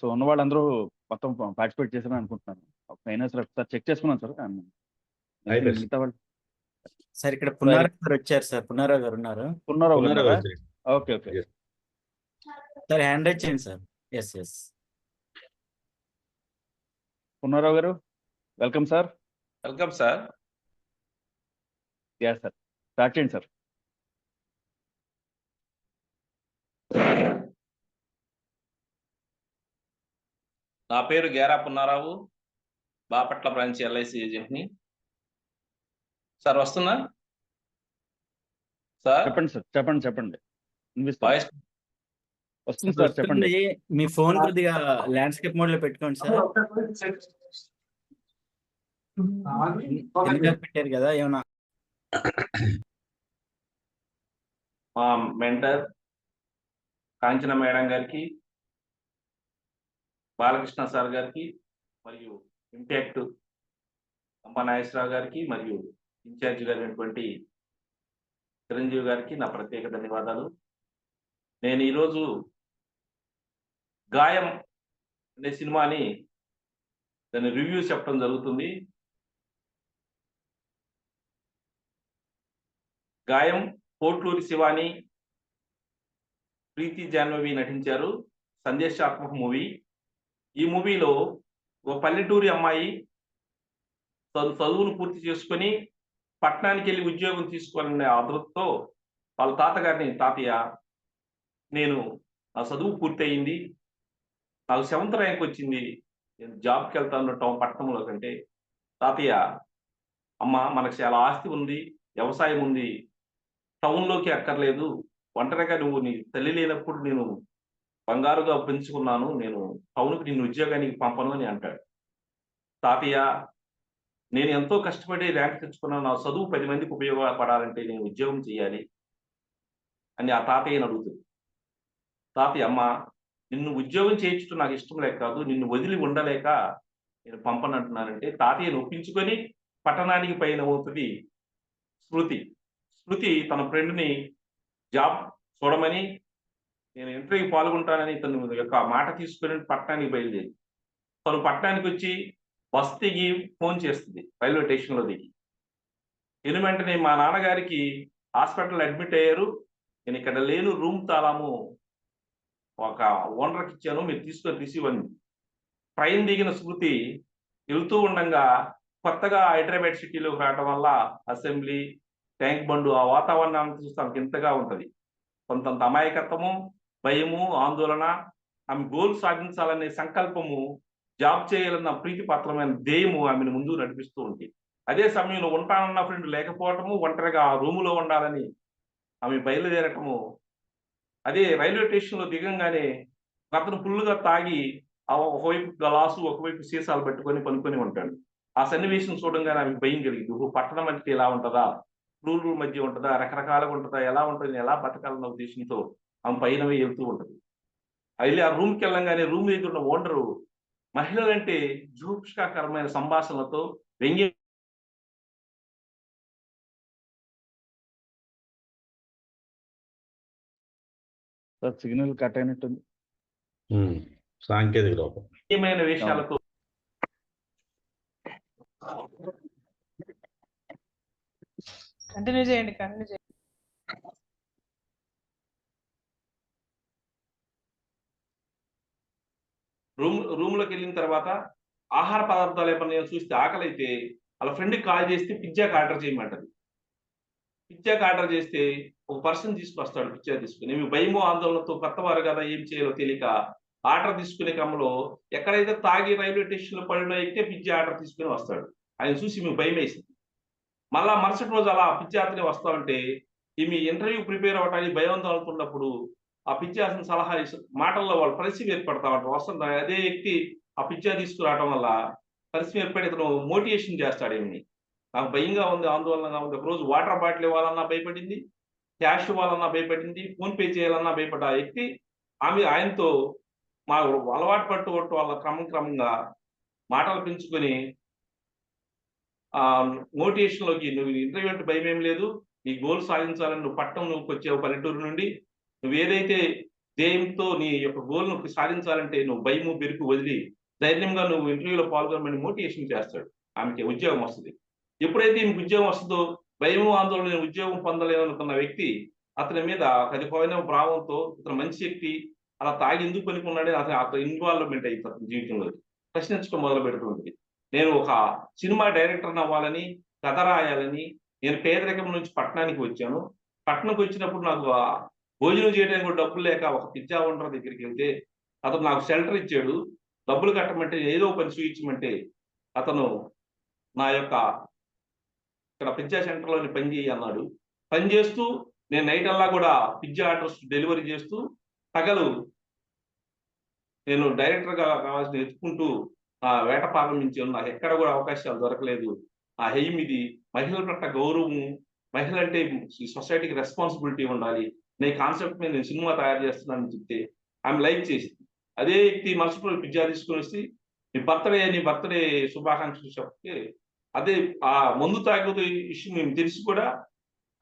సో ఉన్న వాళ్ళందరూ మొత్తం పార్టిసిపేట్ చేశారని అనుకుంటున్నాను. అయినా సార్ ఒకసారి చెక్ చేసుకున్నాను సార్. మిగతా వాళ్ళు సార్ ఇక్కడ పున్నారావు గారు వచ్చారు సార్. పున్నారావు గారు ఉన్నారు. పున్నారావు గారు, ఓకే సార్ హ్యాండ్ రైజ్ చేయండి సార్. ఎస్ పున్నారావు గారు, welcome sir. Welcome sir. Yeah sir, start చేయండి సార్. నా పేరు గేరా పున్నారావు, బాపట్ల బ్రాంచ్ ఎల్ఐసి ఏజెంట్ని. సార్ వస్తున్నా సార్? చెప్పండి. వాయిస్ వస్తుంది సార్, చెప్పండి. మీ ఫోన్ కొద్దిగా ల్యాండ్స్కేప్ మోడ్ లో పెట్టుకోండి సార్. పెట్టారు కదా ఏమన్నా? మా మెంటర్ కాంచన మేడం గారికి, బాలకృష్ణ సార్ గారికి, మరియు ఇంపాక్ట్ గంప నాగేశ్వరరావు గారికి, మరియు ఇన్ఛార్జ్ గారైనటువంటి చిరంజీవి గారికి నా ప్రత్యేక ధన్యవాదాలు. నేను ఈరోజు గాయం అనే సినిమాని దాని రివ్యూ చెప్పడం జరుగుతుంది. గాయం పోట్లూరి శివాని, ప్రీతి జాహ్నవి నటించారు. సందేశాత్మక మూవీ. ఈ మూవీలో ఒక పల్లెటూరి అమ్మాయి చదువును పూర్తి చేసుకొని పట్టణానికి వెళ్ళి ఉద్యోగం తీసుకోవాలనే ఆదృతతో వాళ్ళ తాతగారిని, తాతయ్య నేను నా చదువు పూర్తయింది, నాకు 7th ర్యాంక్ వచ్చింది, నేను జాబ్కి వెళ్తాను పట్టణంలో కంటే, తాతయ్య అమ్మ మనకు చాలా ఆస్తి ఉంది, వ్యవసాయం ఉంది, టౌన్లోకి అక్కర్లేదు, ఒంటరిగా నువ్వు నీ తల్లి లేనప్పుడు నేను బంగారుగా పెంచుకున్నాను, నేను టౌన్కి నిన్ను ఉద్యోగానికి పంపను అని అంటాడు. తాతయ్య నేను ఎంతో కష్టపడి ర్యాంక్ తెచ్చుకున్నాను, నా చదువు 10 మందికి ఉపయోగపడాలంటే నేను ఉద్యోగం చేయాలి అని ఆ తాతయ్యని అడుగుతుంది. తాతయ్య అమ్మ నిన్ను ఉద్యోగం చేయించడం నాకు ఇష్టం లేక కాదు, నిన్ను వదిలి ఉండలేక నేను పంపనంటున్నానంటే తాతయ్యను ఒప్పించుకొని పట్టణానికి పైన అవుతుంది స్మృతి. శృతి తన ఫ్రెండ్ని జాబ్ చూడమని, నేను ఇంటర్వ్యూ పాల్గొంటానని తను యొక్క మాట తీసుకుని పట్టణానికి బయలుదేరి తను పట్టణానికి వచ్చి బస్ దిగి ఫోన్ చేస్తుంది రైల్వే స్టేషన్లో దిగి. వెంటనే మా నాన్నగారికి హాస్పిటల్ అడ్మిట్ అయ్యారు, నేను ఇక్కడ లేను, రూమ్ తాళాము ఒక ఓనర్కి ఇచ్చాను, మీరు తీసుకొని రిసీవ్ అని. ట్రైన్ దిగిన శృతి వెళ్తూ ఉండగా కొత్తగా హైదరాబాద్ సిటీలోకి రావడం వల్ల అసెంబ్లీ, ట్యాంక్ బండు, ఆ వాతావరణాన్ని చూస్తే ఆమెకి ఇంతగా ఉంటుంది. కొంతంత అమాయకత్వము, భయము, ఆందోళన, ఆమె గోల్ సాధించాలనే సంకల్పము, జాబ్ చేయాలన్న ప్రీతిపాత్రమైన ధ్యేయము ఆమెను ముందు నడిపిస్తూ ఉంటుంది. అదే సమయంలో ఉంటానన్న ఫ్రెండ్ లేకపోవటము, ఒంటరిగా ఆ రూములో ఉండాలని ఆమె బయలుదేరటము. అదే రైల్వే స్టేషన్లో దిగంగానే అతను ఫుల్లుగా తాగి ఒకవైపు గ్లాసు ఒకవైపు సీసాలు పెట్టుకొని పనుకొని ఉంటాడు. ఆ సన్నివేశం చూడంగానే ఆమెకు భయం కలిగింది. పట్టణం అంటే ఇలా ఉంటుందా, రూల్ మధ్య ఉంటుందా, రకరకాలుగా ఉంటుందా, ఎలా ఉంటుంది, ఎలా బతకాలన్న ఉద్దేశంతో ఆమె పైన వెళ్తూ ఉంటుంది. వెళ్ళి ఆ రూమ్కి వెళ్ళంగానే రూమ్ దగ్గర ఉన్న ఓనరు మహిళలంటే జూప్ష్కాకరమైన సంభాషణలతో వ్యంగ్య సిగ్నల్ కట్ అయినట్టుంది. సాంకేతిక లోపం. విషయాలతో కంటిన్యూ చేయండి. రూమ్లోకి వెళ్ళిన తర్వాత ఆహార పదార్థాలు ఏమన్నా చూస్తే ఆకలి అయితే వాళ్ళ ఫ్రెండ్కి కాల్ చేస్తే పిజ్జాకి ఆర్డర్ చేయమంటది. పిజ్జాకి ఆర్డర్ చేస్తే ఒక పర్సన్ తీసుకొస్తాడు పిజ్జా తీసుకుని. మేము భయమో ఆందోళనతో కొత్తవారు కదా ఏం చేయాలో తెలియక ఆర్డర్ తీసుకునే క్రమంలో ఎక్కడైతే తాగి రైల్వే స్టేషన్లో పడిన ఎక్కే పిజ్జా ఆర్డర్ తీసుకుని వస్తాడు. ఆయన చూసి మేము భయం వేసింది. మళ్ళా మరుసటి రోజు అలా పిజ్జా అతనే వస్తా ఉంటే ఈమె ఇంటర్వ్యూ ప్రిపేర్ అవ్వడానికి భయాందోళనతున్నప్పుడు ఆ పిజ్జా అతను సలహా మాటల్లో వాళ్ళు పరిస్థితి ఏర్పడతా ఉంటారు. వస్తుంది అదే వ్యక్తి ఆ పిజ్జా తీసుకురావడం వల్ల పరిస్థితి ఏర్పడి అతను మోటివేషన్ చేస్తాడు. ఏమి నాకు భయంగా ఉంది, ఆందోళనగా ఉంది. ఒకరోజు వాటర్ బాటిల్ ఇవ్వాలన్నా భయపడింది, క్యాష్ ఇవ్వాలన్నా భయపడింది, ఫోన్ పే చేయాలన్నా భయపడ్డ ఆ వ్యక్తి ఆయనతో మా అలవాటు పట్టు వాళ్ళ క్రమంగా మాటలు పెంచుకొని మోటివేషన్లోకి, నువ్వు ఇంటర్వ్యూ అంటే భయం ఏం లేదు, నీ గోల్ సాధించాలని నువ్వు పట్టణంలోకి వచ్చావు పల్లెటూరు నుండి, నువ్వు ఏదైతే ధ్యేయంతో నీ యొక్క గోల్ను సాధించాలంటే నువ్వు భయము బెరుకు వదిలి ధైర్యంగా నువ్వు ఇంటర్వ్యూలో పాల్గొనమని మోటివేషన్ చేస్తాడు. ఆమెకి ఉద్యోగం వస్తుంది. ఎప్పుడైతే ఈమెకు ఉద్యోగం వస్తుందో భయము ఆందోళన ఉద్యోగం పొందలేదనుకున్న వ్యక్తి అతని మీద కదిపోయిన భావంతో ఇతను మంచి వ్యక్తి అలా తాగి ఎందుకు పనుకున్నాడని అతను ఇన్వాల్వ్మెంట్ అవుతుంది జీవితంలో ప్రశ్నించడం మొదలు పెడుతుంది. నేను ఒక సినిమా డైరెక్టర్ అవ్వాలని, కథ రాయాలని, నేను పేదరికం నుంచి పట్టణానికి వచ్చాను. పట్టణంకి వచ్చినప్పుడు నాకు భోజనం చేయడానికి కూడా డబ్బులు లేక ఒక పిజ్జా ఓనర్ దగ్గరికి వెళ్తే అతను నాకు షెల్టర్ ఇచ్చాడు. డబ్బులు కట్టమంటే ఏదో పని చూపించమంటే అతను నా యొక్క ఇక్కడ పిజ్జా సెంటర్లోని పని చేయి అన్నాడు. పని చేస్తూ నేను నైట్ అల్లా కూడా పిజ్జా ఆర్డర్స్ డెలివరీ చేస్తూ పగలు నేను డైరెక్టర్గా కావాల్సిన ఎత్తుకుంటూ వేట ప్రారంభించాను. నాకు ఎక్కడ కూడా అవకాశాలు దొరకలేదు. ఆ హెయిమ్ ఇది మహిళల పట్ల గౌరవము, మహిళ అంటే ఈ సొసైటీకి రెస్పాన్సిబిలిటీ ఉండాలి నే కాన్సెప్ట్ మీద నేను సినిమా తయారు చేస్తున్నానని చెప్తే ఆమె లైక్ చేసింది. అదే వ్యక్తి మరుసటి రోజు పిజ్జా తీసుకుని వచ్చి నీ బర్త్డే శుభాకాంక్షలు చెప్తే అదే ఆ మందు తాగేది విషయం మేము తెలిసి కూడా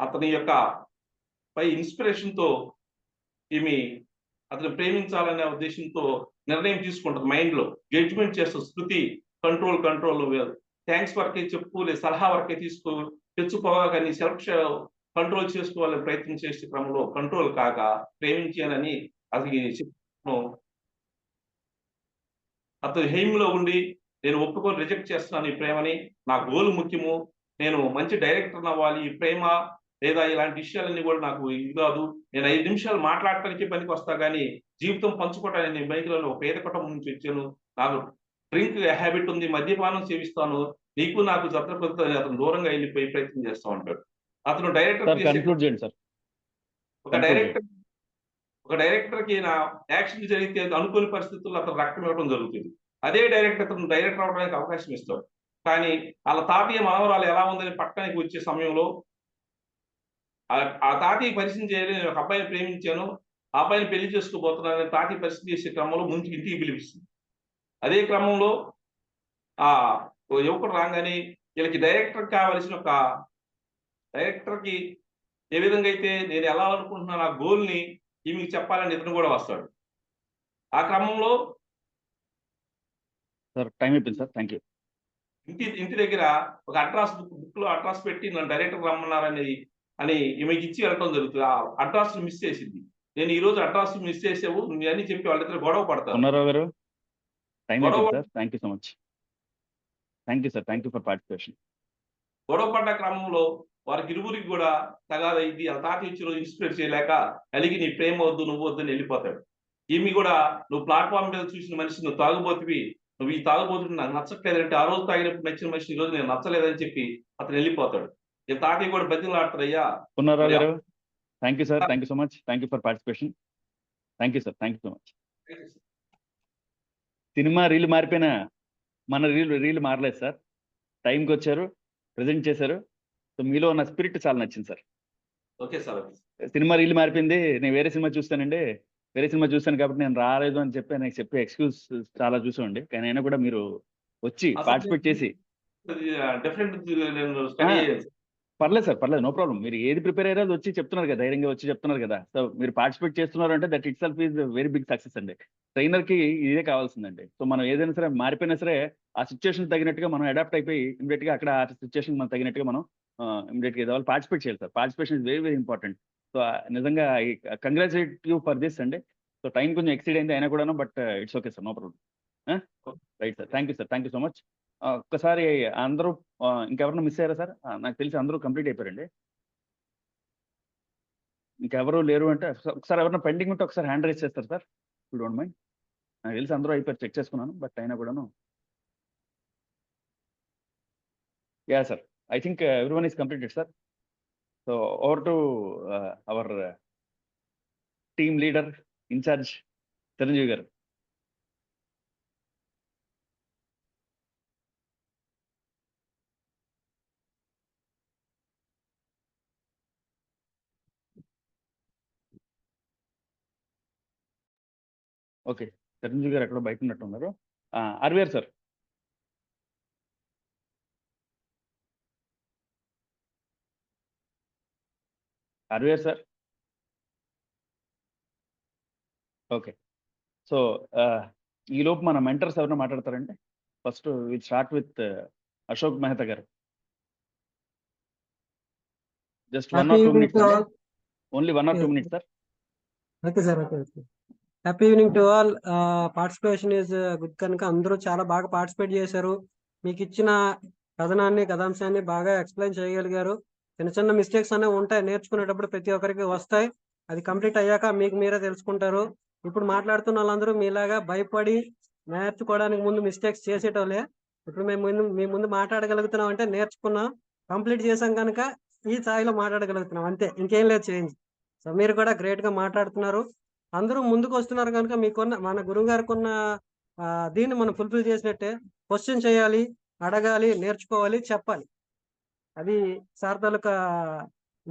అతని యొక్క పై ఇన్స్పిరేషన్తో ఈమె అతను ప్రేమించాలనే ఉద్దేశంతో నిర్ణయం తీసుకుంటుంది. మైండ్లో జడ్జిమెంట్ చేస్తుంది. శృతి కంట్రోల్ థ్యాంక్స్ వరకే చెప్పు, లేదు సలహా వరకే తెచ్చుకోగా కానీ సెల్ఫ్ కంట్రోల్ చేసుకోవాలని ప్రయత్నం చేసే క్రమంలో కంట్రోల్ కాక ప్రేమించానని అతను హెయిమ్లో ఉండి నేను ఒప్పుకొని రిజెక్ట్ చేస్తున్నాను ఈ ప్రేమని, నా గోల్ ముఖ్యము, నేను మంచి డైరెక్టర్ అవ్వాలి, ఈ ప్రేమ లేదా ఇలాంటి విషయాలన్నీ కూడా నాకు ఇది కాదు, నేను 5 నిమిషాలు మాట్లాడటానికి పనికి వస్తా కానీ జీవితం పంచుకోవటానికి నేను బైక్లలో పేద కుటుంబం నుంచి వచ్చాను, నాకు డ్రింక్ హ్యాబిట్ ఉంది, మద్యపానం సేవిస్తాను, నీకు నాకు జతపడుతుంది, అతను దూరంగా వెళ్ళిపోయి ప్రయత్నం చేస్తూ ఉంటాడు. అతను డైరెక్టర్ ఒక డైరెక్టర్కి నా యాక్షన్ జరిగితే అనుకోని పరిస్థితుల్లో అతను రక్తం ఇవ్వడం జరుగుతుంది. అదే డైరెక్టర్ అతను డైరెక్టర్ అవడానికి అవకాశం ఇస్తాడు. కానీ వాళ్ళ తాతయ్య మనవరాలు ఎలా ఉందని పట్టణానికి వచ్చే సమయంలో ఆ తాతయ్య పరిచయం చేయాలి, నేను ఒక అబ్బాయిని ప్రేమించాను, ఆ అబ్బాయిని పెళ్లి చేసుకోబోతున్నానని తాతయ్య పరిచయం చేసే క్రమంలో ముందుకు ఇంటికి పిలిపిస్తుంది. అదే క్రమంలో ఆ యువకుడు రాగానే వీళ్ళకి డైరెక్టర్ కావలసిన ఒక డైరెక్టర్కి ఏ విధంగా అయితే నేను ఎలా అనుకుంటున్నాను ఆ గోల్ని ఈమెకి చెప్పాలని ఇతను కూడా వస్తాడు. ఆ క్రమంలో సార్ టైం అయిపోయింది సార్. Thank you. ఇంటి దగ్గర ఒక అడ్రస్ బుక్ లో అడ్రస్ పెట్టి నన్ను డైరెక్టర్ రమ్మన్నారని ఈమెకి ఇచ్చి వెళ్ళటం జరుగుతుంది. ఆ అడ్రస్ మిస్ చేసింది. నేను ఈ రోజు అడ్రస్ మిస్ చేసావు నువ్వు అని చెప్పి వాళ్ళిద్దరు గొడవ పడతారు. పున్నారావు గారు టైం గొడవ అయిపోయింది sir. Thank you so much. Thank you sir. Thank you for participation. గొడవ పడ్డ క్రమంలో వారికి ఇరువురికి కూడా తగాదైంది. ఆ తాత ఇచ్చి రోజు ఇన్స్పైర్ చేయలేక అలిగి నీ ప్రేమ వద్దు నువ్వు వద్దు అని వెళ్ళిపోతాడు. ఈమె కూడా నువ్వు ప్లాట్ఫామ్ మీద చూసిన మనిషి నువ్వు తాగుబోతువి, నువ్వు ఈ తాగుబోతుడు నాకు నచ్చట్లేదంటే ఆ రోజు తాగినప్పుడు నచ్చిన మనిషి ఈ రోజు నేను నచ్చలేదని చెప్పి అతను వెళ్ళిపోతాడు. ఈ తాతయ్య కూడా బతిలాడతారయ్యా. Punnarao garu thank you sir. Thank you so much. Thank you for participation. Thank you sir. Thank you so much. Cinema reel మారిపోయినా మన రీల్ మారలేదు సార్. టైంకి వచ్చారు, ప్రజెంట్ చేశారు. సో మీలో ఉన్న స్పిరిట్ చాలా నచ్చింది sir. Okay sir. Cinema reel మారిపోయింది, నేను వేరే సినిమా చూస్తానండి, వేరే సినిమా చూస్తాను కాబట్టి నేను రాలేదు అని చెప్పి నాకు చెప్పే ఎక్స్క్యూజ్ చాలా చూసామండి. కానీ అయినా కూడా మీరు వచ్చి పార్టిసిపేట్ చేసి డిఫరెంట్ నేను స్టడీ అయ్యాను. పర్లేదు సార్, పర్లేదు, నో ప్రాబ్లం. మీరు ఏది ప్రిపేర్ అయ్యారో వచ్చి చెప్తున్నారు కదా, ధైర్యంగా వచ్చి చెప్తున్నారు కదా. సో మీరు పార్టిసిపేట్ చేస్తున్నారు అంటే that itself is very big success అండి. ట్రైనర్ కి ఇదే కావాల్సిందండి. సో మనం ఏదైనా సరే మారిపోయినా సరే ఆ సిచ్యువేషన్ తగినట్టుగా మనం అడాప్ట్ అయిపోయి ఇమీడియట్ గా అక్కడ ఆ సిచ్యువేషన్ మనం తగినట్టుగా మనం ఇమీడియట్ గా ఏదో పార్టిసిపేట్ చేయాలి sir. Participation is very very important. So నిజంగా కంగ్రాచులేట్ యూ ఫర్ దిస్ అండి. సో టైం కొంచెం ఎక్సీడ్ అయింది అయినా కూడాను, but it's okay sir, no problem. Right sir. Thank you sir. Thank you so much. ఒక్కసారి అందరూ ఇంకెవరన్నా మిస్ అయ్యారా సార్? నాకు తెలిసి అందరూ కంప్లీట్ అయిపోయారండి. ఇంకెవరు లేరు అంటే ఒకసారి ఎవరైనా పెండింగ్ ఉంటే ఒకసారి హ్యాండ్ రైజ్ చేస్తారు సార్, యూ డోంట్ మైండ్. నాకు తెలిసి అందరూ అయిపోయారు, చెక్ చేసుకున్నాను, బట్ అయినా కూడాను. Yeah sir, I think everyone is completed sir. So over to our team leader incharge Chiranjeevi garu. Okay, Chiranjeevi garu ఎక్కడో బయట ఉన్నట్టున్నారు. RVR sir. RVR sir. Okay. So ఈ లోపు మన మెంటర్స్ ఎవరైనా మాట్లాడతారండి? First will start with Ashok Mehta garu. Just 1 or 2 minutes. Only 1 or 2 minutes sir. Okay sir. Okay. Happy evening to all. Participation is good కనుక అందరూ చాలా బాగా పార్టిసిపేట్ చేశారు. మీకు ఇచ్చిన కథాంశాన్ని బాగా ఎక్స్ప్లెయిన్ చేయగలిగారు. చిన్న చిన్న మిస్టేక్స్ అనేవి ఉంటాయి, నేర్చుకునేటప్పుడు ప్రతి ఒక్కరికి వస్తాయి. అది కంప్లీట్ అయ్యాక మీకు మీరే తెలుసుకుంటారు. ఇప్పుడు మాట్లాడుతున్న వాళ్ళందరూ మీలాగా భయపడి నేర్చుకోవడానికి ముందు మిస్టేక్స్ చేసేటోళ్ళే. ఇప్పుడు మేము మీ ముందు మాట్లాడగలుగుతున్నాం అంటే నేర్చుకున్నాం, కంప్లీట్ చేసాం కనుక ఈ స్థాయిలో మాట్లాడగలుగుతున్నాం, అంతే, ఇంకేం లేదు చేంజ్. సో మీరు కూడా గ్రేట్ గా మాట్లాడుతున్నారు. అందరూ ముందుకు వస్తున్నారు కనుక మీకున్న మన గురువు గారికి ఉన్న దీన్ని మనం ఫుల్ఫిల్ చేసినట్టే. క్వశ్చన్ చేయాలి, అడగాలి, నేర్చుకోవాలి, చెప్పాలి. అది సార్ తాలూకా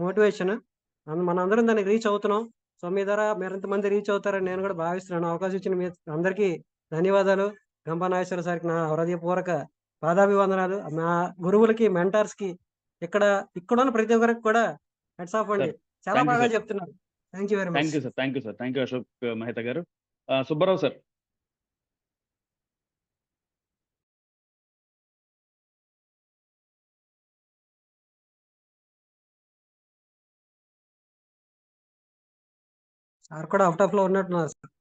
మోటివేషన్. మనందరం దానికి రీచ్ అవుతున్నాం. సో మీ ద్వారా మరింతమంది రీచ్ అవుతారని నేను కూడా భావిస్తున్నాను. అవకాశం ఇచ్చిన మీ అందరికీ ధన్యవాదాలు. గంపా నాగేశ్వర సార్కి నా హృదయపూర్వక పాదాభివందనాలు. నా గురువులకి, మెంటర్స్ కి, ఇక్కడున్న ప్రతి ఒక్కరికి కూడా హెడ్స్ ఆఫ్ అండి. చాలా బాగా చెప్తున్నారు. Thank you very much. Thank you sir. Thank you sir. Thank you Ashok Mehta గారు. సుబ్బారావు సార్. సార్ కూడా అవుట్ ఆఫ్ లో ఉన్నట్టున్నారు సార్.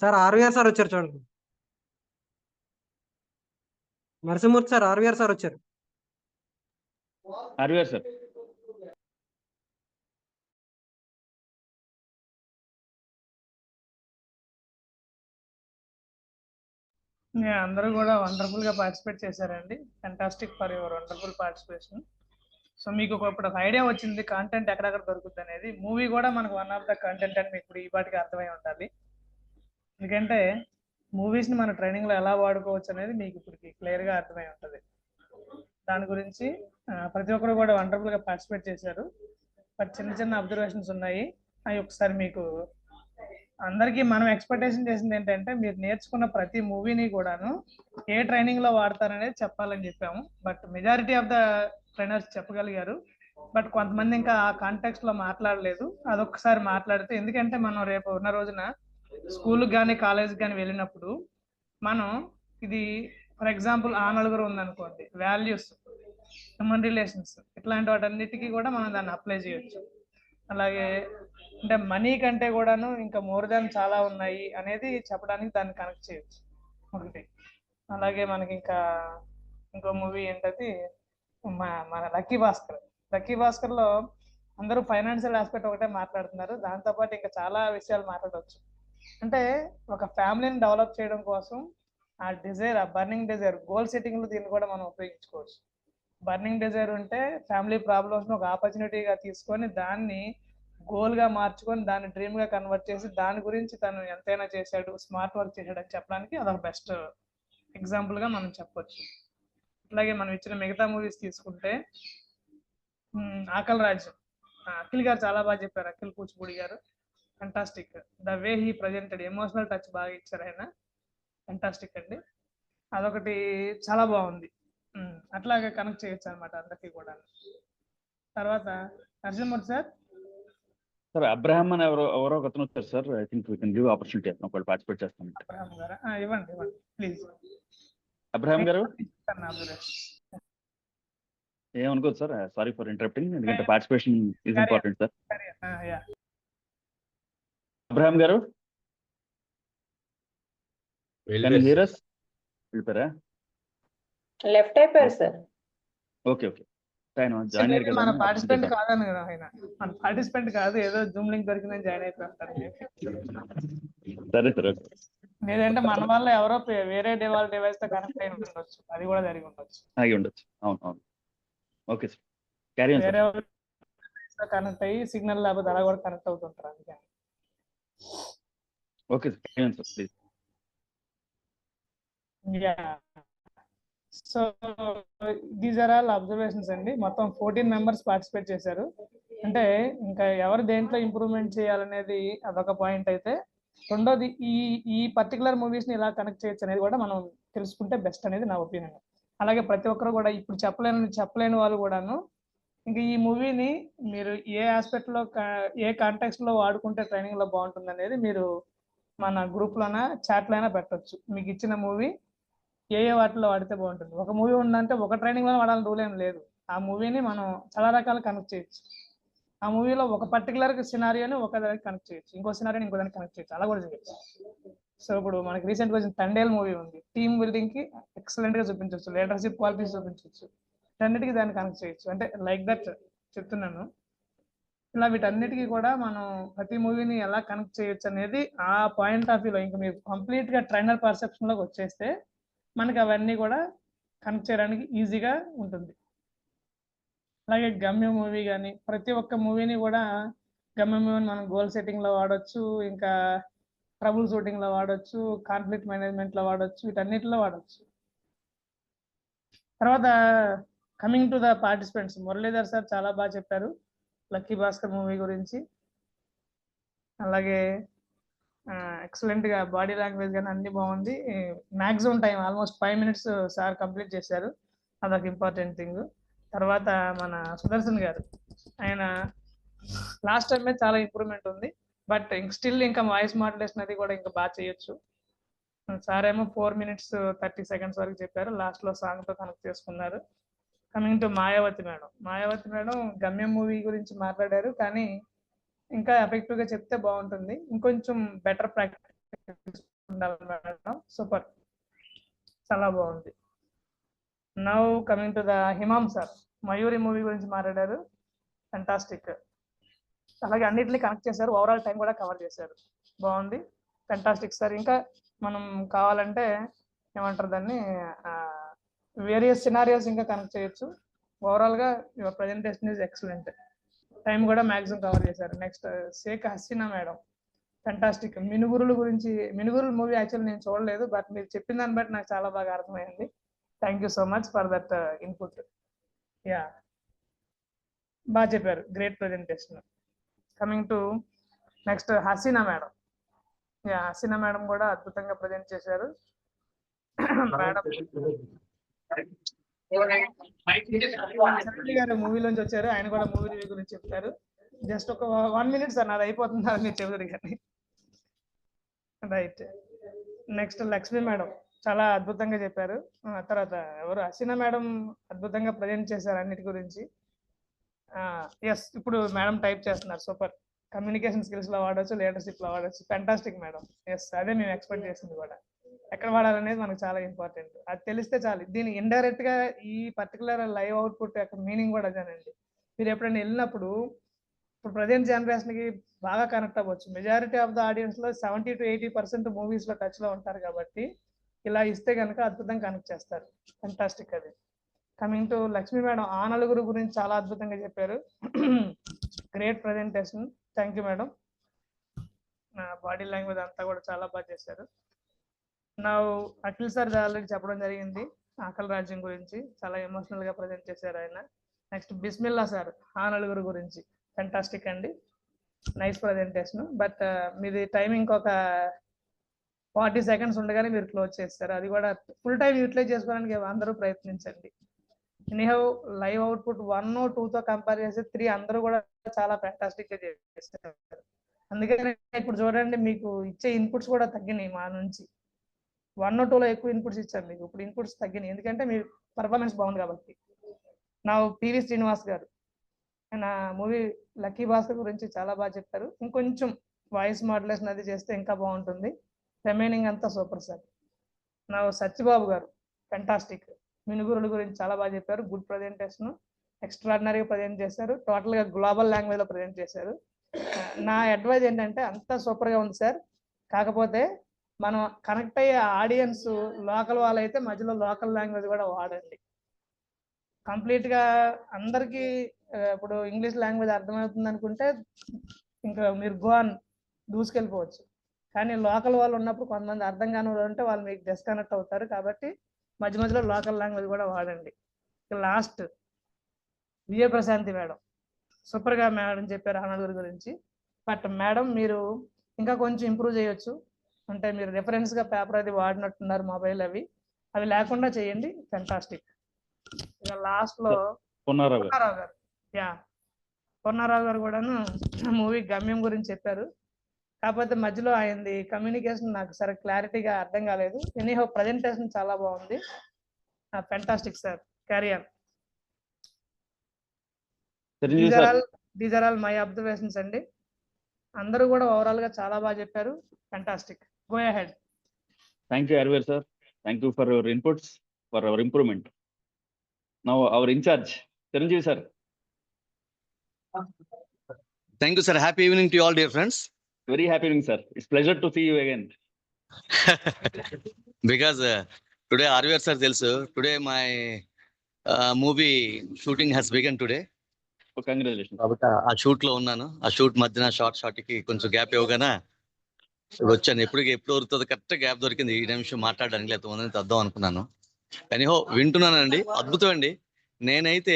సార్ ఆర్వీఆర్ సార్ వచ్చారు చూడండి. నరసింహమూర్తి సార్, ఆర్వీఆర్ సార్ వచ్చారు. RVR sir. అందరూ కూడా వండర్ఫుల్ గా పార్టిసిపేట్ చేశారండి. Fantastic for your wonderful participation. So మీకు ఇప్పుడు ఒక ఐడియా వచ్చింది కంటెంట్ ఎక్కడెక్కడ దొరుకుతుంది అనేది. మూవీ కూడా మనకు వన్ ఆఫ్ ద కంటెంట్ అని మీకు ఈ పాటికి అర్థమై ఉండాలి. ఎందుకంటే మూవీస్ ని మన ట్రైనింగ్ లో ఎలా వాడుకోవచ్చు అనేది మీకు ఇప్పటికి క్లియర్ గా అర్థమై ఉంటుంది. దాని గురించి ప్రతి ఒక్కరు కూడా వండర్ఫుల్ గా పార్టిసిపేట్ చేశారు. బట్ చిన్న చిన్న అబ్జర్వేషన్స్ ఉన్నాయి, అవి ఒకసారి మీకు అందరికీ మనం ఎక్స్పెక్టేషన్ చేసింది ఏంటంటే మీరు నేర్చుకున్న ప్రతి మూవీని కూడాను ఏ ట్రైనింగ్ లో వాడతారనేది చెప్పాలని చెప్పాము. But majority of the trainers చెప్పగలిగారు. బట్ కొంతమంది ఇంకా ఆ కాంటెక్స్ట్ లో మాట్లాడలేదు. అదొక్కసారి మాట్లాడితే, ఎందుకంటే మనం రేపు ఉన్న రోజున స్కూల్కి కానీ కాలేజ్కి కానీ వెళ్ళినప్పుడు మనం ఇది ఫర్ ఎగ్జాంపుల్ ఆ నలుగురు ఉందనుకోండి, వాల్యూస్, హ్యూమన్ రిలేషన్స్, ఇట్లాంటి వాటన్నిటికీ కూడా మనం దాన్ని అప్లై చేయొచ్చు. అలాగే అంటే మనీ కంటే కూడాను ఇంకా మోర్ దాన్ చాలా ఉన్నాయి అనేది చెప్పడానికి దాన్ని కనెక్ట్ చేయొచ్చు ఒకటి. అలాగే మనకి ఇంకా ఇంకో మూవీ ఏంటది, మన లక్కీ భాస్కర్. లక్కీ భాస్కర్ లో అందరూ ఫైనాన్షియల్ ఆస్పెక్ట్ ఒకటే మాట్లాడుతున్నారు, దాంతోపాటు ఇంకా చాలా విషయాలు మాట్లాడవచ్చు. అంటే ఒక ఫ్యామిలీని డెవలప్ చేయడం కోసం ఆ డిజైర్, ఆ బర్నింగ్ డిజైర్, గోల్ సెట్టింగ్ లో దీన్ని కూడా మనం ఉపయోగించుకోవచ్చు. బర్నింగ్ డిజైర్ ఉంటే ఫ్యామిలీ ప్రాబ్లమ్స్ ఒక ఆపర్చునిటీగా తీసుకొని దాన్ని గోల్ గా మార్చుకొని దాన్ని డ్రీమ్ గా కన్వర్ట్ చేసి దాని గురించి తను ఎంతైనా చేశాడు, స్మార్ట్ వర్క్ చేశాడు అని చెప్పడానికి అదొక బెస్ట్ ఎగ్జాంపుల్ గా మనం చెప్పొచ్చు. అలాగే మనం ఇచ్చిన మిగతా మూవీస్ తీసుకుంటే ఆకలి రాజ్యం, అఖిల్ గారు చాలా బాగా చెప్పారు. అఖిల్ కూచిపూడి గారు fantastic. The way he presented, emotional touch బాగా ఇచ్చారు ఆయన, ఫెంటాస్టిక్ అండి. అదొకటి చాలా బాగుంది. అట్లాగే కనెక్ట్ చేయొచ్చు అనమాట అందరికీ కూడా. తర్వాత నరసింహమూర్తి సార్. సార్ అబ్రహాం అని ఎవరో ఒక అతను వచ్చారు sir. I think we can give opportunity అతను ఒకళ్ళు పార్టిసిపేట్ చేస్తామంటే. అబ్రహాం గారా? ఇవ్వండి ప్లీజ్. అబ్రహాం గారు ఏమనుకోదు సార్, సారీ ఫర్ ఇంటరప్టింగ్, ఎందుకంటే participation is important sir. Abraham గారు వెళ్ళిపోయారా? లెఫ్ట్ అయిపోయారు సార్. ఓకే ఓకే, జాయిన్ అయ్యారు మన కదా. పార్టిసిపెంట్ కాదని కదా ఆయన, మన పార్టిసిపెంట్ కాదు, ఏదో జూమ్ లింక్ దొరికిందని జాయిన్ అయిపోతారు. సరే సార్, ఓకే. లేదంటే మన వల్ల ఎవరో వేరే డివైస్ తో కనెక్ట్ అయి ఉండొచ్చు, అది కూడా జరిగి ఉండొచ్చు. అయి ఉండొచ్చు, అవును అవును. Okay sir, carry on sir. వేరే కనెక్ట్ అయ్యి సిగ్నల్ లేకపోతే అలా కూడా కనెక్ట్ అవుతుంటారు, అందుకే. Okay sir, carry on sir please. So these are all observations అండి. మొత్తం 14 మెంబర్స్ పార్టిసిపేట్ చేశారు. అంటే ఇంకా ఎవరు దేంట్లో ఇంప్రూవ్మెంట్ చేయాలనేది అదొక పాయింట్ అయితే, రెండోది ఈ పర్టికులర్ మూవీస్ ని ఇలా కనెక్ట్ చేయొచ్చు అనేది కూడా మనం తెలుసుకుంటే బెస్ట్ అనేది నా ఒపీనియన్. అలాగే ప్రతి ఒక్కరు కూడా ఇప్పుడు చెప్పలేని వాళ్ళు కూడాను ఇంకా ఈ మూవీని మీరు ఏ ఆస్పెక్ట్ లో ఏ కాంటెక్స్ట్ లో వాడుకుంటే ట్రైనింగ్ లో బాగుంటుంది అనేది మీరు మన గ్రూప్ లోనా చాట్ లోనా పెట్టొచ్చు. మీకు ఇచ్చిన మూవీ ఏ వాటిలో వాడితే బాగుంటుంది. ఒక మూవీ ఉందంటే ఒక ట్రైనింగ్ లో వాడాలని రూల్ ఏం లేదు. ఆ మూవీని మనం చాలా రకాలు కనెక్ట్ చేయొచ్చు. ఆ మూవీలో ఒక పర్టికులర్ సినారియోని ఒక దానికి కనెక్ట్ చేయొచ్చు, ఇంకో సినారియోని ఇంకో దానికి కనెక్ట్ చేయొచ్చు, అలా కూడా చేయొచ్చు. సో ఇప్పుడు మనకి రీసెంట్ గా వచ్చిన తండేల్ మూవీ ఉంది, టీమ్ బిల్డింగ్ కి ఎక్సలెంట్ గా చూపించవచ్చు, లీడర్షిప్ క్వాలిటీస్ చూపించవచ్చు, వీటన్నిటికీ దాన్ని కనెక్ట్ చేయొచ్చు. అంటే లైక్ దట్ చెప్తున్నాను. ఇలా వీటన్నిటికీ కూడా మనం ప్రతి మూవీని ఎలా కనెక్ట్ చేయొచ్చు అనేది ఆ పాయింట్ ఆఫ్ వ్యూలో ఇంకా మీరు కంప్లీట్ గా ట్రైనర్ పర్సెప్షన్ లోకి వచ్చేస్తే మనకి అవన్నీ కూడా కనెక్ట్ చేయడానికి ఈజీగా ఉంటుంది. అలాగే గమ్యం మూవీ కానీ ప్రతి ఒక్క మూవీని కూడా గమ్యం మూవీని మనం గోల్ సెట్టింగ్ లో వాడచ్చు, ఇంకా ట్రబుల్ షూటింగ్ లో వాడచ్చు, కాన్ఫ్లిక్ట్ మేనేజ్మెంట్ లో వాడచ్చు, వీటన్నిటిలో వాడచ్చు. తర్వాత coming to the participants, Muralidhar sir చాలా బాగా చెప్పారు లక్కీ భాస్కర్ మూవీ గురించి. అలాగే ఎక్సలెంట్ గా బాడీ లాంగ్వేజ్ కానీ అన్ని బాగుంది. Maximum time almost 5 minutes sir complete చేశారు, అదొక ఇంపార్టెంట్ థింగ్. తర్వాత మన సుదర్శన్ గారు, ఆయన లాస్ట్ టైం మీద చాలా ఇంప్రూవ్మెంట్ ఉంది, బట్ స్టిల్ ఇంకా వాయిస్ మాడ్యులేషన్ అది కూడా ఇంకా బాగా చేయొచ్చు. సార్ ఏమో 4 minutes 30 seconds వరకు చెప్పారు, లాస్ట్ లో సాంగ్ తో కనెక్ట్ చేసుకున్నారు. Coming to Mayawati madam Gamyam movie గురించి మాట్లాడారు, కానీ ఇంకా ఎఫెక్టివ్ గా చెప్తే బాగుంటుంది, ఇంకొంచెం బెటర్ ప్రాక్టీస్ ఉండాలి మేడం. సూపర్, చాలా బాగుంది. Now coming to the Himam sir, Mayuri movie గురించి మాట్లాడారు, ఫెంటాస్టిక్. అలాగే అన్నిటిని కనెక్ట్ చేశారు, ఓవరాల్ టైం కూడా కవర్ చేశారు, బాగుంది, ఫెంటాస్టిక్ సార్. ఇంకా మనం కావాలంటే ఏమంటారు దాన్ని, వేరియస్ సినారియోస్ ఇంకా కనెక్ట్ చేయొచ్చు. ఓవరాల్ గా your presentation is excellent, time కూడా మ్యాక్సిమం కవర్ చేశారు. Next Sheikh Hasina madam, fantastic. మినుగురుల గురించి, మినుగురుల మూవీ యాక్చువల్లీ నేను చూడలేదు, బట్ మీరు చెప్పిన దాన్ని బట్టి నాకు చాలా బాగా అర్థమైంది. Thank you so much for that input. Yeah, బాగా చెప్పారు, great presentation. Coming to next Haseena madam, Haseena madam కూడా అద్భుతంగా ప్రజెంట్ చేశారు. మేడం చిరంజీవి గారు మూవీలోంచి వచ్చారు, ఆయన కూడా మూవీ రివ్యూ గురించి చెప్తారు. జస్ట్ ఒక 1 minute సార్, నాది అయిపోతుంది, అది మీరు చెబుతారు కానీ. రైట్, నెక్స్ట్ లక్ష్మి మేడం చాలా అద్భుతంగా చెప్పారు. తర్వాత ఎవరు హసీనా మేడం అద్భుతంగా ప్రజెంట్ చేశారు అన్నిటి గురించి. ఎస్, ఇప్పుడు మేడం టైప్ చేస్తున్నారు. సూపర్, కమ్యూనికేషన్ స్కిల్స్ లో వాడచ్చు, లీడర్షిప్ లో వాడచ్చు. Fantastic madam. ఎస్, అదే మేము ఎక్స్పెక్ట్ చేసింది కూడా. ఎక్కడ వాడాలనేది మనకు చాలా ఇంపార్టెంట్, అది తెలిస్తే చాలు. దీని ఇండైరెక్ట్ గా ఈ పర్టికులర్ లైవ్ అవుట్పుట్ యొక్క మీనింగ్ కూడా అదేనండి. మీరు ఎప్పుడైనా వెళ్ళినప్పుడు, ఇప్పుడు ప్రజెంట్ జనరేషన్ కి బాగా కనెక్ట్ అవ్వచ్చు. మెజారిటీ ఆఫ్ ద ఆడియన్స్ లో 70 to 80% మూవీస్ లో టచ్ లో ఉంటారు కాబట్టి ఇలా ఇస్తే కనుక అద్భుతంగా కనెక్ట్ చేస్తారు. ఫెంటాస్టిక్. అది కమింగ్ టు లక్ష్మీ మేడం, ఆ నలుగురు గురించి చాలా అద్భుతంగా చెప్పారు. Great presentation, thank you madam. Body language అంతా కూడా చాలా బాగా చేశారు. నా అఖిల్ సార్ ఆల్రెడీ చెప్పడం జరిగింది ఆకలి రాజ్యం గురించి, చాలా ఎమోషనల్ గా ప్రజెంట్ చేశారు ఆయన. నెక్స్ట్ బిస్మిల్లా సార్, ఆ నలుగురు గురించి ఫెంటాస్టిక్ అండి, నైస్ ప్రజెంటేషన్. బట్ మీది టైమింగ్ ఒక 40 seconds ఉండగానే మీరు క్లోజ్ చేస్తారు. అది కూడా ఫుల్ టైం యూటిలైజ్ చేసుకోవడానికి అందరూ ప్రయత్నించండి. ఎనీహౌ లైవ్ అవుట్పుట్ 1 or 2తో కంపేర్ చేసి 3 అందరూ కూడా చాలా ఫెంటాస్టిక్ గా చేస్తారు. అందుకని ఇప్పుడు చూడండి, మీకు ఇచ్చే ఇన్పుట్స్ కూడా తగ్గినాయి. మా నుంచి 1 or 2లో ఎక్కువ ఇన్పుట్స్ ఇచ్చారు మీకు, ఇప్పుడు ఇన్పుట్స్ తగ్గినాయి, ఎందుకంటే మీ పర్ఫార్మెన్స్ బాగుంది కాబట్టి. నా పివి శ్రీనివాస్ గారు ఆయన మూవీ లక్కీ భాస్కర్ గురించి చాలా బాగా చెప్పారు. ఇంకొంచెం వాయిస్ మాడ్యులేషన్ అది చేస్తే ఇంకా బాగుంటుంది. రిమైనింగ్ అంతా సూపర్ సార్. నా సత్యబాబు గారు ఫెంటాస్టిక్, మినుగురుల గురించి చాలా బాగా చెప్పారు. గుడ్ ప్రజెంటేషన్, ఎక్స్ట్రాడినరీగా ప్రజెంట్ చేశారు. టోటల్ గా గ్లోబల్ లాంగ్వేజ్ లో ప్రజెంట్ చేశారు. నా అడ్వైజ్ ఏంటంటే అంతా సూపర్ గా ఉంది సార్, కాకపోతే మనం కనెక్ట్ అయ్యే ఆడియన్స్ లోకల్ వాళ్ళైతే మధ్యలో లోకల్ లాంగ్వేజ్ కూడా వాడండి. కంప్లీట్ గా అందరికి ఇప్పుడు ఇంగ్లీష్ లాంగ్వేజ్ అర్థమవుతుంది అనుకుంటే ఇంకా మీరు గోన్ దూసుకెళ్ళిపోవచ్చు. కానీ లోకల్ వాళ్ళు ఉన్నప్పుడు కొంతమంది అర్థం కాని వాళ్ళు ఉంటే వాళ్ళు మీకు డిస్కనెక్ట్ అవుతారు. కాబట్టి మధ్య మధ్యలో లోకల్ లాంగ్వేజ్ కూడా వాడండి. లాస్ట్ విజయ ప్రశాంతి మేడం సూపర్ గా మేడం చెప్పారు ఆ నలుగురి గురించి. బట్ మేడం మీరు ఇంకా కొంచెం ఇంప్రూవ్ చేయొచ్చు. అంటే మీరు రెఫరెన్స్ గా పేపర్ అది వాడినట్టున్నారు, మొబైల్ అవి లేకుండా చేయండి. ఫెంటాస్టిక్. ఇక లాస్ట్ లో పున్నారావు గారు, పొన్నారావు గారు కూడాను మూవీ గమ్యం గురించి చెప్పారు. కాకపోతే మధ్యలో ఆయనది కమ్యూనికేషన్ నాకు సరే క్లారిటీగా అర్థం కాలేదు. ఎనీహౌ ప్రజెంటేషన్ చాలా బాగుంది. Fantastic sir, carry on. These are all my observations అండి. అందరూ కూడా ఓవరాల్ గా చాలా బాగా చెప్పారు. Fantastic, go ahead. Thank you, Arvier sir. Thank you for your inputs, for our improvement. Now our in charge, Chiranjeevi sir. Thank you, sir. Happy evening to you all, dear friends. Very happy evening, sir. It's pleasure to see you again. Because today, Arvier sir tells you, today my movie shooting has begun today. Oh, congratulations. కాబట్టి ఆ షూట్ లో ఉన్నాను. ఆ షూట్ మధ్యన షార్ట్ కి కొంచెం గ్యాప్ ఇవ్వగానే వచ్చాను. ఎప్పుడు దొరుకుతుంది, కరెక్ట్ గ్యాప్ దొరికింది ఈ నిమిషం మాట్లాడడానికి, లేకపోతే ఉందని తెద్దాం అనుకున్నాను. ఎనీహో వింటున్నానండి, అద్భుతం అండి. నేనైతే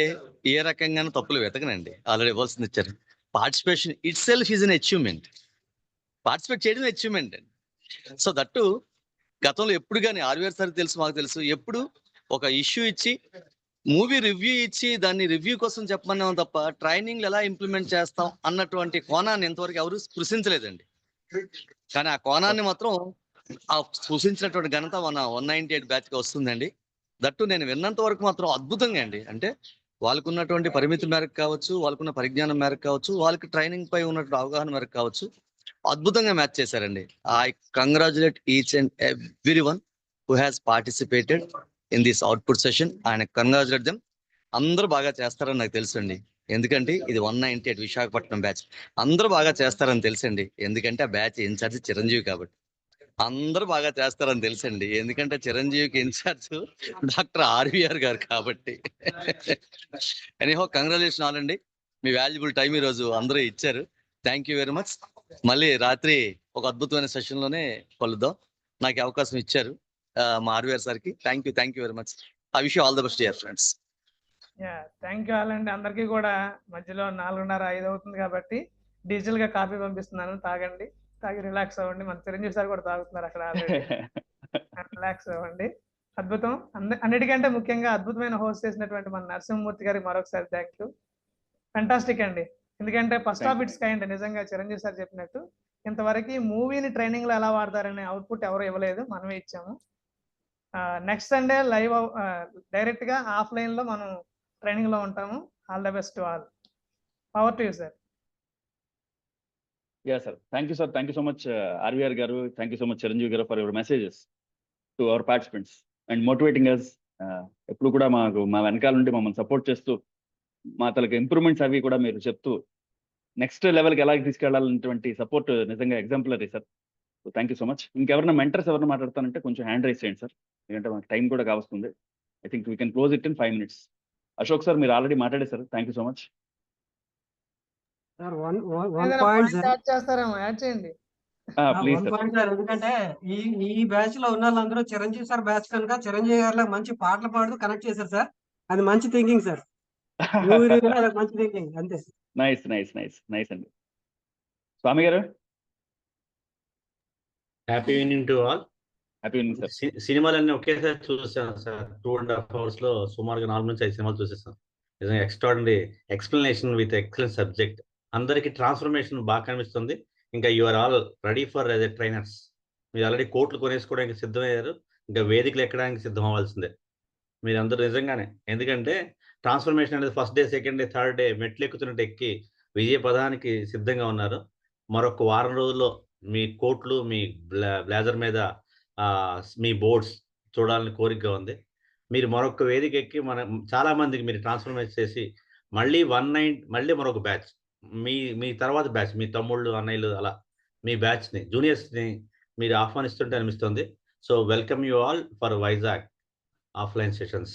ఏ రకంగానూ తప్పులు వెతకనండి, ఆల్రెడీ ఇవ్వాల్సింది ఇచ్చారు. Participation it self is an achievement. Participate చేయడం అచీవ్మెంట్ అండి. సో దట్టు గతంలో ఎప్పుడు కానీ ఆర్వీఆర్ సార్ తెలుసు, మాకు తెలుసు, ఎప్పుడు ఒక ఇష్యూ ఇచ్చి మూవీ రివ్యూ ఇచ్చి దాన్ని రివ్యూ కోసం చెప్పమన్నాం తప్ప ట్రైనింగ్ ఎలా ఇంప్లిమెంట్ చేస్తాం అన్నటువంటి కోణాన్ని ఇంతవరకు ఎవరు స్పృశించలేదండి. కానీ ఆ కోణాన్ని మాత్రం స్పృశించినటువంటి ఘనత మన 198 బ్యాచ్ కి వస్తుందండి. దట్టు నేను విన్నంత వరకు మాత్రం అద్భుతంగా అండి. అంటే వాళ్ళకున్నటువంటి పరిమితి మేరకు కావచ్చు, వాళ్ళకున్న పరిజ్ఞానం మేరకు కావచ్చు, వాళ్ళకి ట్రైనింగ్ పై ఉన్నటువంటి అవగాహన మేరకు కావచ్చు, అద్భుతంగా మ్యాచ్ చేశారండి. I congratulate each and every one who has participated in this output session. ఆయన కంగ్రాచులేట్ దెమ్. అందరూ బాగా చేస్తారని నాకు తెలుసండి, ఎందుకంటే ఇది 198 విశాఖపట్నం బ్యాచ్. అందరూ బాగా చేస్తారని తెలుసండి, ఎందుకంటే ఆ బ్యాచ్ ఇన్ఛార్జ్ చిరంజీవి కాబట్టి. అందరూ బాగా చేస్తారని తెలుసండి, ఎందుకంటే చిరంజీవికి ఇన్ఛార్జ్ డాక్టర్ ఆర్వీఆర్ గారు కాబట్టి. ఎనీహో కంగ్రాచులేషన్ ఆల్ అండి. మీ వాల్యుబుల్ టైం ఈరోజు అందరూ ఇచ్చారు. Thank you very much. మళ్ళీ రాత్రి ఒక అద్భుతమైన సెషన్ లోనే కలుద్దాం. నాకు అవకాశం ఇచ్చారు మా ఆర్వీఆర్ సార్కి. Thank you very much. I wish you all the best dear friends. Thank you all అండి. అందరికీ కూడా మధ్యలో 4:30, 5 అవుతుంది కాబట్టి డిజిటల్ గా కాపీ పంపిస్తున్నాను, తాగండి. తాగి రిలాక్స్ అవ్వండి. మన చిరంజీవి సార్ కూడా తాగుతున్నారు అక్కడ ఆల్రెడీ. రిలాక్స్ అవ్వండి. అద్భుతం. అన్నిటికంటే ముఖ్యంగా అద్భుతమైన హోస్ట్ చేసినటువంటి మన నరసింహమూర్తి గారికి మరొకసారి థ్యాంక్ యూ. ఫెంటాస్టిక్ అండి. ఎందుకంటే ఫస్ట్ ఆఫ్ ఇట్స్ కైండ్ నిజంగా చిరంజీవి సార్ చెప్పినట్టు ఇంతవరకు మూవీని ట్రైనింగ్ లో ఎలా వాడతారనే అవుట్పుట్ ఎవరు ఇవ్వలేదు, మనమే ఇచ్చాము. నెక్స్ట్ సండే లైవ్ డైరెక్ట్ గా ఆఫ్లైన్ లో మనం ట్రైనింగ్ లో ఉంటాము. All the best to all. Power to you sir. Yeah sir, thank you sir, thank you so much RVR garu, thank you so much Chiranjeevi garu for your messages to our participants and motivating us. ఎప్పుడు కూడా మా వెనకాల నుండి మమ్మల్ని సపోర్ట్ చేస్తూ మా తలకు ఇంప్రూవ్మెంట్స్ అవి కూడా మీరు చెప్తూ నెక్స్ట్ లెవెల్కి ఎలా తీసుకెళ్లాలనేటువంటి సపోర్ట్ నిజంగా exemplary sir. So thank you so much. ఇంకెవరైనా మెంటర్స్ ఎవరైనా మాట్లాడతానంటే కొంచెం హ్యాండ్ రైజ్ చేయండి సార్, ఎందుకంటే మనకు టైం కూడా కావస్తుంది. I think we can close it in 5 minutes. Ashok sir, మీరు ఆల్రెడీ మాట్లాడేశారు, thank you so much. Sir one ఏదైనా పాయింట్ point యాడ్ చేస్తారేమో, యాడ్ చేయండి. Please one sir. Point sir, ఎందుకంటే ఈ బ్యాచ్ లో ఉన్న వాళ్ళందరూ చిరంజీవి సార్ బ్యాచ్ కనుక చిరంజీవి గారిలో మంచి పాటలు పాడుతూ కనెక్ట్ చేశారు సార్. అది మంచి థింకింగ్ సార్. మూవీ రివ్యూలో అది మంచి థింకింగ్ అంతే. నైస్ నైస్ నైస్ నైస్ అండి. స్వామి గారు, happy evening to all. Happy evening sir. సినిమాలన్నీ ఒకేసారి చూసాను సార్. 2.5 hours లో సుమారుగా 4 నుంచి 5 సినిమాలు చూసేసాను. నిజంగా extraordinary explanation with excellent subject. అందరికీ ట్రాన్స్ఫర్మేషన్ బాగా కనిపిస్తుంది. ఇంకా you are all ready for as a trainers. మీరు ఆల్రెడీ కోట్లు కొనేసుకోవడానికి సిద్ధమయ్యారు, ఇంకా వేదికలు ఎక్కడానికి సిద్ధం అవ్వాల్సిందే మీరందరూ నిజంగానే. ఎందుకంటే ట్రాన్స్ఫర్మేషన్ అనేది first day, second day, third day మెట్లు ఎక్కుతున్నట్టు ఎక్కి విజయ పదానికి సిద్ధంగా ఉన్నారు. మరొక వారం రోజుల్లో మీ కోట్లు, మీ బ్లేజర్ మీద మీ బోర్డ్స్ చూడాలని కోరికగా ఉంది. మీరు మరొక వేదిక ఎక్కి చాలా మందికి మీరు ట్రాన్స్ఫర్మేషన్ చేసి మళ్ళీ మళ్ళీ మరొక బ్యాచ్, మీ తర్వాత బ్యాచ్, మీ తమ్ముళ్ళు, అన్నయ్యలు, అలా మీ బ్యాచ్ని, జూనియర్స్ని మీరు ఆహ్వానిస్తుంటే అనిపిస్తుంది. So welcome you all for Vizag offline sessions.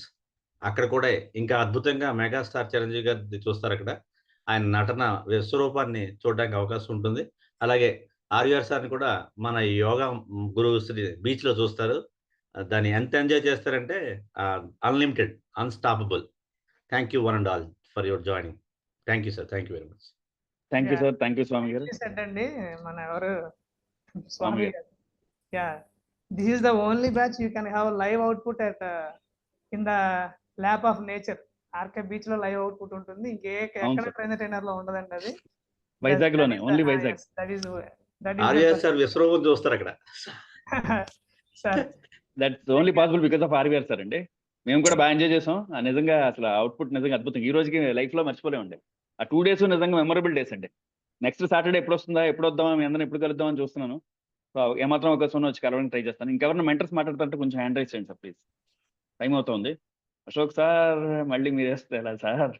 అక్కడ కూడా ఇంకా అద్భుతంగా మెగాస్టార్ చిరంజీవి గారి చూస్తారు. అక్కడ ఆయన నటన విశ్వరూపాన్ని చూడడానికి అవకాశం ఉంటుంది. అలాగే ఆర్ఆర్ సార్ని కూడా మన యోగా గురువు బీచ్లో చూస్తారు. దాన్ని ఎంత ఎంజాయ్ చేస్తారంటే unlimited, unstoppable. Thank you one and all for your joining. Thank you sir, thank you very much. Thank you sir, thank you Swami garu. అండి మన ఎవరు Swami garu. Yeah, this is the only batch you can have live output at in the lap of nature. RK beach లో లైవ్ అవుట్పుట్ ఉంటుంది. ఎక్కడ ట్రైనర్ లో ఉండదండి అది. వైజాగ్ లోనే, ఓన్లీ వైజాగ్. ఆర్ఆర్ సార్ విశ్వరూపం చూస్తారు అక్కడ. That's only possible because of RVR sir అండి. మేము కూడా బాగా ఎంజాయ్ చేసాం. నిజంగా అసలు అవుట్పుట్ నిజంగా అద్భుతం. ఈ రోజుకి లైఫ్ లో మర్చిపోలేమండి. ఆ 2 days నిజంగా మెమరబుల్ డేస్ అండి. నెక్స్ట్ సాటర్డే ఎప్పుడు వస్తుందా, ఎప్పుడు వద్దామా, మీ అందరం ఎప్పుడు కలుద్దామని చూస్తున్నాను. సో ఏమాత్రం అవకాశం వచ్చి కలవడానికి ట్రై చేస్తాను. ఇంకెవరైనా మెంటర్స్ మాట్లాడుతుంటే కొంచెం హ్యాండ్ రైజ్ చేయండి సార్ ప్లీజ్. టైం అవుతుంది. అశోక్ సార్, మళ్ళీ మీరు వేస్తే ఎలా సార్?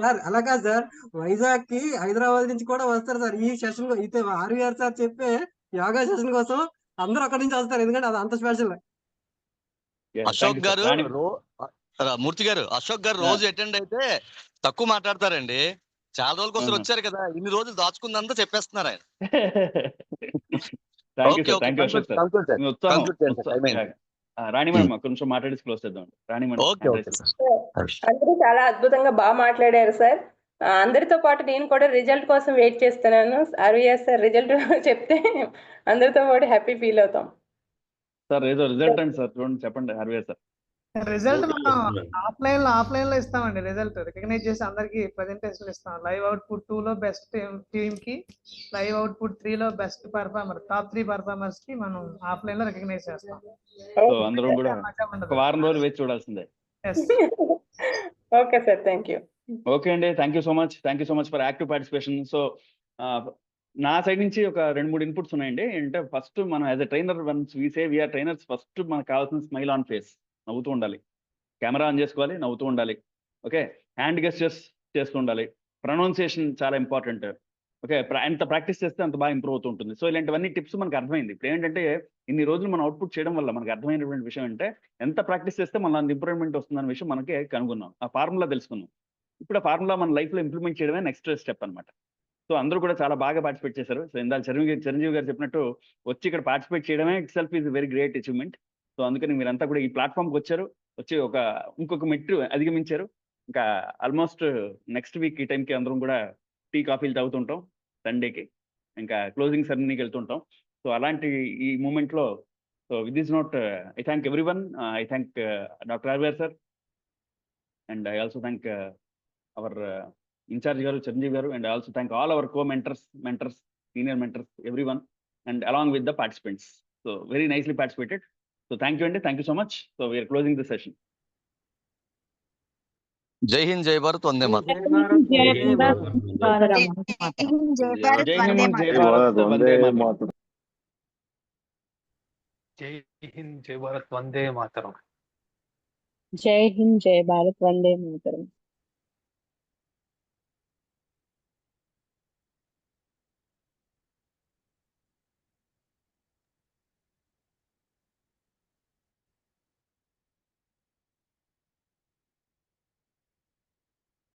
సార్ అలా కాదు సార్, వైజాగ్ కి హైదరాబాద్ నుంచి కూడా వస్తారు సార్ ఈ సెషన్. అయితే ఆర్వీఆర్ సార్ చెప్పే యోగా సెషన్ కోసం అందరూ అక్కడి నుంచి వస్తారు, ఎందుకంటే అది అంత స్పెషల్. అశోక్ గారు, మూర్తి గారు, అశోక్ గారు రోజు అటెండ్ అయితే తక్కువ మాట్లాడతారండి. చాలా రోజుల కోసం వచ్చారు కదా, ఇన్ని రోజులు దాచుకుందంతా చెప్పేస్తున్నారు ఆయన. రాణి మేడం కొంచెం మాట్లాడేసి క్లోజ్ చేద్దాం. రాణి మేడం. అందరూ చాలా అద్భుతంగా బాగా మాట్లాడారు సార్. అందరితో పాటు నేను కూడా రిజల్ట్ కోసం వెయిట్ చేస్తున్నాను. ఆర్వీఆర్ సార్ రిజల్ట్ చెప్తే అందరితో పాటు హ్యాపీ ఫీల్ అవుతాం. సార్ ఏదో రిజల్ట్ అండి సార్, చూడండి చెప్పండి ఆర్వీఆర్ సార్. రిజల్ట్ మనం ఆఫ్లైన్ లో ఇస్తామండి. రిజల్ట్ రికగ్నైజ్ చేసి అందరికి ప్రెజెంటేషన్ ఇస్తాం. లైవ్ అవుట్పుట్ 2 లో బెస్ట్ టీమ్ కి, లైవ్ అవుట్పుట్ 3 లో బెస్ట్ పర్ఫార్మర్, టాప్ 3 పర్ఫార్మర్స్ కి మనం ఆఫ్లైన్ లో రికగ్నైజ్ చేస్తాం. సో అందరం కూడా ఒక వారం రోజులు వేచి చూడాల్సిందే. Okay sir, thank you. Okay అండి, thank you so much. Thank you so much for active participation. So నా సైడ్ నుంచి ఒక 2-3 ఇన్పుట్స్ ఉన్నాయండి. అంటే ఫస్ట్ మనం as a trainer, once we say we're trainers, first మనకు కావాల్సిన స్మైల్ ఆన్ ఫేస్, నవ్వుతూ ఉండాలి. కెమెరా ఆన్ చేసుకోవాలి, నవ్వుతూ ఉండాలి. ఓకే, హ్యాండ్ గెస్చర్స్ చేస్తూ ఉండాలి. ప్రొనౌన్సియేషన్ చాలా ఇంపార్టెంట్. ఓకే, ఎంత ప్రాక్టీస్ చేస్తే అంత బాగా ఇంప్రూవ్ అవుతూ ఉంటుంది. సో ఇలాంటివన్నీ టిప్స్ మనకు అర్థమైంది. ఇప్పుడు ఏంటంటే ఇన్ని రోజులు మనం అవుట్పుట్ చేయడం వల్ల మనకు అర్థమైనటువంటి విషయం అంటే ఎంత ప్రాక్టీస్ చేస్తే మన అంత ఇంప్రూవ్మెంట్ వస్తుందన్న విషయం మనకి కనుగొన్నాం. ఆ ఫార్ములా తెలుసుకున్నాం. ఇప్పుడు ఆ ఫార్ములా మన లైఫ్లో ఇంప్లిమెంట్ చేయడమే నెక్స్ట్ స్టెప్ అనమాట. సో అందరూ కూడా చాలా బాగా పార్టిసిపేట్ చేశారు. సో ఇందాక చిరంజీవి గారు చెప్పినట్టు వచ్చి ఇక్కడ పార్టిసిపేట్ చేయడమే it self is very great achievement. So అందుకని మీరంతా కూడా ఈ ప్లాట్ఫామ్కి వచ్చారు, వచ్చి ఇంకొక మెట్టు అధిగమించారు. ఇంకా ఆల్మోస్ట్ నెక్స్ట్ వీక్ ఈ టైంకి అందరం కూడా టీ కాఫీలు తాగుతుంటాం సండేకి, ఇంకా క్లోజింగ్ సెరమనీకి వెళ్తుంటాం. సో అలాంటి ఈ మూమెంట్లో so with this note I thank everyone. I thank doctor RVR sir, and I also thank our incharge గారు చిరంజీవి గారు, and I also thank all our mentors, senior mentors, everyone, and along with the participants. So very nicely participated. So thank you, and thank you so much. So we are closing the session. జై హింద్, జై భారత్, వందే మాతరం. జై హింద్, జై భారత్, వందే మాతరం. జై హింద్, జై భారత్, వందే మాతరం. జై హింద్, జై భారత్, వందే మాతరం.